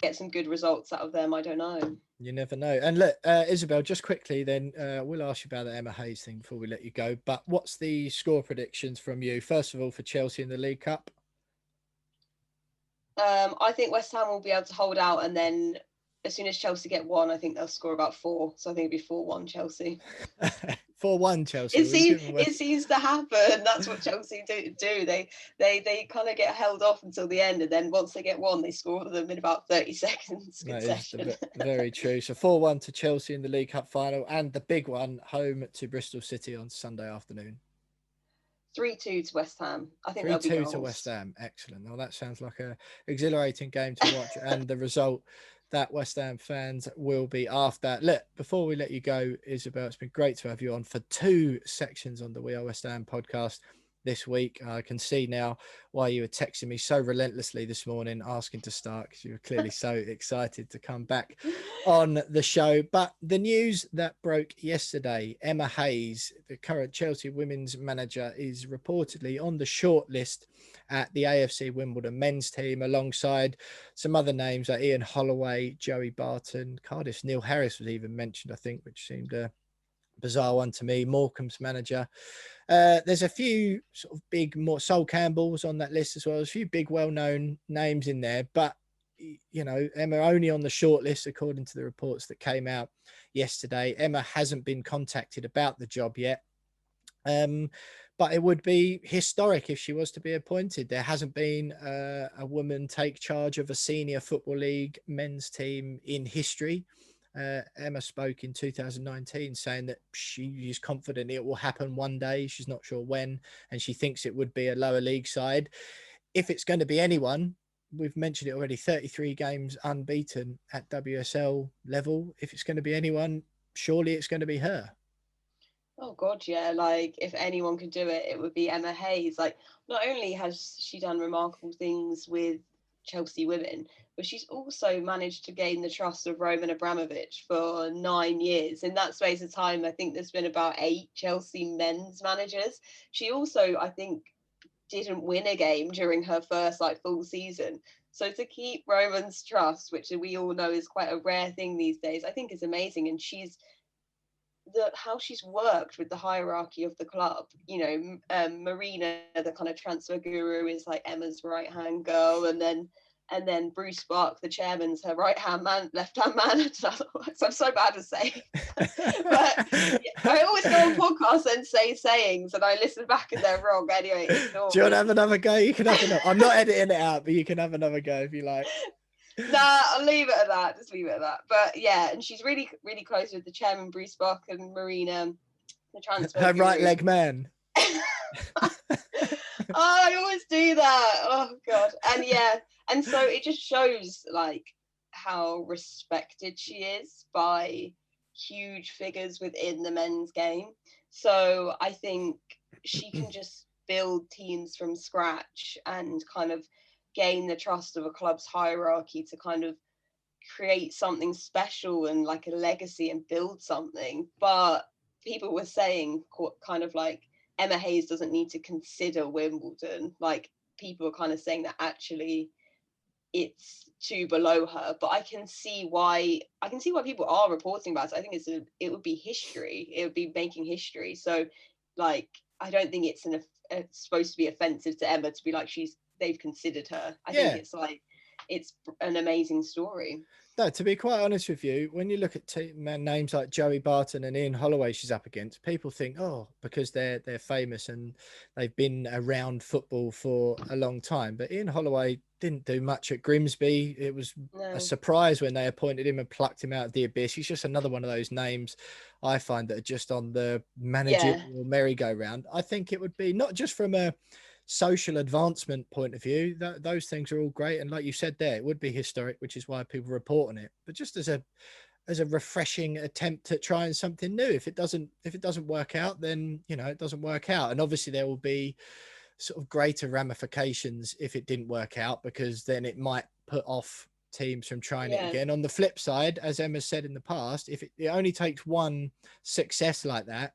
get some good results out of them. I don't know. You never know. And look, Isabel, just quickly then, we'll ask you about the Emma Hayes thing before we let you go. But what's the score predictions from you? First of all, for Chelsea in the League Cup? I think West Ham will be able to hold out, and then as soon as Chelsea get 1, I think they'll score about 4. So I think it'll be 4-1 Chelsea. 4-1 Chelsea. It seems to happen. That's what Chelsea do. They kind of get held off until the end, and then once they get one, they score them in about 30 seconds. That is very true. So 4-1 to Chelsea in the League Cup final, and the big one home to Bristol City on Sunday afternoon. 3-2 to West Ham. I think 3-2 to West Ham. Excellent. Well, that sounds like a exhilarating game to watch, and the result that West Ham fans will be after. Look, before we let you go, Isabel, it's been great to have you on for 2 sections on the We Are West Ham podcast this week. I can see now why you were texting me so relentlessly this morning asking to start, because you were clearly so excited to come back on the show. But the news that broke yesterday, Emma Hayes, the current Chelsea women's manager, is reportedly on the short list at the AFC Wimbledon men's team, alongside some other names like Ian Holloway, Joey Barton, Cardiff's Neil Harris was even mentioned, I think, which seemed a bizarre one to me. Morecambe's manager. There's a few sort of big, more Sol Campbell's on that list as well. There's a few big, well-known names in there, but you know, Emma only on the short list according to the reports that came out yesterday. Emma hasn't been contacted about the job yet. But it would be historic if she was to be appointed. There hasn't been a woman take charge of a senior football league men's team in history. Emma spoke in 2019 saying that she is confident it will happen one day. She's not sure when, and she thinks it would be a lower league side. If it's going to be anyone, we've mentioned it already, 33 games unbeaten at WSL level. If it's going to be anyone, surely it's going to be her. Oh God, yeah. Like if anyone could do it, it would be Emma Hayes. Like not only has she done remarkable things with Chelsea women, but she's also managed to gain the trust of Roman Abramovich for 9 years. In that space of time, I think there's been about 8 Chelsea men's managers. She also, I think, didn't win a game during her first full season. So to keep Roman's trust, which we all know is quite a rare thing these days, I think is amazing. And how she's worked with the hierarchy of the club, you know, Marina, the kind of transfer guru, is like Emma's right hand girl, and then Bruce Spark, the chairman's her right hand man, left hand man. So I'm so bad at saying, but I always go on podcasts and say sayings, and I listen back and they're wrong. Anyway, do you want to have another go? You can have another. I'm not editing it out, but you can have another go if you like. Nah, I'll leave it at that. Just leave it at that. But yeah, and she's really, really close with the chairman, Bruce Buck, and Marina, the transfer. Her right leg man. Oh, I always do that. Oh God. And yeah, and so it just shows how respected she is by huge figures within the men's game. So I think she can just build teams from scratch and kind of gain the trust of a club's hierarchy to kind of create something special and a legacy and build something. But people were saying kind of Emma Hayes doesn't need to consider Wimbledon. People are kind of saying that actually it's too below her. But I can see why people are reporting about it. I think it would be history. It would be making history. So I don't think it's supposed to be offensive to Emma to be they've considered her. I think it's an amazing story. No, to be quite honest with you, when you look at names like Joey Barton and Ian Holloway she's up against, people think, oh, because they're famous and they've been around football for a long time. But Ian Holloway didn't do much at Grimsby. It was a surprise when they appointed him and plucked him out of the abyss. He's just another one of those names I find that are just on the managerial merry-go-round. I think it would be not just from a social advancement point of view, those things are all great, and like you said there, it would be historic, which is why people report on it. But just as a refreshing attempt at trying something new, if it doesn't work out, then it doesn't work out. And obviously there will be sort of greater ramifications if it didn't work out, because then it might put off teams from trying it again. On the flip side, as Emma said in the past, if it only takes one success like that,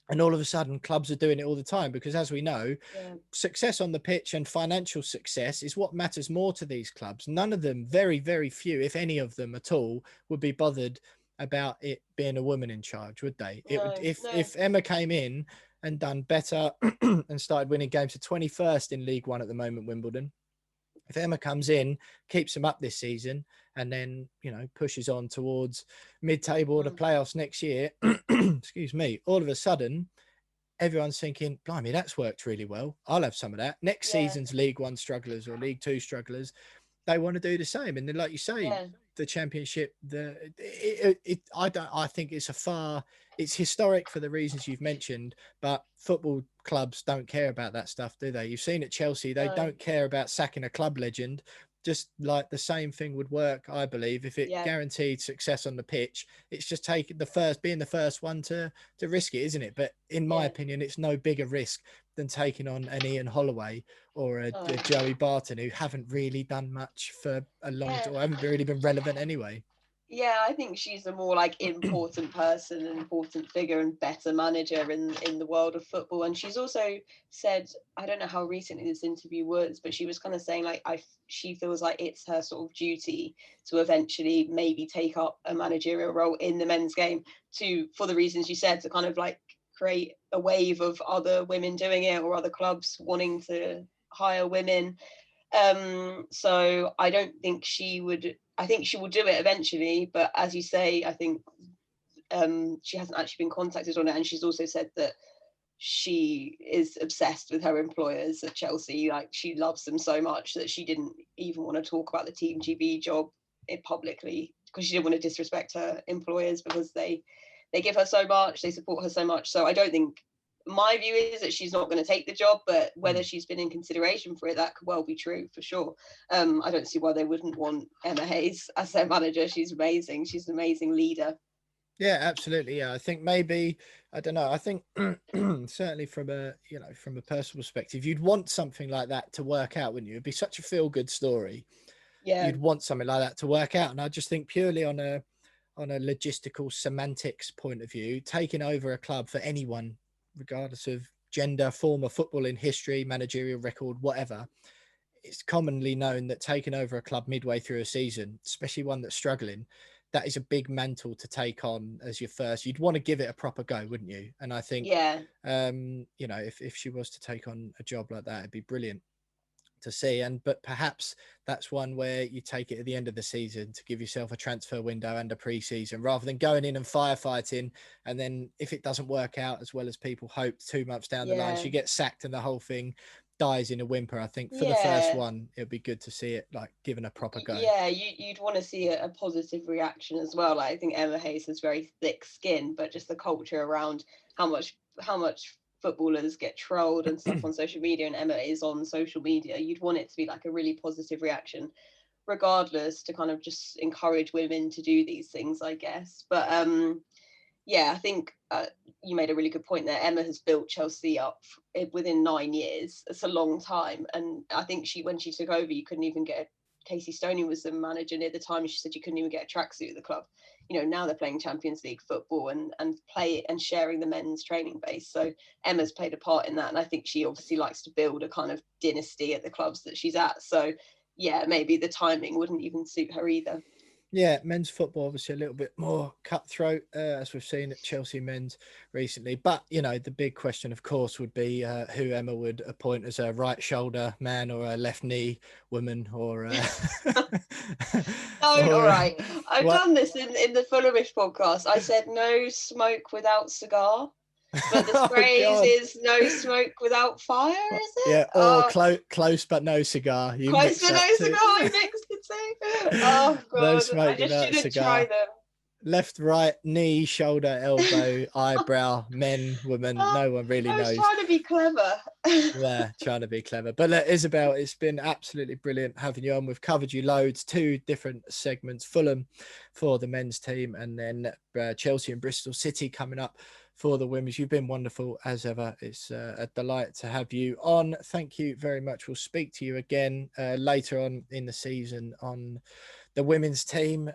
and all of a sudden clubs are doing it all the time, because as we know, success on the pitch and financial success is what matters more to these clubs. None of them, very, very few, if any of them at all, would be bothered about it being a woman in charge, would they? If Emma came in and done better and started winning games to 21st in League One at the moment, Wimbledon, If Emma comes in, keeps them up this season, and then, you know, pushes on towards mid-table or the playoffs next year, excuse me, all of a sudden, everyone's thinking, blimey, that's worked really well. I'll have some of that. Next season's League One strugglers or League Two strugglers, they want to do the same. And then, like you say, the championship, I think it's historic for the reasons you've mentioned, but football clubs don't care about that stuff, do they? You've seen at Chelsea, they don't care about sacking a club legend. Just like the same thing would work, I believe, if it guaranteed success on the pitch. It's just being the first one to risk it, isn't it? But in my opinion, it's no bigger risk than taking on an Ian Holloway or a Joey Barton, who haven't really done much for a long time, or haven't really been relevant anyway. Yeah, I think she's a more like important person, an important figure, and better manager in the world of football. And she's also said, I don't know how recently this interview was, but she was kind of saying like she feels like it's her sort of duty to eventually maybe take up a managerial role in the men's game, for the reasons you said, to kind of like create a wave of other women doing it, or other clubs wanting to hire women. So I don't think she would. I think she will do it eventually, but as you say, I think she hasn't actually been contacted on it. And she's also said that she is obsessed with her employers at Chelsea. Like, she loves them so much that she didn't even want to talk about the Team GB job publicly, because she didn't want to disrespect her employers, because they give her so much, they support her so much. So I don't think, my view is that she's not going to take the job, but whether she's been in consideration for it, that could well be true for sure. I don't see why they wouldn't want Emma Hayes as their manager. She's amazing. She's an amazing leader. Yeah, absolutely. Yeah, I think maybe, I don't know. I think certainly from a personal perspective, you'd want something like that to work out, wouldn't you? It'd be such a feel-good story. Yeah, you'd want something like that to work out. And I just think purely on a logistical semantics point of view, taking over a club for anyone, regardless of gender, form of footballing history, managerial record, whatever, it's commonly known that taking over a club midway through a season, especially one that's struggling, that is a big mantle to take on as your first. You'd want to give it a proper go, wouldn't you? And I think, if she was to take on a job like that, it'd be brilliant to see. But perhaps that's one where you take it at the end of the season to give yourself a transfer window and a pre-season, rather than going in and firefighting, and then if it doesn't work out as well as people hoped 2 months down the line, she gets sacked and the whole thing dies in a whimper. I think for the first one, it'd be good to see it like given a proper go. Yeah, you'd want to see a positive reaction as well. Like, I think Emma Hayes has very thick skin, but just the culture around how much footballers get trolled and stuff on social media, and Emma is on social media, you'd want it to be like a really positive reaction regardless, to kind of just encourage women to do these things, I guess. But I think you made a really good point there. Emma has built Chelsea up within 9 years. It's a long time. And I think when she took over, you couldn't even get Casey Stoney was the manager near the time, and she said you couldn't even get a tracksuit at the club. You know, now they're playing Champions League football and play and sharing the men's training base. So Emma's played a part in that. And I think she obviously likes to build a kind of dynasty at the clubs that she's at. So yeah, maybe the timing wouldn't even suit her either. Yeah, men's football obviously a little bit more cutthroat, as we've seen at Chelsea men's recently. But, you know, the big question, of course, would be who Emma would appoint as a right shoulder man or a left knee woman or... all right. I've done this in the Fulhamish podcast. I said no smoke without cigar. But the phrase is no smoke without fire, is it? Yeah, or close but no cigar. Close but no cigar, I mixed the two. Oh, God. No smoke I just shouldn't try them. Left, right, knee, shoulder, elbow, eyebrow, men, women. No one really knows. I was trying to be clever. Yeah, trying to be clever. But look, Isabel, it's been absolutely brilliant having you on. We've covered you loads, 2 different segments. Fulham for the men's team, and then Chelsea and Bristol City coming up for the women's. You've been wonderful as ever. It's a delight to have you on. Thank you very much. We'll speak to you again later on in the season on the women's team.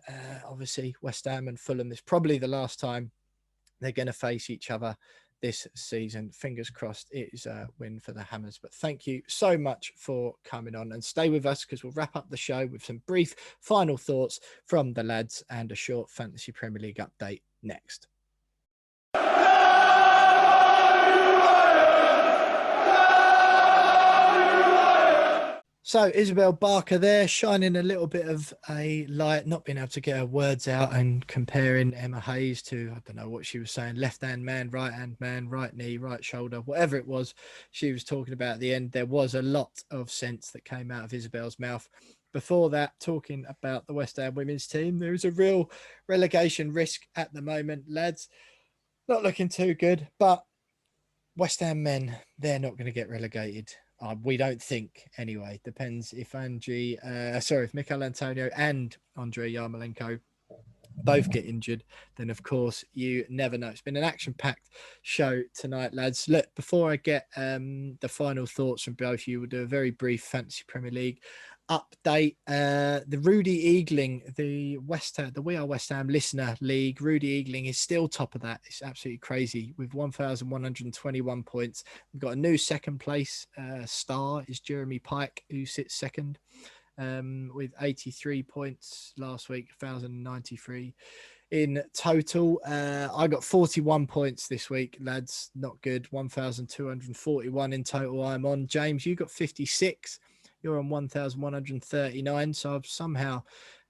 Obviously, West Ham and Fulham is probably the last time they're going to face each other this season. Fingers crossed it is a win for the Hammers. But thank you so much for coming on, and stay with us because we'll wrap up the show with some brief final thoughts from the lads and a short Fantasy Premier League update next. So Isabel Barker there, shining a little bit of a light, not being able to get her words out and comparing Emma Hayes to, I don't know what she was saying, left-hand man, right-hand man, right knee, right shoulder, whatever it was she was talking about at the end. There was a lot of sense that came out of Isabel's mouth. Before that, talking about the West Ham women's team, there is a real relegation risk at the moment, lads. Not looking too good, but West Ham men, they're not going to get relegated. We don't think, anyway. Depends if if Michail Antonio and Andrei Yarmolenko both get injured, then of course you never know. It's been an action-packed show tonight, lads. Look, before I get the final thoughts from both of you, we'll do a very brief Fantasy Premier League update. The Rudy Eagling, the We Are West Ham Listener League, Rudy Eagling is still top of that. It's absolutely crazy with 1,121 points. We've got a new second place star is Jeremy Pike, who sits second with 83 points last week, 1,093 in total. I got 41 points this week, lads. Not good. 1,241 in total I'm on. James, you got 56. You're on 1,139. So I've somehow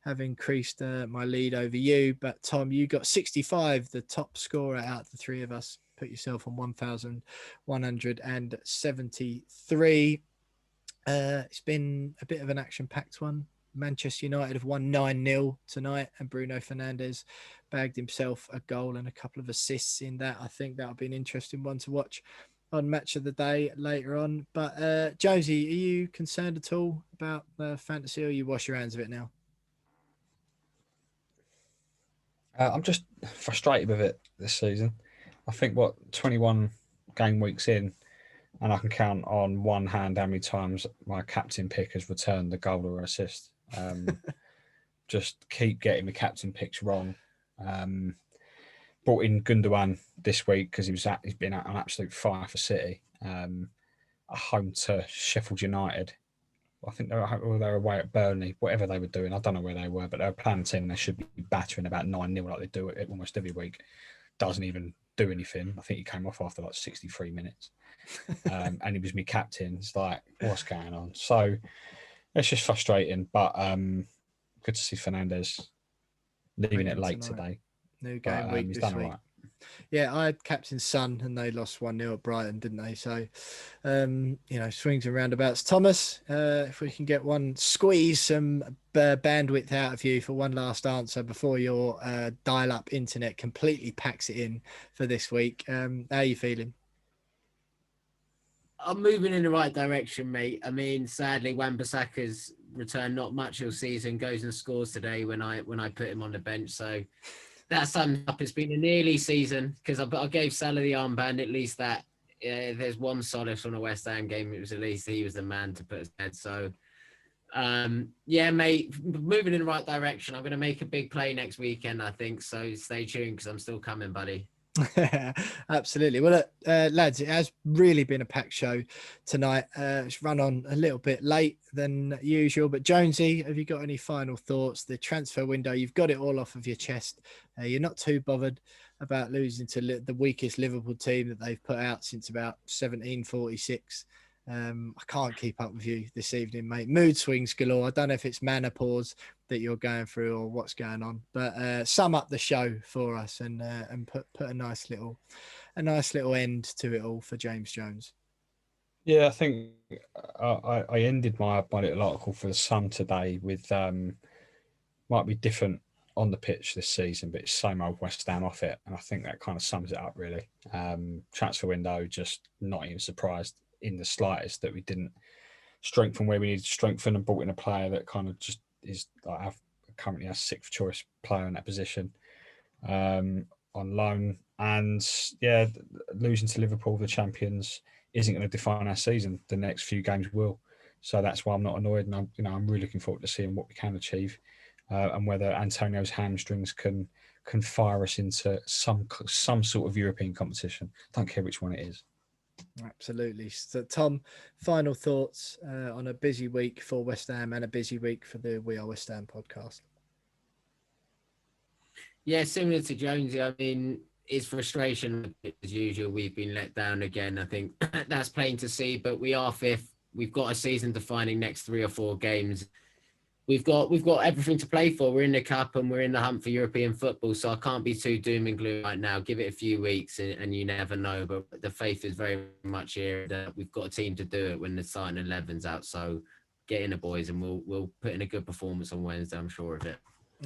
have increased my lead over you. But Tom, you got 65, the top scorer out of the three of us. Put yourself on 1,173. It's been a bit of an action-packed one. Manchester United have won 9-0 tonight, and Bruno Fernandes bagged himself a goal and a couple of assists in that. I think that'll be an interesting one to watch on Match of the Day later on. But Josie, are you concerned at all about fantasy, or you wash your hands of it now? I'm just frustrated with it this season. I think 21 game weeks in, and I can count on one hand how many times my captain pick has returned the goal or assist. Just keep getting the captain picks wrong. Brought in Gundogan this week because he's been an absolute fire for City. Home to Sheffield United. I think they were away at Burnley, whatever they were doing. I don't know where they were, but they were playing a team they should be battering about 9-0 like they do it almost every week. Doesn't even do anything. I think he came off after like 63 minutes. And he was my captain. It's like, what's going on? So it's just frustrating, but good to see Fernandes leaving it late today. New game week he's this done week. all right. Yeah, I had captain Son and they lost 1-0 at Brighton, didn't they? So, swings and roundabouts. Thomas, if we can get squeeze some bandwidth out of you for one last answer before your dial-up internet completely packs it in for this week. How are you feeling? I'm moving in the right direction, mate. I mean, sadly, Wan-Bissaka's returned not much all season, goes and scores today when I put him on the bench. So that sums up. It's been a nearly season because I gave Salah the armband. At least that there's one solace on a West Ham game. It was at least he was the man to put his head. So yeah, mate, moving in the right direction. I'm going to make a big play next weekend, I think. So stay tuned because I'm still coming, buddy. Absolutely. Well, lads, it has really been a packed show tonight. It's run on a little bit late than usual, but Jonesy, have you got any final thoughts? The transfer window, you've got it all off of your chest. You're not too bothered about losing to the weakest Liverpool team that they've put out since about 1746. I can't keep up with you this evening, mate. Mood swings galore. I don't know if it's menopause that you're going through or what's going on, but sum up the show for us and put a nice little end to it all for James Jones. Yeah, I think I ended my little article for the Sun today with might be different on the pitch this season, but it's same old West Ham off it, and I think that kind of sums it up really. Transfer window, just not even surprised in the slightest that we didn't strengthen where we needed to strengthen and brought in a player that kind of just is like currently our sixth choice player in that position on loan. And yeah, losing to Liverpool, the champions, isn't going to define our season. The next few games will. So that's why I'm not annoyed, and I'm really looking forward to seeing what we can achieve and whether Antonio's hamstrings can fire us into some sort of European competition. Don't care which one it is. Absolutely. So, Tom, final thoughts on a busy week for West Ham and a busy week for the We Are West Ham podcast. Yeah, similar to Jonesy. I mean, it's frustration as usual. We've been let down again. I think that's plain to see, but we are fifth. we've got a season-defining next 3 or 4 games. We've got everything to play for. We're in the cup and we're in the hunt for European football. So I can't be too doom and gloom right now. Give it a few weeks and you never know. But the faith is very much here that we've got a team to do it when the starting 11's out. So get in the boys and we'll put in a good performance on Wednesday. I'm sure of it.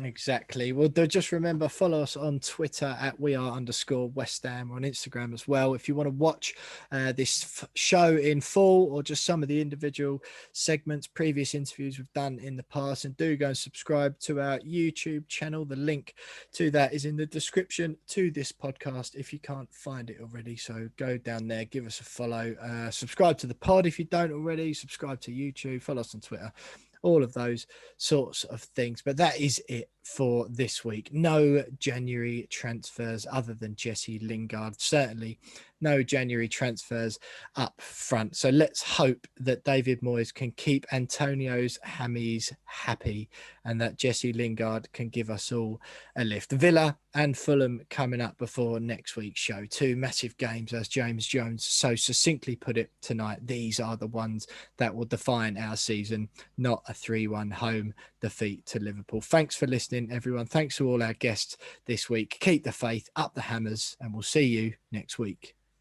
Exactly. Well, just remember, follow us on Twitter at @WeAre_West Ham, or on Instagram as well. If you want to watch this show in full, or just some of the individual segments, previous interviews we've done in the past, and do go and subscribe to our YouTube channel. The link to that is in the description to this podcast if you can't find it already. So go down there, give us a follow, subscribe to the pod if you don't already, subscribe to YouTube, follow us on Twitter, all of those sorts of things. But that is it for this week. No January transfers other than Jesse Lingard. Certainly no January transfers up front. So let's hope that David Moyes can keep Antonio's hammies happy and that Jesse Lingard can give us all a lift. Villa and Fulham coming up before next week's show. 2 massive games, as James Jones so succinctly put it tonight. These are the ones that will define our season, not a 3-1 home defeat to Liverpool. Thanks for listening, everyone. Thanks to all our guests this week. Keep the faith, up the hammers, and we'll see you next week.